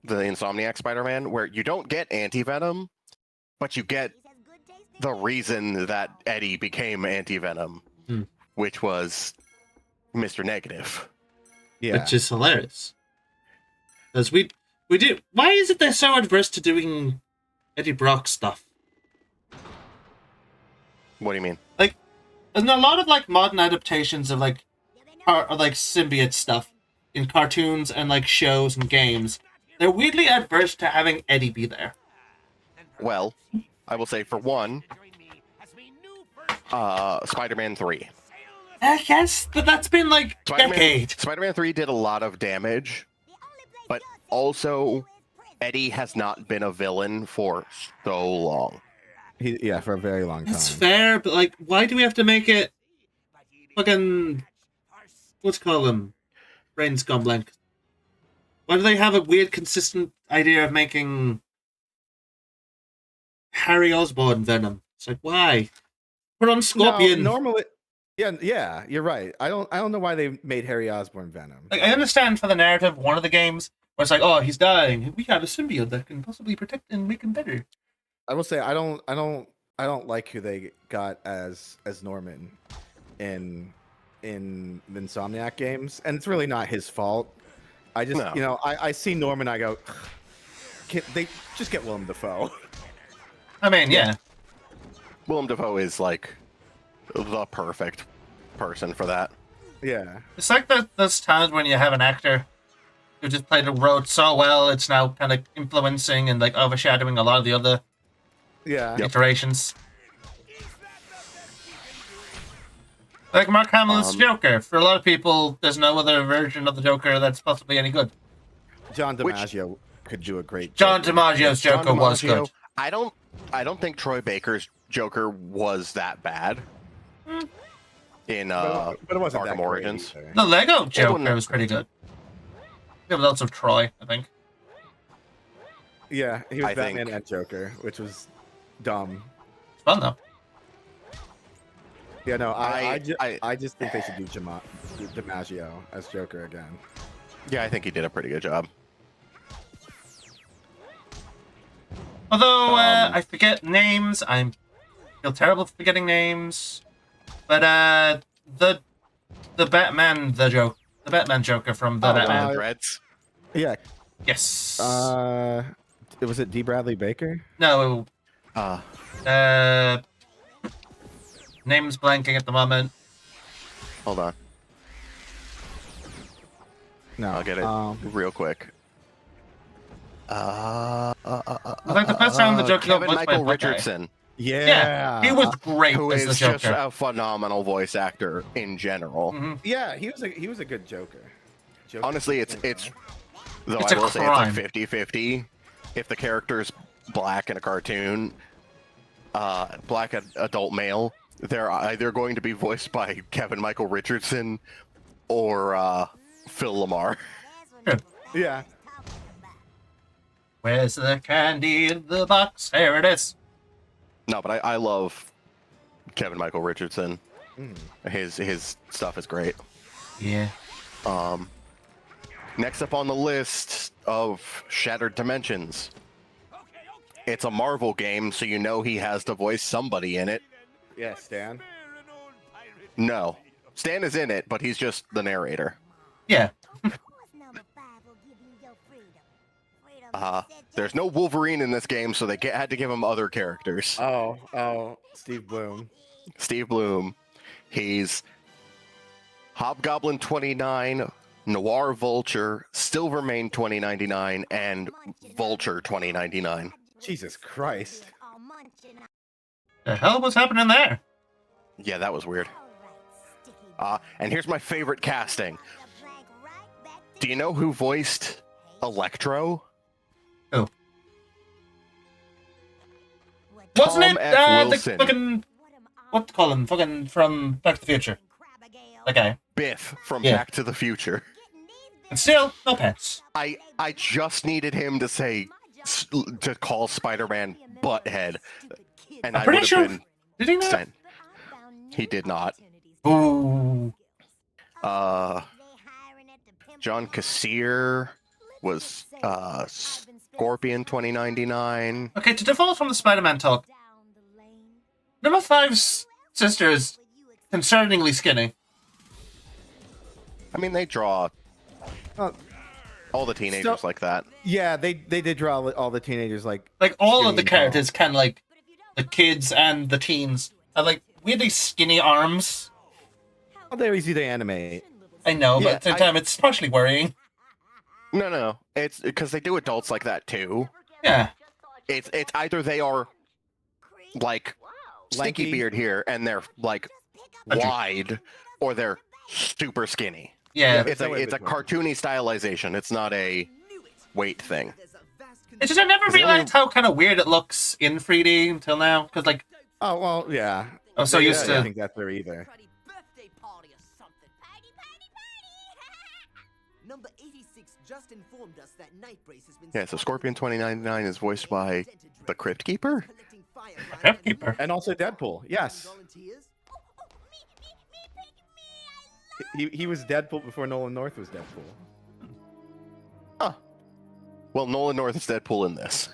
the Insomniac Spider-Man, where you don't get Anti-Venom, but you get the reason that Eddie became Anti-Venom, which was Mr. Negative. Yeah. Which is hilarious. Because we do. Why is it they're so adverse to doing Eddie Brock stuff? What do you mean? Like, there's a lot of like modern adaptations of like symbiote stuff in cartoons and like shows and games. They're weirdly adverse to having Eddie be there. Well, I will say for one, Spider-Man 3. I guess, but that's been like decades. Spider-Man 3 did a lot of damage, but also Eddie has not been a villain for so long. For a very long time. That's fair, but like, why do we have to make it fucking what's called him? Brain's gone blank. Why do they have a weird, consistent idea of making Harry Osborn Venom? It's like, why? Put on Scorpion. No, normally, yeah, you're right. I don't know why they made Harry Osborn Venom. Like, I understand for the narrative, one of the games where it's like, oh, he's dying. We have a symbiote that can possibly protect and make him better. I will say I don't like who they got as Norman in the Insomniac games, and it's really not his fault. I just I see Norman, I go, they just get Willem Dafoe. I mean, yeah. Willem Dafoe is like the perfect person for that. Yeah. It's like those times when you have an actor who just played a role so well, it's now kind of influencing and like overshadowing a lot of the other iterations. Like Mark Hamill's Joker. For a lot of people, there's no other version of the Joker that's possibly any good. John DiMaggio could do a great John DiMaggio's Joker was good. I don't think Troy Baker's Joker was that bad. In but it wasn't Arkham Origins. The Lego Joker was pretty good. It was also Troy, I think. Yeah, he was Batman and Joker, which was dumb. It's fun though. Yeah, no, I just think they should do DiMaggio as Joker again. Yeah, I think he did a pretty good job. Although I forget names, I feel terrible for forgetting names. But the Batman Joker from the Batman Threads. Yeah. Yes. Was it D. Bradley Baker? No. Name's blanking at the moment. Hold on. No, I'll get it real quick. Like the first time the Joker Kevin was Michael played Richardson. Yeah, he was great Who as the is Joker. just a phenomenal voice actor in general. Mm-hmm. Yeah, he was a good Joker. Honestly, it's though It's I a will say crime. it's like 50-50. If the character's black in a cartoon, black adult male, they're either going to be voiced by Kevin Michael Richardson or Phil Lamar. Yeah. Where's the candy in the box? Here it is. No, but I love Kevin Michael Richardson. Mm. His stuff is great. Yeah. Next up on the list of Shattered Dimensions. It's a Marvel game, so you know he has to voice somebody in it. Yeah, Stan. No. Stan is in it, but he's just the narrator. Yeah. There's no Wolverine in this game, so they had to give him other characters. Oh, Steve Bloom. Steve Bloom. He's Hobgoblin 29, Noir Vulture, Silvermane 2099, and Vulture 2099. Jesus Christ. The hell was happening there? Yeah, that was weird. And here's my favorite casting. Do you know who voiced Electro? Who? Wasn't Tom it F. the Wilson. fucking... What to call him? Fucking from Back to the Future. Okay. Biff from Yeah. Back to the Future. And still, no pets. I just needed him to say to call Spider-Man Butthead, and I'm I pretty would sure. have been Did he not? sent. He did not. Ooh. John Cassier was Scorpion 2099. Okay, to default from the Spider-Man talk, number 5's sister is concerningly skinny. I mean, they draw all the teenagers like that. Yeah, they did draw all the teenagers like all of the skinny characters can like the kids and the teens are like weirdly skinny arms. Oh, they're easy to animate. I know, but Yeah, at the same time, it's partially worrying. No, it's because they do adults like that too. Yeah. It's either they are like stinky Lanky. beard here and they're like wide, or they're super skinny. Yeah. It's a cartoony stylization. It's not a weight thing. It's just I never realized how kind of weird it looks in 3D until now, because like. Oh well, yeah. I'm so used to. I think that's there either. Number 86 just informed us that Nightbrace has been Yeah, so Scorpion 2099 is voiced by the Crypt Keeper. Crypt Keeper. And also Deadpool. Yes. He was Deadpool before Nolan North was Deadpool. Huh. Well, Nolan North is Deadpool in this.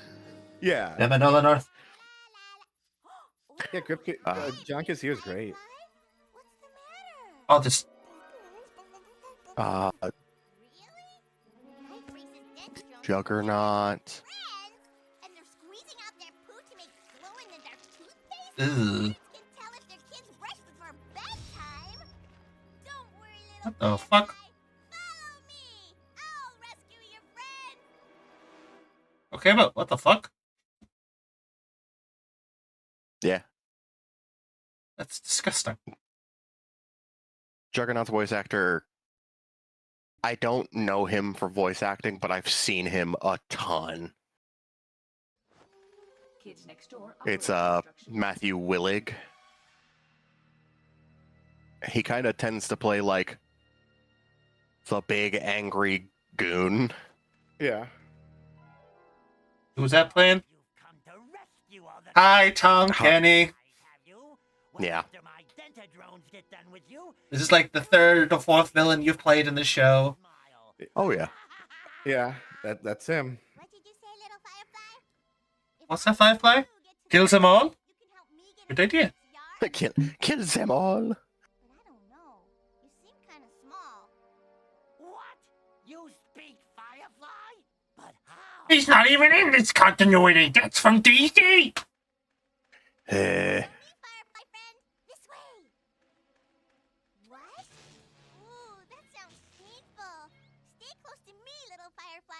Yeah. Yeah, but Nolan North. Yeah, John Cassier is great. Oh, this. Juggernaut. Ugh. What the fuck? Okay, but what the fuck? Yeah. That's disgusting. Juggernaut's voice actor. I don't know him for voice acting, but I've seen him a ton. Kids next door. It's Matthew Willig. He kind of tends to play like the big angry goon. Yeah. Who's that playing? Hi, Tom Kenny. Yeah. This is like the third or fourth villain you've played in the show. Oh yeah. Yeah, that's him. What's that Firefly? Kills them all? Good idea. Kill them all. He's not even in this continuity. That's from DC.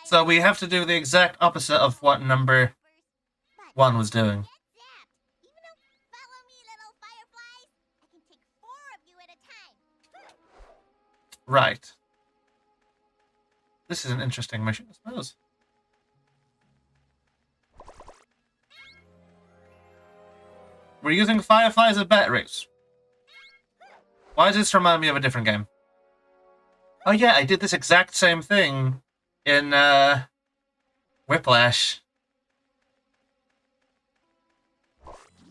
So we have to do the exact opposite of what number 1 was doing. Right. This is an interesting mission, I suppose. We're using fireflies as batteries. Why does this remind me of a different game? Oh yeah, I did this exact same thing in Whiplash.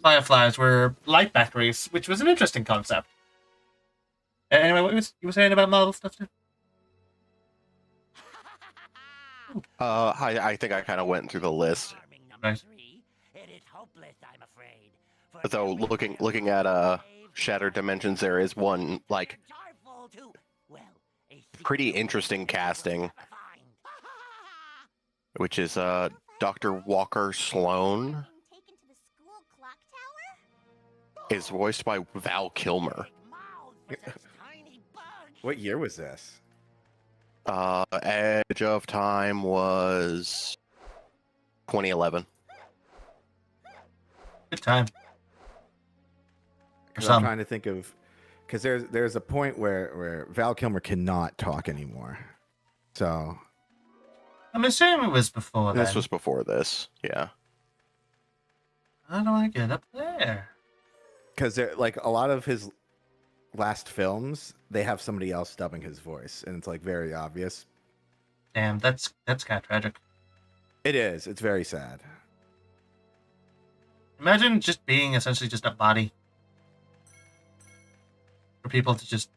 Fireflies were light batteries, which was an interesting concept. Anyway, what you were saying about model stuff too? I think I kind of went through the list. Nice. Though looking at Shattered Dimensions, there is one like pretty interesting casting, which is Dr. Walker Sloan is voiced by Val Kilmer. What year was this? Edge of Time was 2011. Good time. Because I'm trying to think of, because there's a point where Val Kilmer cannot talk anymore. So I'm assuming it was before this then. was before this, yeah. How do I get up there? Because like a lot of his last films, they have somebody else dubbing his voice, and it's like very obvious. Damn, that's kind of tragic. It is. It's very sad. Imagine just being essentially just a body for people to just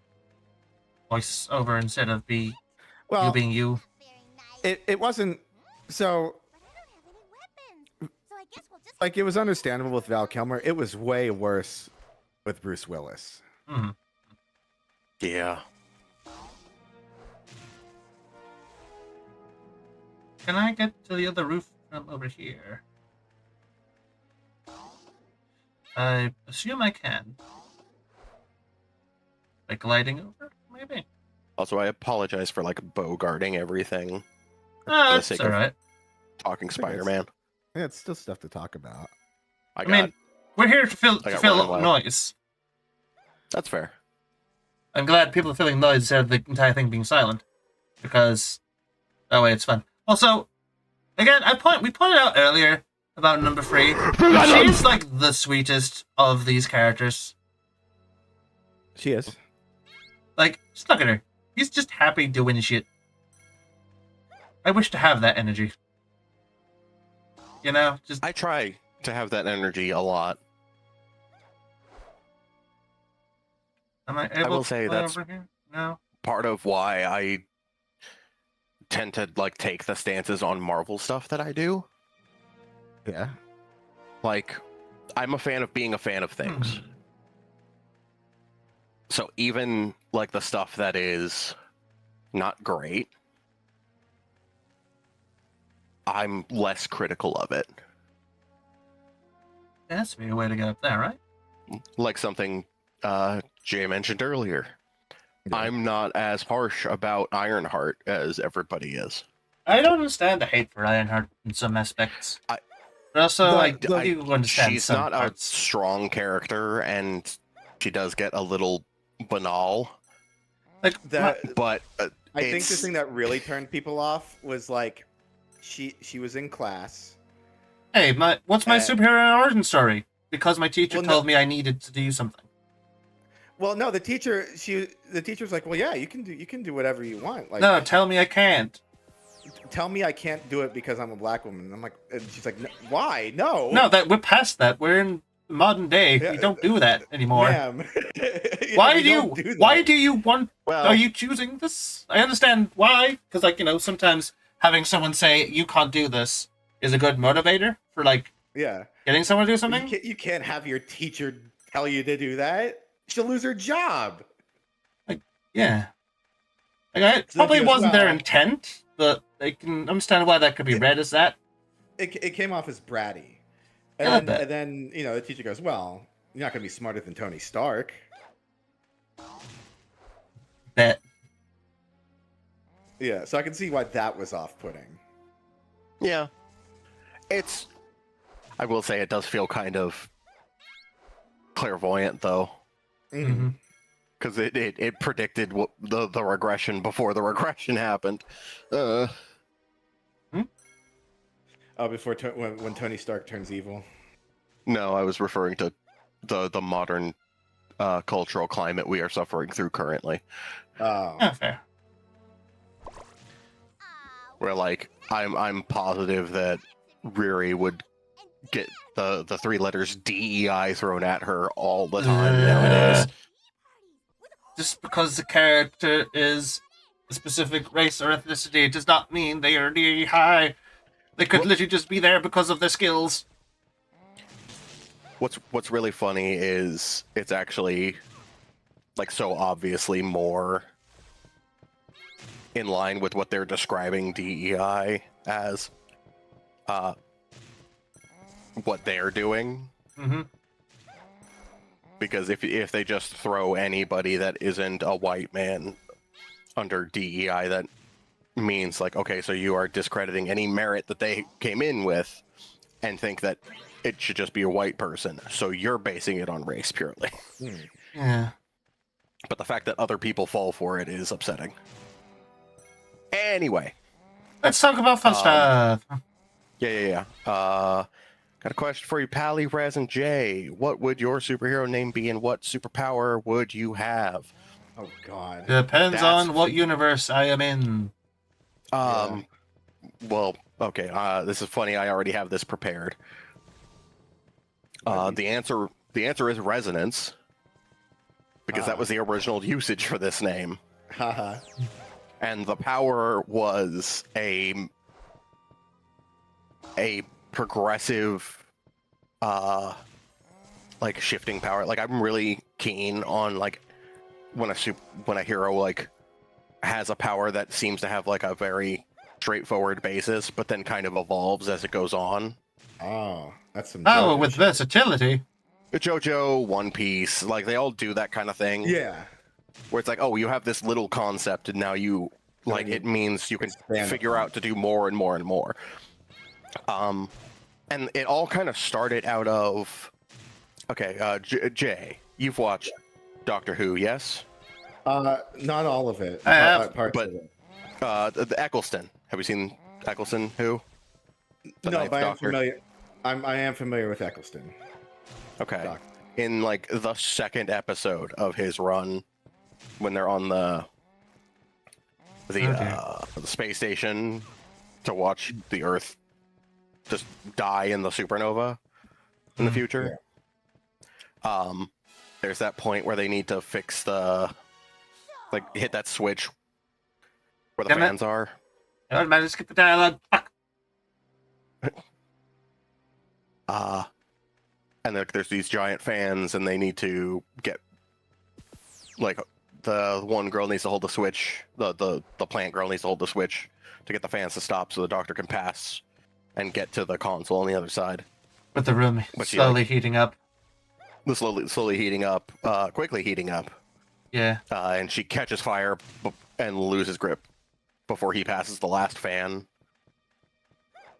voice over instead of you being you. It wasn't so. Like, it was understandable with Val Kilmer. It was way worse with Bruce Willis. Mm-hmm. Yeah. Can I get to the other roof from over here? I assume I can. By gliding over, maybe? Also, I apologize for like bogarting everything. Ah, that's alright. Talking Spider-Man. Yeah, it's still stuff to talk about. I mean, we're here to fill noise. That's fair. I'm glad people are filling noise instead of the entire thing being silent, because that way it's fun. Also, again, we pointed out earlier about number 3. She's like the sweetest of these characters. She is. Like, just look at her. He's just happy doing shit. I wish to have that energy. You know, just I try to have that energy a lot. Am I able will say to fly that's over here? No. part of why I tend to like take the stances on Marvel stuff that I do. Yeah. Like, I'm a fan of being a fan of things. So even like the stuff that is not great, I'm less critical of it. There has to be a way to get up there, right? Like something Jay mentioned earlier. Yeah. I'm not as harsh about Ironheart as everybody is. I don't understand the hate for Ironheart in some aspects. But also, I do understand she's some not parts. a strong character, and she does get a little banal. Like that, but I think the thing that really turned people off was like she was in class. Hey, what's my superhero origin story? Because my teacher told me I needed to do something. Well, no, the teacher's like, well, yeah, you can do whatever you want. Like, no, tell me I can't. Tell me I can't do it because I'm a black woman. And I'm like, and she's like, why? No. No, we're past that. We're in modern day. Yeah, we don't do that anymore. Ma'am. Why do you want? Well, are you choosing this? I understand why, because like sometimes having someone say you can't do this is a good motivator for like getting someone to do something. You can't have your teacher tell you to do that. She'll lose her job. Like, yeah. Like, it probably wasn't their intent, but I can understand why that could be read as that. It came off as bratty. And then the teacher goes, well, you're not going to be smarter than Tony Stark. Bet. Yeah, so I can see why that was off-putting. Yeah. I will say it does feel kind of clairvoyant, though. Mm-hmm. Because it predicted what the regression before the regression happened. Oh, before when Tony Stark turns evil? No, I was referring to the modern cultural climate we are suffering through currently. Oh. Fair. Where like I'm positive that Riri would get the 3 letters DEI thrown at her all the time nowadays. Just because the character is a specific race or ethnicity does not mean they are high. They could literally just be there because of their skills. What's really funny is it's actually like so obviously more in line with what they're describing DEI as, what they're doing. Mm-hmm. Because if they just throw anybody that isn't a white man under DEI, that means like, okay, so you are discrediting any merit that they came in with and think that it should just be a white person. So you're basing it on race purely. Yeah. But the fact that other people fall for it is upsetting. Anyway. Let's talk about fun stuff. Yeah. Got a question for you, Pally, Raz, and Jay. What would your superhero name be, and what superpower would you have? Oh, God. Depends on what universe I am in. Well, okay. This is funny. I already have this prepared. The answer is resonance, because that was the original usage for this name. Haha. And the power was a progressive, like shifting power. Like I'm really keen on like when a hero like has a power that seems to have like a very straightforward basis, but then kind of evolves as it goes on. Oh, that's some. Oh, with versatility. JoJo, One Piece, like they all do that kind of thing. Yeah. Where it's like, oh, you have this little concept, and now you like it means you can figure out to do more and more and more. And it all kind of started out of, okay, Jay, you've watched Doctor Who, yes? Not all of it. I have, parts but of it. The Eccleston. Have you seen Eccleston? Who? No, but I'm familiar. I am familiar with Eccleston. Okay. Doc. In like the second episode of his run, when they're on the space station to watch the Earth just die in the supernova in the future. Yeah. There's that point where they need to fix hit that switch where the fans are. I might skip the dialogue. Fuck. And there's these giant fans, and they need to get like the one girl needs to hold the switch. The plant girl needs to hold the switch to get the fans to stop, so the doctor can pass and get to the console on the other side. With the room slowly heating up. Slowly heating up, quickly heating up. Yeah. And she catches fire and loses grip before he passes the last fan.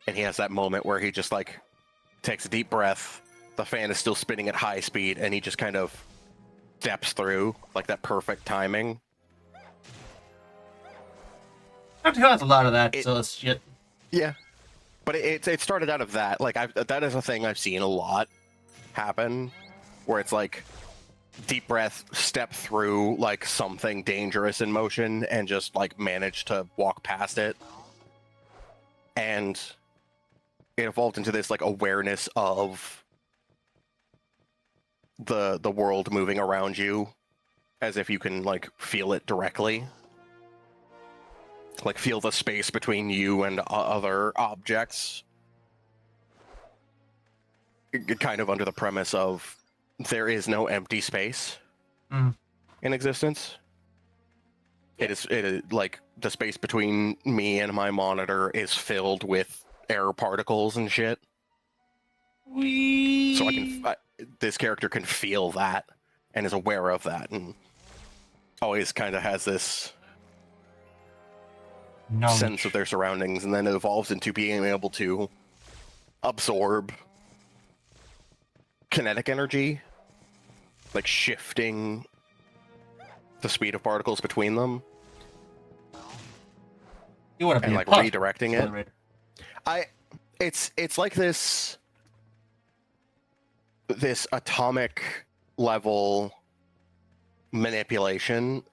And he has that moment where he just like takes a deep breath. The fan is still spinning at high speed, and he just kind of steps through, like that perfect timing. I've heard a lot of that, so it's shit. Yeah. But it started out of that. Like that is a thing I've seen a lot happen, where it's like deep breath, step through like something dangerous in motion, and just like manage to walk past it. And it evolved into this like awareness of the world moving around you, as if you can like feel it directly. Like feel the space between you and other objects. Kind of under the premise of there is no empty space in existence. It is like the space between me and my monitor is filled with air particles and shit. So this character can feel that and is aware of that, and always kind of has this sense of their surroundings, and then it evolves into being able to absorb kinetic energy, like shifting the speed of particles between them. You want to be and like redirecting it. It's like this atomic level manipulation,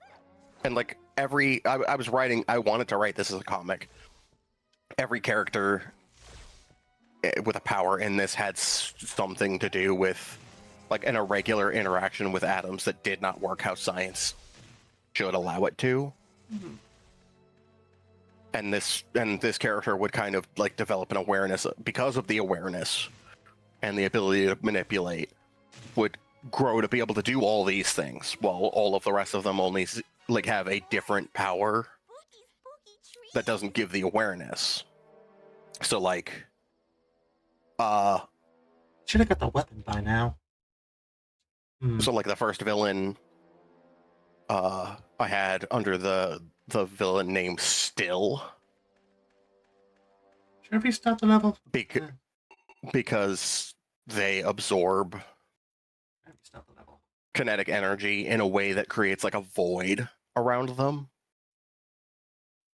and like I wanted to write this as a comic. Every character with a power in this had something to do with like an irregular interaction with atoms that did not work how science should allow it to. and this character would kind of like develop an awareness because of the awareness and the ability to manipulate, would grow to be able to do all these things, while all of the rest of them only like have a different power that doesn't give the awareness. So like, should have got the weapon by now. So like the first villain, I had under the villain named Still. Should we start the level? Because they absorb kinetic energy in a way that creates like a void around them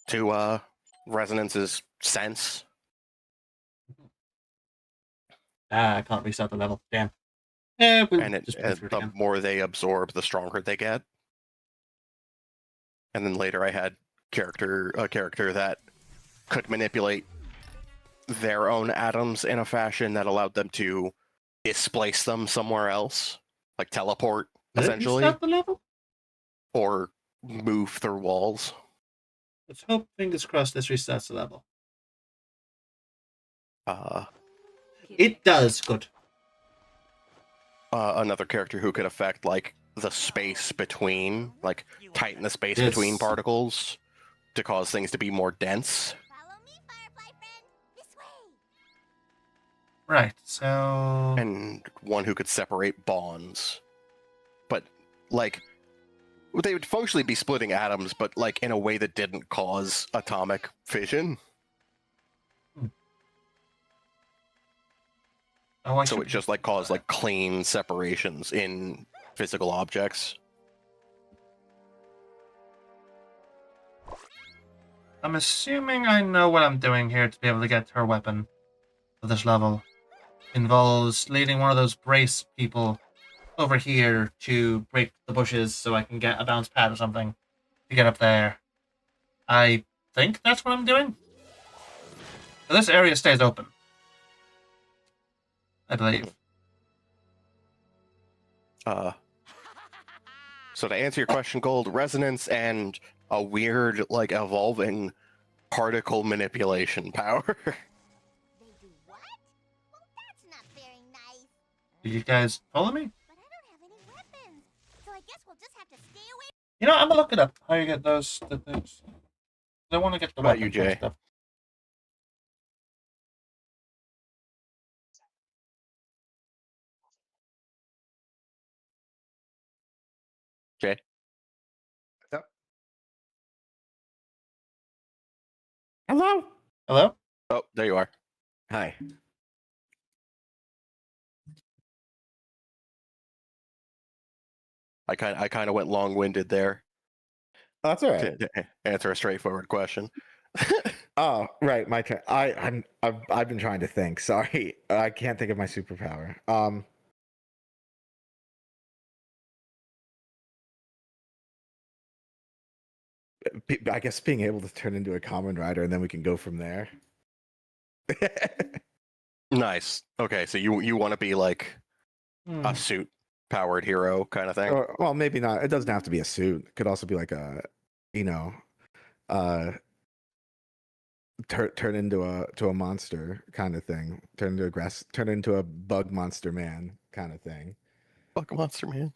to Resonance's sense. I can't restart the level. Damn. Yeah, we'll And just play through it the again. more they absorb, the stronger they get. And then later I had a character that could manipulate their own atoms in a fashion that allowed them to displace them somewhere else, like teleport, Did it essentially, restart the level? or move through walls. Let's hope, fingers crossed, this restarts the level. It does. Good. Another character who could affect like the space between, like tighten the space Yes. between particles to cause things to be more dense. Right, so... And one who could separate bonds. But, like, they would functionally be splitting atoms, but, like, in a way that didn't cause atomic fission. Oh, so it just, like, caused, like, clean separations in physical objects. I'm assuming I know what I'm doing here to be able to get her weapon for this level. Involves leading one of those brace people over here to break the bushes so I can get a bounce pad or something to get up there. I think that's what I'm doing. So this area stays open, I believe. So to answer your question, Gold, resonance and a weird, like, evolving particle manipulation power. Do you guys follow me? But I don't have any weapons, so I guess we'll just have to stay away. You know, I'm gonna look it up. How you get those things? I want to get the What about weapon you, Jay? stuff. Jay? Yep. Hello? Hello? Oh, there you are. Hi. I kind of went long-winded there. Oh, that's all right. To answer a straightforward question. Oh, right, my turn. I've been trying to think. Sorry, I can't think of my superpower. I guess being able to turn into a common rider, and then we can go from there. Nice. Okay, so you want to be like a suit-powered hero kind of thing? Or, well, maybe not. It doesn't have to be a suit. It could also be like a, turn into a monster kind of thing. Turn into a bug monster man kind of thing. Bug monster man.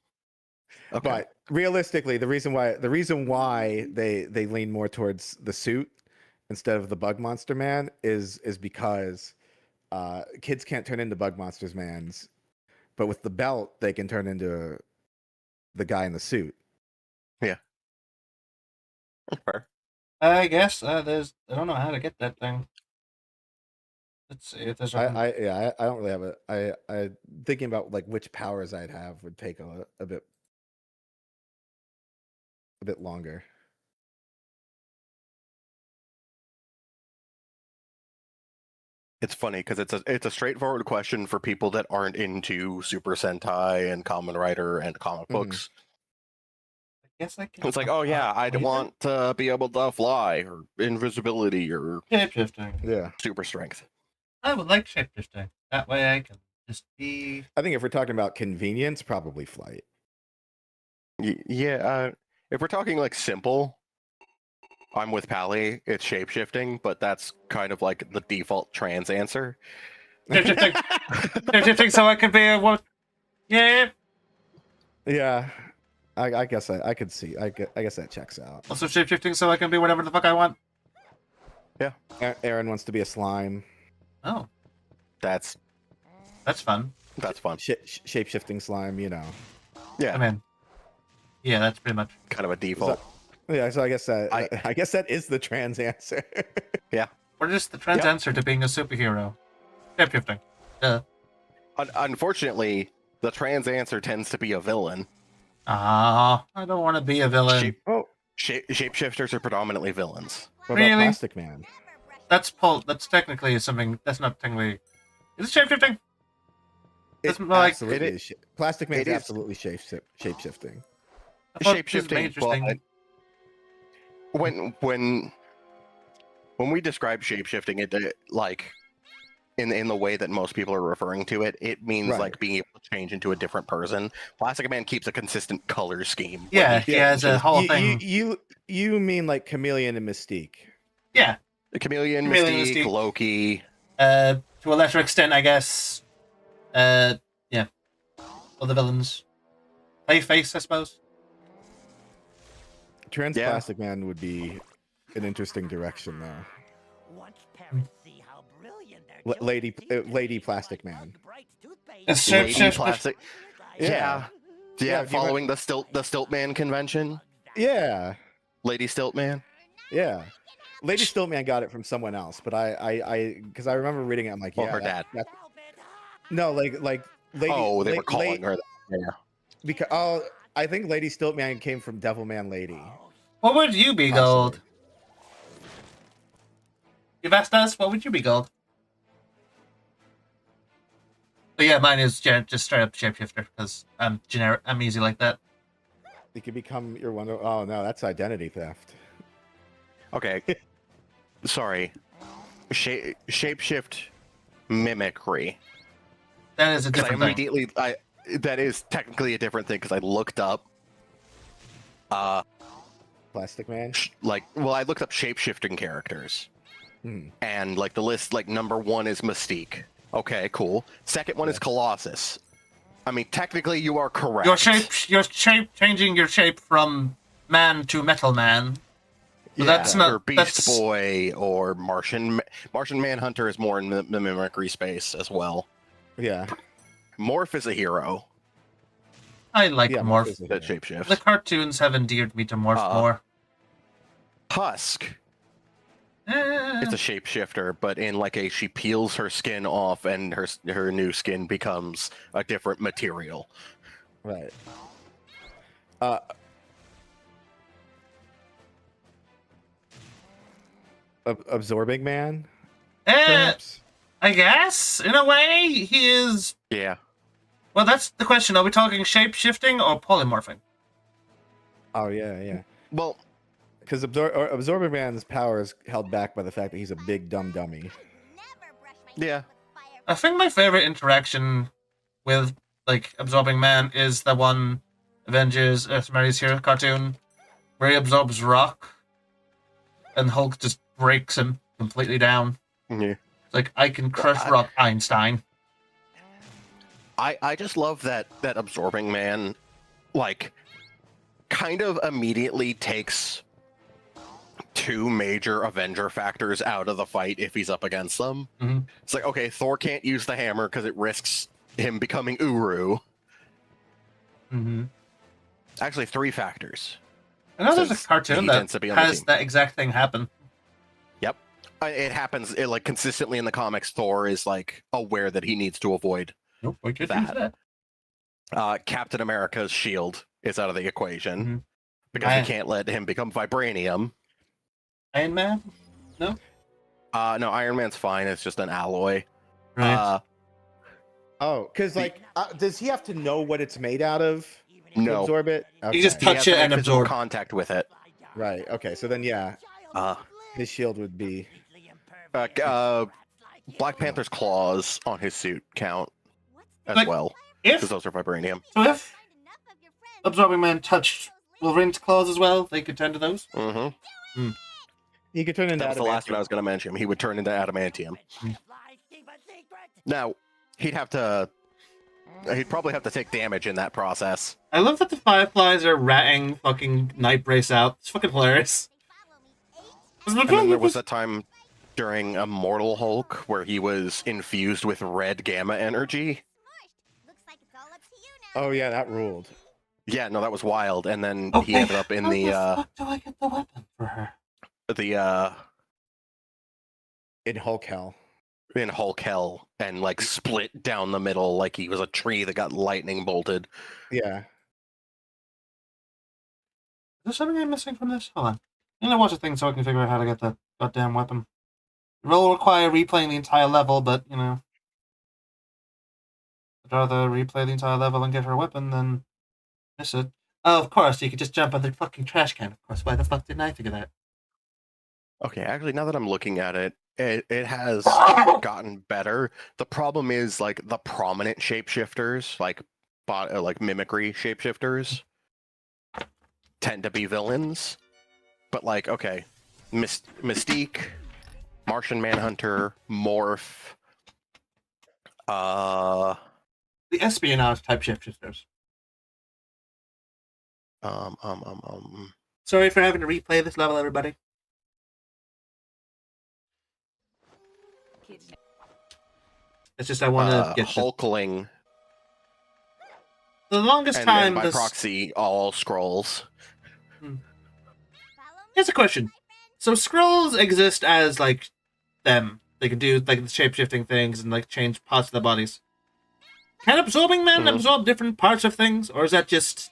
Okay. But realistically, the reason why they lean more towards the suit instead of the bug monster man is because kids can't turn into bug monsters mans, but with the belt they can turn into the guy in the suit. Yeah. Fair. I guess I don't know how to get that thing. Let's see if there's. I don't really have it. I thinking about like which powers I'd have would take a bit longer. It's funny because it's a straightforward question for people that aren't into Super Sentai and Kamen Rider and comic books. I guess I can. It's like, oh yeah, I'd want to be able to fly or invisibility or shapeshifting. Yeah, super strength. I would like shapeshifting. That way I can just be. I think if we're talking about convenience, probably flight. Yeah, if we're talking like simple, I'm with Pally. It's shapeshifting, but that's kind of like the default trans answer. Shapeshifting. Shapeshifting, so I could be a what? Yeah. Yeah, I guess I could see. I guess that checks out. Also shapeshifting, so I can be whatever the fuck I want. Yeah. Aaron wants to be a slime. Oh, that's fun. That's fun. Shape-shifting slime, you know. Yeah. I mean, yeah, that's pretty much kind of a default. So I guess that is the trans answer. Yeah. Or just the trans answer to being a superhero. Shapeshifting. Unfortunately, the trans answer tends to be a villain. I don't want to be a villain. Shapeshifters are predominantly villains. What about Really? Plastic Man? That's technically something. That's not technically. Is it shapeshifting? It's like absolutely Plastic Man is absolutely shape-shifting. Shape-shifting, but when we describe shape-shifting, it like in the way that most people are referring to it, it means like being able to change into a different person. Plastic Man keeps a consistent color scheme. Yeah, he has a whole thing. You mean like Chameleon and Mystique? Yeah, the Chameleon, Mystique, Loki. To a lesser extent, I guess. Yeah, other villains. Clayface, I suppose. Trans Plastic Man would be an interesting direction there. Lady Plastic Man. Lady Plastic. Yeah. Following the Stilt Man convention. Yeah. Lady Stilt Man. Yeah. Lady Stilt Man got it from someone else, but because I remember reading it, I'm like, her dad. No, like Lady. Oh, they were calling her that. Yeah. Because I think Lady Stilt Man came from Devilman Lady. What would you be, Gold? You've asked us, what would you be, Gold? But yeah, mine is just straight up shapeshifter because I'm generic. I'm easy like that. You could become your Wonder. Oh no, that's identity theft. Okay, sorry. Shapeshift mimicry. That is a different thing. That is technically a different thing because I looked up. Plastic Man. I looked up shapeshifting characters, and like the list, like number 1 is Mystique. Okay, cool. Second one is Colossus. I mean, technically, you are correct. You're changing your shape from man to Metal Man. So that's not or Beast Boy or Martian Manhunter is more in the mimicry space as well. Yeah. Morph is a hero. I like Morph. That shapeshifts. The cartoons have endeared me to Morph more. Husk. It's a shapeshifter, but in like she peels her skin off and her new skin becomes a different material. Right. Absorbing Man? Perhaps? I guess, in a way, he is... Yeah. Well, that's the question. Are we talking shape-shifting or polymorphing? Oh, yeah. Well... Because Absorbing Man's power is held back by the fact that he's a big, dumb dummy. Yeah. I think my favorite interaction with, like, Absorbing Man is the one Avengers Earth Mary's Hero cartoon where he absorbs rock and Hulk just breaks him completely down. Yeah. It's like, I can crush rock, Einstein. I just love that Absorbing Man, like, kind of immediately takes 2 major Avenger factors out of the fight if he's up against them. Mm-hmm. It's like, okay, Thor can't use the hammer because it risks him becoming Uru. Mm-hmm. Actually, 3 factors. I know there's a cartoon that has that exact thing happen. Yep. It happens like consistently in the comics. Thor is like aware that he needs to avoid that. Captain America's shield is out of the equation because he can't let him become vibranium. Iron Man? No? No, Iron Man's fine. It's just an alloy. Right. Because does he have to know what it's made out of? No. To absorb it? Okay. You just touch it and absorb. Contact with it. Right. Okay. So then, his shield would be. Black Panther's claws on his suit count as well. Because those are vibranium. So if Absorbing Man touched Wolverine's claws as well, they could turn to those? Mm-hmm. He could turn into That was the last one I adamantium. was going to mention. He would turn into adamantium. Now, he'd probably have to take damage in that process. I love that the Fireflies are ratting fucking Night Brace out. It's fucking hilarious. And then there was a time during Immortal Hulk where he was infused with red gamma energy. Oh yeah, that ruled. Yeah, no, that was wild. And then Okay, he ended up in how the fuck do I get the weapon for her? In Hulk Hell. In Hulk Hell and like split down the middle like he was a tree that got lightning bolted. Yeah. Is there something I'm missing from this? Hold on. I'm gonna watch a thing so I can figure out how to get that goddamn weapon. It will require replaying the entire level, but, you know. I'd rather replay the entire level and get her weapon than miss it. Oh, of course, you could just jump on the fucking trash can, of course. Why the fuck didn't I think of that? Okay, actually, now that I'm looking at it, it has gotten better. The problem is, like, the prominent shapeshifters, like mimicry shapeshifters, tend to be villains. But, like, okay, Mystique, Martian Manhunter, Morph, The espionage type shapeshifters. Sorry for having to replay this level, everybody. It's just I want to get Hulkling. the longest and time. By this... proxy, all scrolls. Here's a question. So scrolls exist as like them. They can do like the shape-shifting things and like change parts of their bodies. Can absorbing men absorb different parts of things, or is that just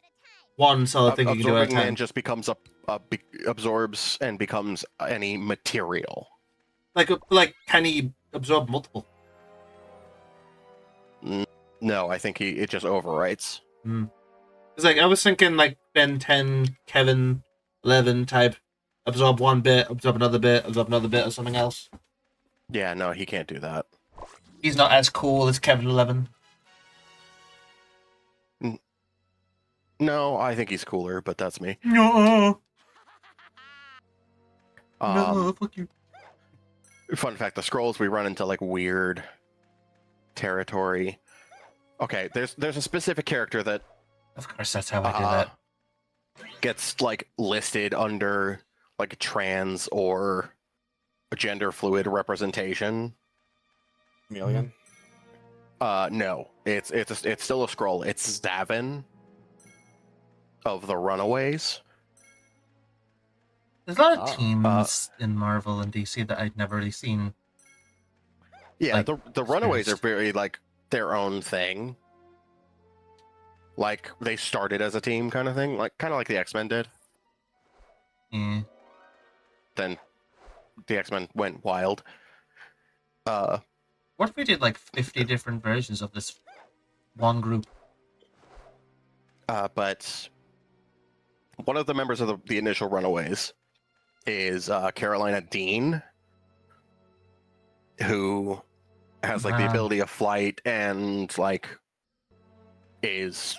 one solid thing you can do at a Absorbing time? man just becomes absorbs and becomes any material. Like can he absorb multiple? No, I think it just overwrites. It's like I was thinking like Ben 10, Kevin 11 type. Absorb one bit, absorb another bit, absorb another bit of something else. Yeah, no, he can't do that. He's not as cool as Kevin 11. No, I think he's cooler, but that's me. No. No, fuck you. Fun fact: the scrolls we run into like weird territory. Okay, there's a specific character that. Of course, that's how I do that. Gets like listed under like trans or gender fluid representation. Chameleon? No, it's still a scroll. It's Zavin of the Runaways. There's a lot of teams in Marvel and DC that I'd never really seen. Yeah, like, the Runaways are very like their own thing. Like they started as a team kind of thing, kind of like the X-Men did. Yeah. Then the X-Men went wild. What if we did like 50 different versions of this one group? But one of the members of the initial Runaways is Carolina Dean, who has like the ability of flight and like is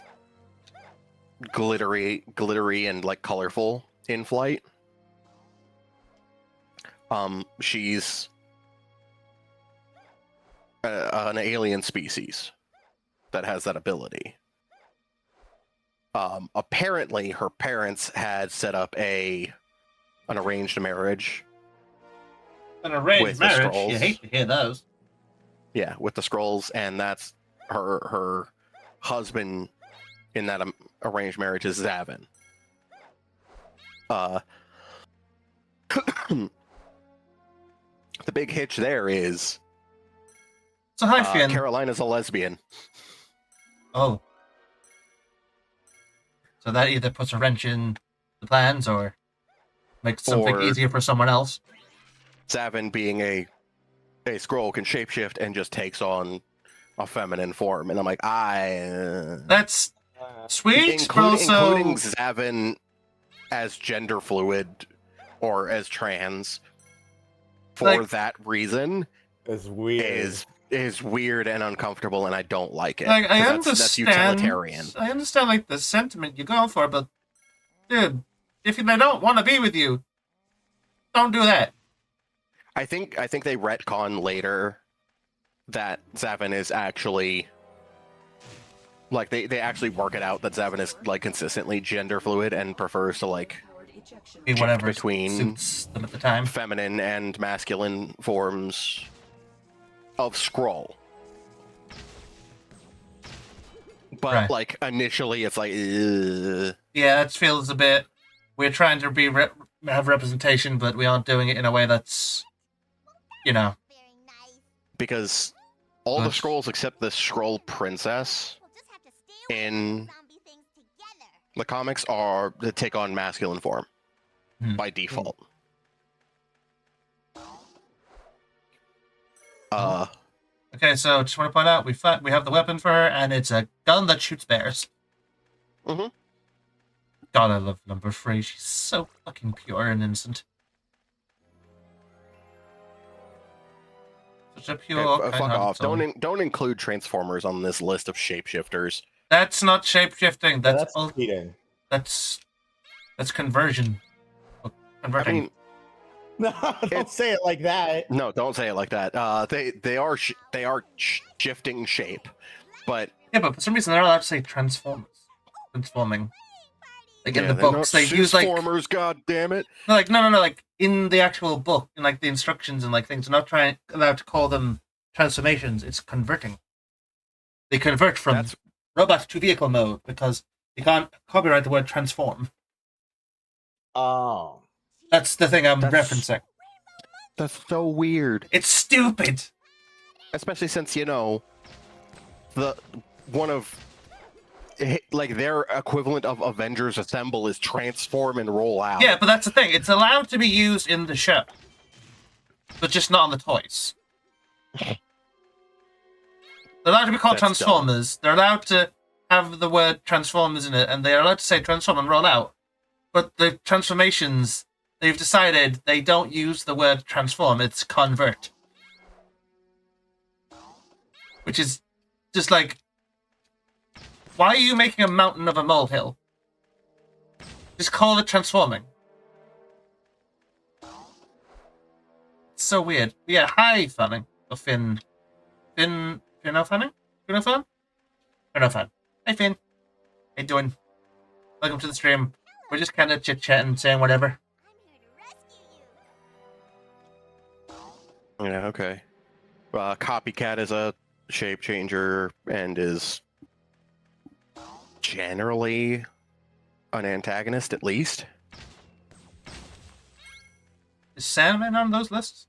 glittery and like colorful in flight. She's an alien species that has that ability. Apparently her parents had set up an arranged marriage. An arranged marriage? You hate to hear those. Yeah, with the scrolls, and that's her husband in that arranged marriage is Zavin. The big hitch there is so hi, Finn. Carolina's a lesbian. Oh. So that either puts a wrench in the plans or makes something easier for someone else. Zavin, being a scroll, can shapeshift and just takes on a feminine form, and I'm like, that's sweet, including Zavin as gender fluid or as trans for that reason is weird. Is weird and uncomfortable, and I don't like it. Like, I understand. That's utilitarian. I understand like the sentiment you're going for, but dude, if they don't want to be with you, Don't do that. I think they retcon later that Zavin is actually like they actually work it out that Zavin is like consistently gender fluid and prefers to like Be whatever between suits them at the time. feminine and masculine forms of scroll. But Right. like initially, it's like Yeah, it feels a bit. We're trying to have representation, but we aren't doing it in a way that's, you know. because all the scrolls except the scroll princess in the comics are to take on masculine form by default. Okay, so just want to point out we have the weapon for her, and it's a gun that shoots bears. Mm-hmm. God, I love number 3. She's so fucking pure and innocent. Such a pure. Fuck off! Don't include Transformers on this list of shapeshifters. That's not shapeshifting. That's cheating. That's conversion. Converting. I mean, No, don't say it like that. No, don't say it like that. They are shifting shape, but yeah, but for some reason they're allowed to say transforming. Like in yeah, the they're books, not they use like Transformers. God damn it! no, like in the actual book, in like the instructions and like things, they're not allowed to call them transformations. It's converting. They convert from robot to vehicle mode because you can't copyright the word transform. Oh. That's the thing I'm referencing. That's so weird. It's stupid. Especially since, you know, one of like their equivalent of Avengers Assemble is transform and roll out. Yeah, but that's the thing. It's allowed to be used in the show, but just not on the toys. They're allowed to be called That's Transformers. They're allowed to have the word Transformers in it, and they're allowed to say transform and roll out. But the transformations, they've decided they don't use the word transform, it's convert. Which is just like, why are you making a mountain of a molehill? Just call it transforming. It's so weird. Yeah, hi, Fanning. Or Finn. Finno Fanning? Finno Fan? Finno Fan. Hey, Finn. How you doing? Welcome to the stream. We're just kind of chit-chatting, saying whatever. Yeah, okay. Copycat is a shape changer and is generally an antagonist, at least. Is Sandman on those lists?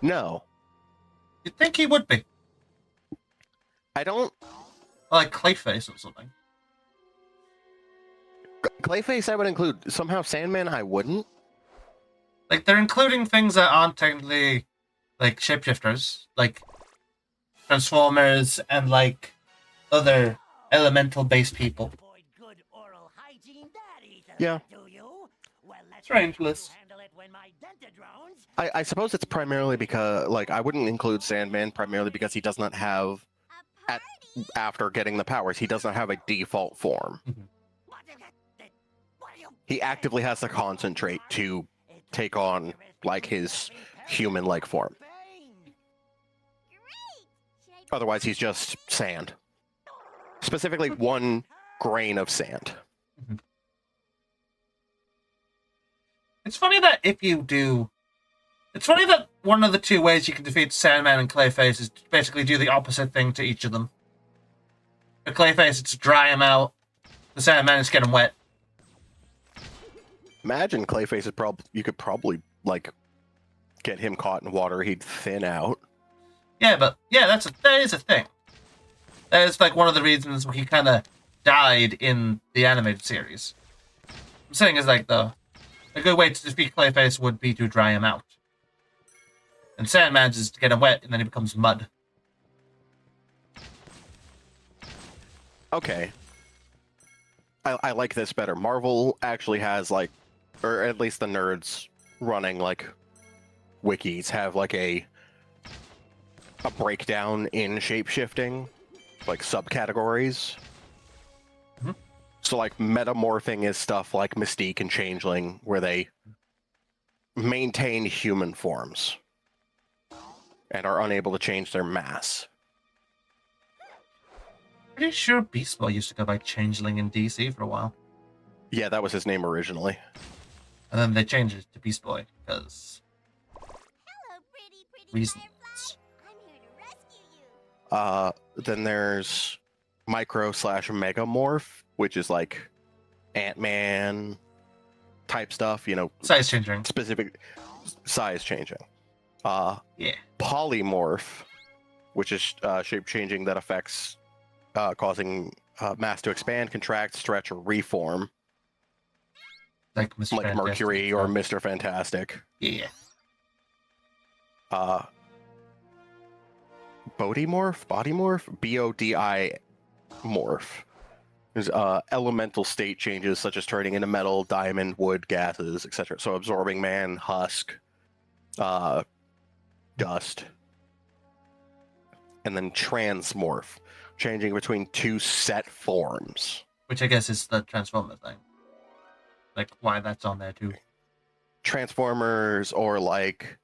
No. You'd think he would be. I don't... Like Clayface or something. Clayface I would include. Somehow Sandman I wouldn't. Like, they're including things that aren't technically, like, shapeshifters. Like, Transformers and, like, other elemental-based people. Yeah. Strange list. I suppose it's primarily because, like, I wouldn't include Sandman primarily because he does not have, after getting the powers, he does not have a default form. He actively has to concentrate to take on, like, his human-like form. Otherwise, he's just sand. Specifically, 1 grain of sand. It's funny that if you do... It's funny that one of the 2 ways you can defeat Sandman and Clayface is to basically do the opposite thing to each of them. For Clayface, it's dry him out. The Sandman is get him wet. Imagine Clayface is you could probably, like, get him caught in water, he'd thin out. Yeah, but yeah, that is a thing. That is like one of the reasons he kind of died in the animated series. I'm saying is like a good way to defeat Clayface would be to dry him out. And Sandman's is to get him wet and then he becomes mud. Okay. I like this better. Marvel actually has, like, or at least the nerds running, like, wikis have, like, a breakdown in shape-shifting, like, subcategories. So like metamorphing is stuff like Mystique and Changeling, where they maintain human forms and are unable to change their mass. Pretty sure Beast Boy used to go by Changeling in DC for a while. Yeah, that was his name originally. And then they changed it to Beast Boy because reasons. Then there's Micro/Megamorph, which is like Ant-Man type stuff, you know. Size changing. Specific size changing. Yeah. Polymorph, which is shape changing that affects causing mass to expand, contract, stretch, or reform. Like Mr. Like Mercury or Mr. Fantastic. Yeah. Bodymorph? B-O-D-I morph. There's elemental state changes such as turning into metal, diamond, wood, gases, etc. So absorbing man, husk, dust. And then transmorph, changing between two set forms. Which I guess is the Transformer thing. Like why that's on there too. Transformers or like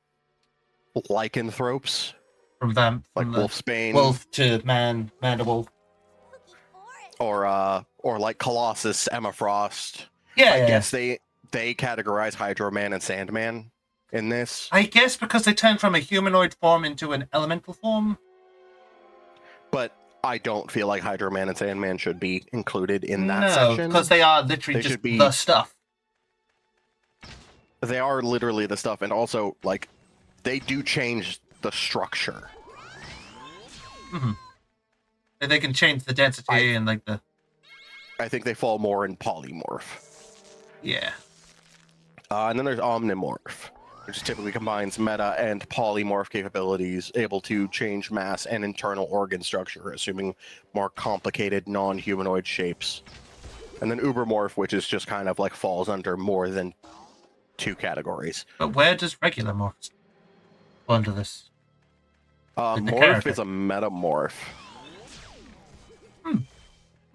lycanthropes. From them, like Wolfsbane. Wolf to man to wolf. Or like Colossus, Emma Frost. Yeah, I guess they categorize Hydro Man and Sandman in this. I guess because they turned from a humanoid form into an elemental form. But I don't feel like Hydro Man and Sandman should be included in that section. No, because they are literally just the stuff. They are literally the stuff, and also like they do change the structure. Mm-hmm. And they can change the density and like the. I think they fall more in polymorph. Yeah. And then there's omnimorph, which typically combines meta and polymorph capabilities, able to change mass and internal organ structure, assuming more complicated non-humanoid shapes. And then ubermorph, which is just kind of like falls under more than two categories. But where does regular morphs fall into this? Morph is a metamorph.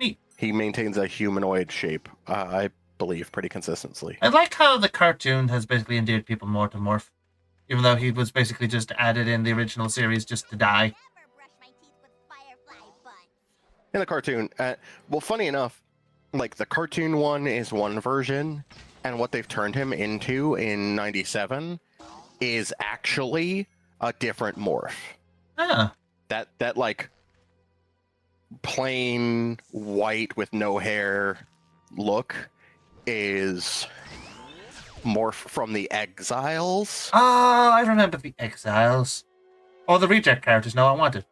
Neat. He maintains a humanoid shape, I believe, pretty consistently. I like how the cartoon has basically endeared people more to Morph, even though he was basically just added in the original series just to die. In the cartoon, well, funny enough, like the cartoon one is one version, and what they've turned him into in '97 is actually a different morph. Ah. That like plain white with no hair look is Morph from the Exiles. Oh, I remember the Exiles. Oh, the reject characters. No, I wanted.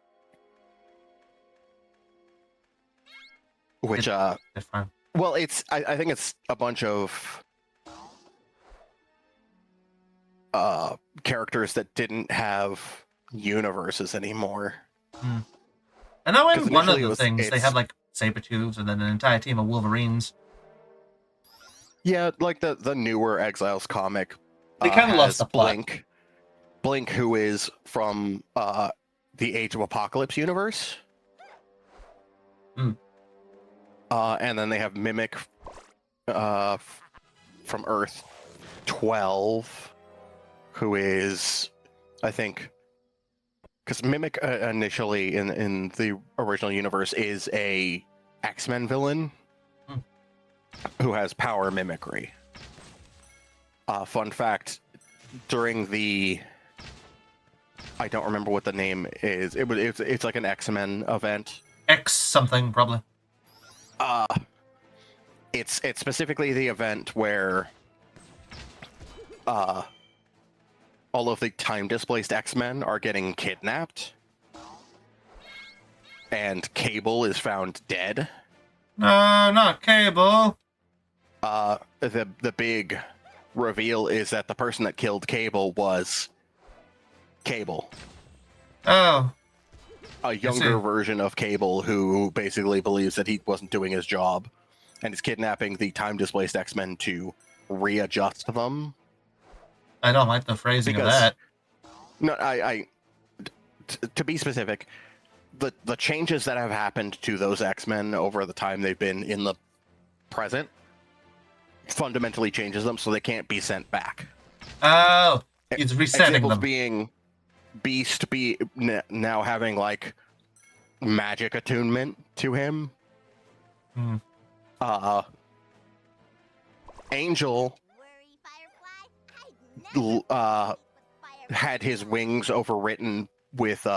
Which it's fine. Well, it's I think it's a bunch of characters that didn't have universes anymore. Hmm. I know in one of the things they had like Sabretooths and then an entire team of Wolverines. Yeah, like the newer Exiles comic. They kind of lost the plot. Blink, who is from the Age of Apocalypse universe. Mm. And then they have Mimic from Earth 12, who is, I think, because Mimic initially in the original universe is a X-Men villain who has power mimicry. Fun fact, during the, I don't remember what the name is. It's like an X-Men event. X something probably. It's specifically the event where all of the time-displaced X-Men are getting kidnapped, and Cable is found dead. No, not Cable. The big reveal is that the person that killed Cable was Cable. Oh. A younger version of Cable who basically believes that he wasn't doing his job and is kidnapping the time-displaced X-Men to readjust them. I don't like the phrasing of that. No, to be specific, the changes that have happened to those X-Men over the time they've been in the present fundamentally changes them, so they can't be sent back. Oh, it's resetting Examples them. being Beast now having like magic attunement to him. Hmm. Angel had his wings overwritten with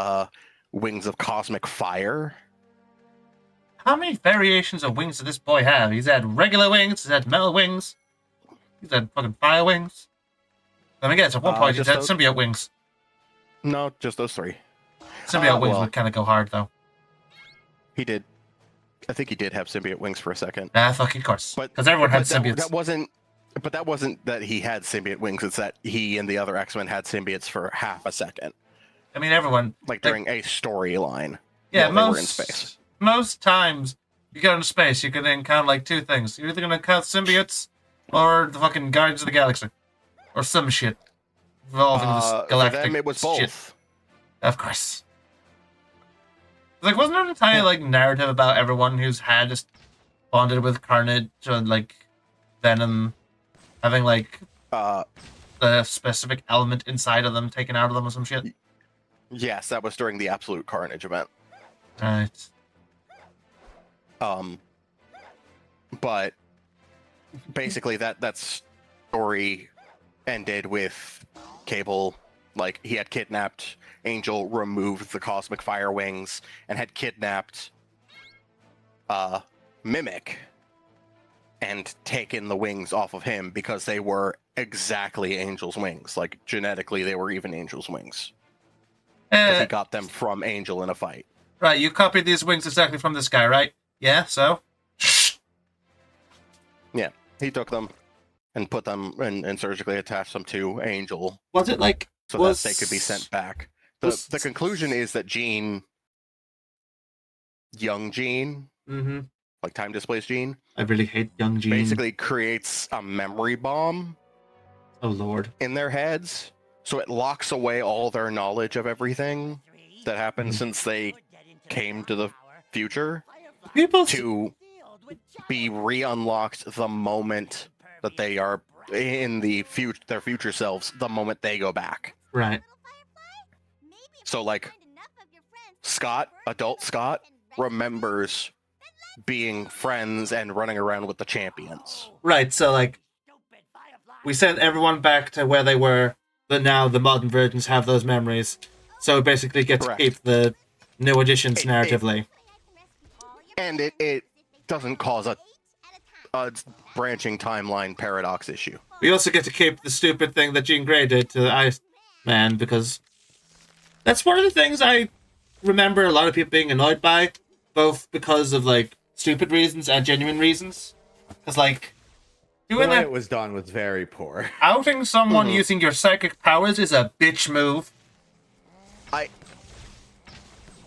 wings of cosmic fire. How many variations of wings does this boy have? He's had regular wings, he's had metal wings, he's had fucking fire wings. I guess at one point he's had symbiote wings. No, just those three. Symbiote wings would kind of go hard, though. He did. I think he did have symbiote wings for a second. Fucking course. Because everyone had symbiotes. That wasn't that he had symbiote wings. It's that he and the other X-Men had symbiotes for half a second. I mean, everyone during a storyline. Yeah, while they were in space. Most times you go into space, you can encounter like two things. You're either gonna encounter symbiotes or the fucking Guardians of the Galaxy, or some shit involving this galactic. For them, it was both. Shit. Of course. Like, wasn't there an entire like narrative about everyone who's had just bonded with Carnage or like Venom having like the specific element inside of them taken out of them or some shit? Yes, that was during the Absolute Carnage event. Right. But basically that story ended with Cable, like, he had kidnapped Angel, removed the cosmic fire wings, and had kidnapped Mimic and taken the wings off of him because they were exactly Angel's wings. Like, genetically, they were even Angel's wings. Because he got them from Angel in a fight. Right, you copied these wings exactly from this guy, right? Yeah, so? Yeah, he took them and put them and surgically attached them to Angel. Was it like... So that they could be sent back. The conclusion is that Jean, young Jean, like time displaced Jean, I really hate young Jean, basically creates a memory bomb. Oh lord. In their heads. So it locks away all their knowledge of everything that happened since they came to the future to be re-unlocked the moment that they are in the their future selves, the moment they go back. Right. So like adult Scott remembers being friends and running around with the champions. Right, so like we sent everyone back to where they were, but now the modern versions have those memories. So we basically get to keep the new additions narratively. And it doesn't cause a branching timeline paradox issue. We also get to keep the stupid thing that Jean Grey did to Iceman, because that's one of the things I remember a lot of people being annoyed by, both because of like stupid reasons and genuine reasons. Because like doing the way that, it was done was very poor. Outing someone using your psychic powers is a bitch move.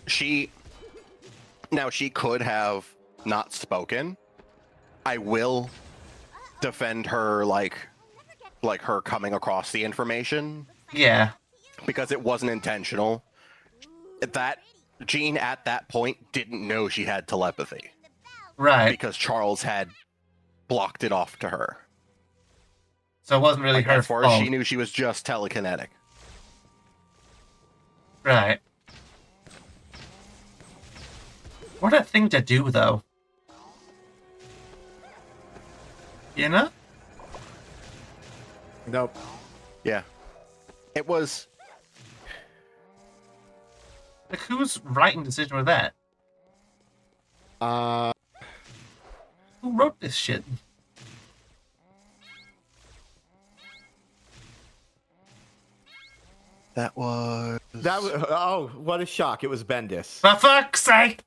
She could have not spoken. I will defend her, like her coming across the information. Yeah. Because it wasn't intentional. That Jean at that point didn't know she had telepathy. Right. Because Charles had blocked it off to her. So it wasn't really her as far fault. as she knew, she was just telekinetic. Right. What a thing to do, though. You know? Nope. Yeah. It was... Like, whose writing decision was that? Who wrote this shit? That was... Oh, what a shock. It was Bendis. For fuck's sake!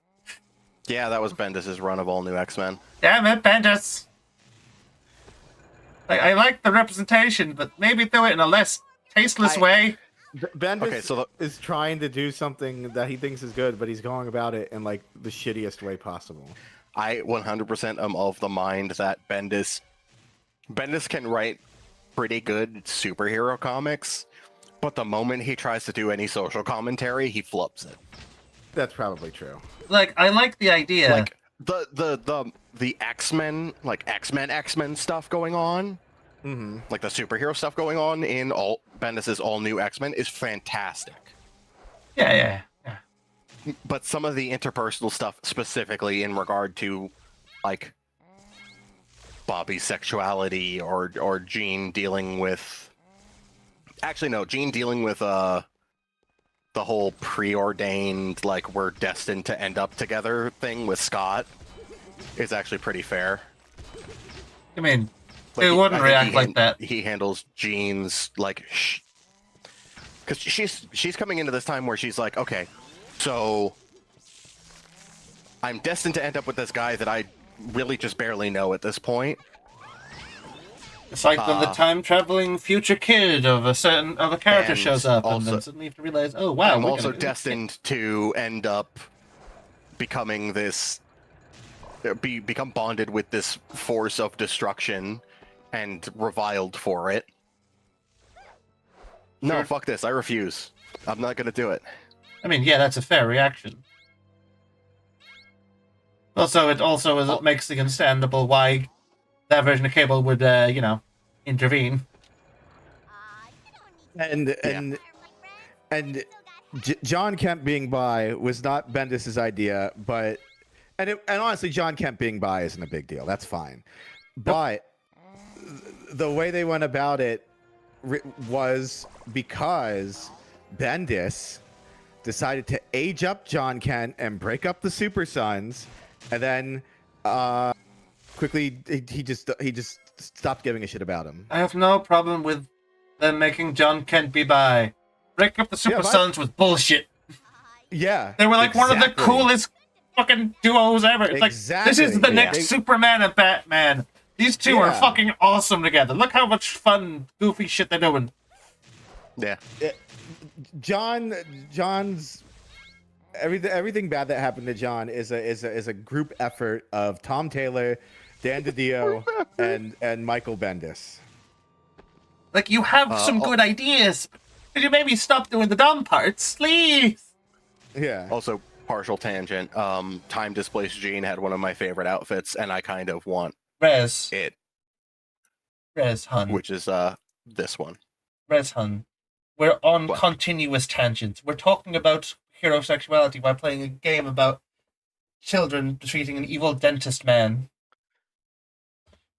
Yeah, that was Bendis' run of all new X-Men. Damn it, Bendis! Like, I like the representation, but maybe do it in a less tasteless way. Bendis is trying to do something that he thinks is good, but he's going about it in like the shittiest way possible. I 100% am of the mind that Bendis can write pretty good superhero comics, but the moment he tries to do any social commentary, he flops it. That's probably true. Like, I like the idea. Like, the X-Men, like X-Men stuff going on, like the superhero stuff going on in Bendis's all new X-Men is fantastic. Yeah. But some of the interpersonal stuff, specifically in regard to like Bobby's sexuality or Jean dealing with, Jean dealing with the whole preordained, like, we're destined to end up together thing with Scott is actually pretty fair. I mean, Like, who wouldn't react like that? He handles Jean's, like, because she's coming into this time where she's like, okay, so I'm destined to end up with this guy that I really just barely know at this point. It's like when the time-traveling future kid of a character shows up, and then suddenly you have to realize, oh wow, I'm also destined to end up becoming this, become bonded with this force of destruction, and reviled for it. No, fuck this. I refuse. I'm not gonna do it. I mean, yeah, that's a fair reaction. Also, it makes it understandable why that version of Cable would, intervene. And John Kemp being bi was not Bendis's idea, but and honestly, John Kemp being bi isn't a big deal. That's fine. But the way they went about it was because Bendis decided to age up John Kent and break up the Super Sons, and then quickly he just stopped giving a shit about him. I have no problem with them making John Kent be bi. Break up the Super Sons was bullshit. Yeah, they were like one of the coolest fucking duos ever. It's like, this is the next Superman and Batman. These two are fucking awesome together. Look how much fun, goofy shit they're doing. Yeah. John's everything bad that happened to John is a group effort of Tom Taylor, Dan DiDio, and Michael Bendis. Like, you have some good ideas. Could you maybe stop doing the dumb parts, please? Yeah. Also, partial tangent. Time Displaced Jean had one of my favorite outfits, and I kind of want Res Hun, which is this one. Res Hun. We're on continuous tangents. We're talking about hero sexuality while playing a game about children defeating an evil dentist man.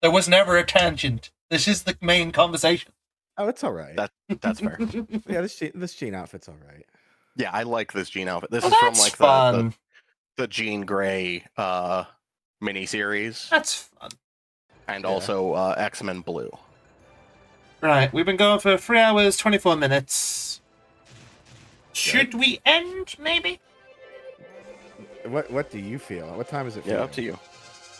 There was never a tangent. This is the main conversation. Oh, it's all right. That's fair. Yeah, this Jean outfit's all right. Yeah, I like this Jean outfit. This is from like the Jean Grey miniseries. That's fun. And also X-Men Blue. Right, we've been going for 3 hours, 24 minutes. Should we end, maybe? What do you feel? What time is it? Yeah, up to you.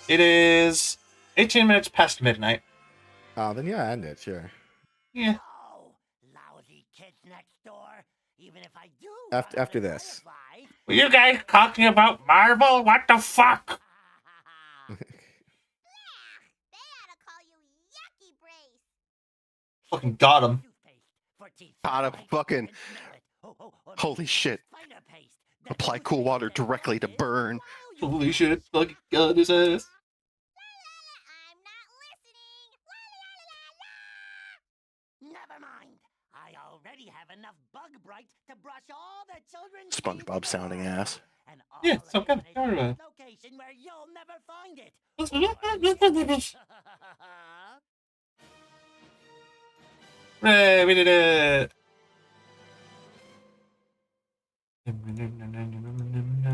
It is 18 minutes past midnight. Oh, then yeah, end it, sure. Yeah. Lousy kids next door. Even if I do. After this. Were you guys talking about Marvel? What the fuck? Fucking got him. Got him. Fucking. Holy shit. Apply cool water directly to burn. Holy shit. Fucking got his ass. Never mind. I already have enough bug bright to brush all the children's SpongeBob sounding ass. Yeah, so good. Location where you'll never find it. Hey, we did it!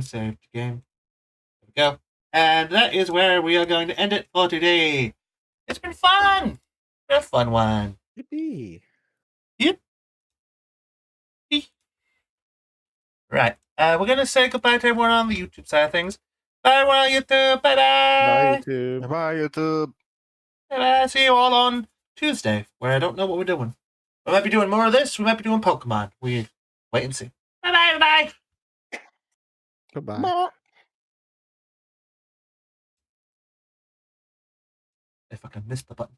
Save the game. There we go. And that is where we are going to end it for today. It's been fun! Been a fun one. Yippee. Yep. Right. We're going to say goodbye to everyone on the YouTube side of things. Bye, everyone on YouTube. Bye-bye. Bye, YouTube. Bye, YouTube. Bye-bye. See you all on Tuesday, where I don't know what we're doing. We might be doing more of this. We might be doing Pokemon. We wait and see. Bye-bye, bye-bye. Goodbye. I fucking missed the button.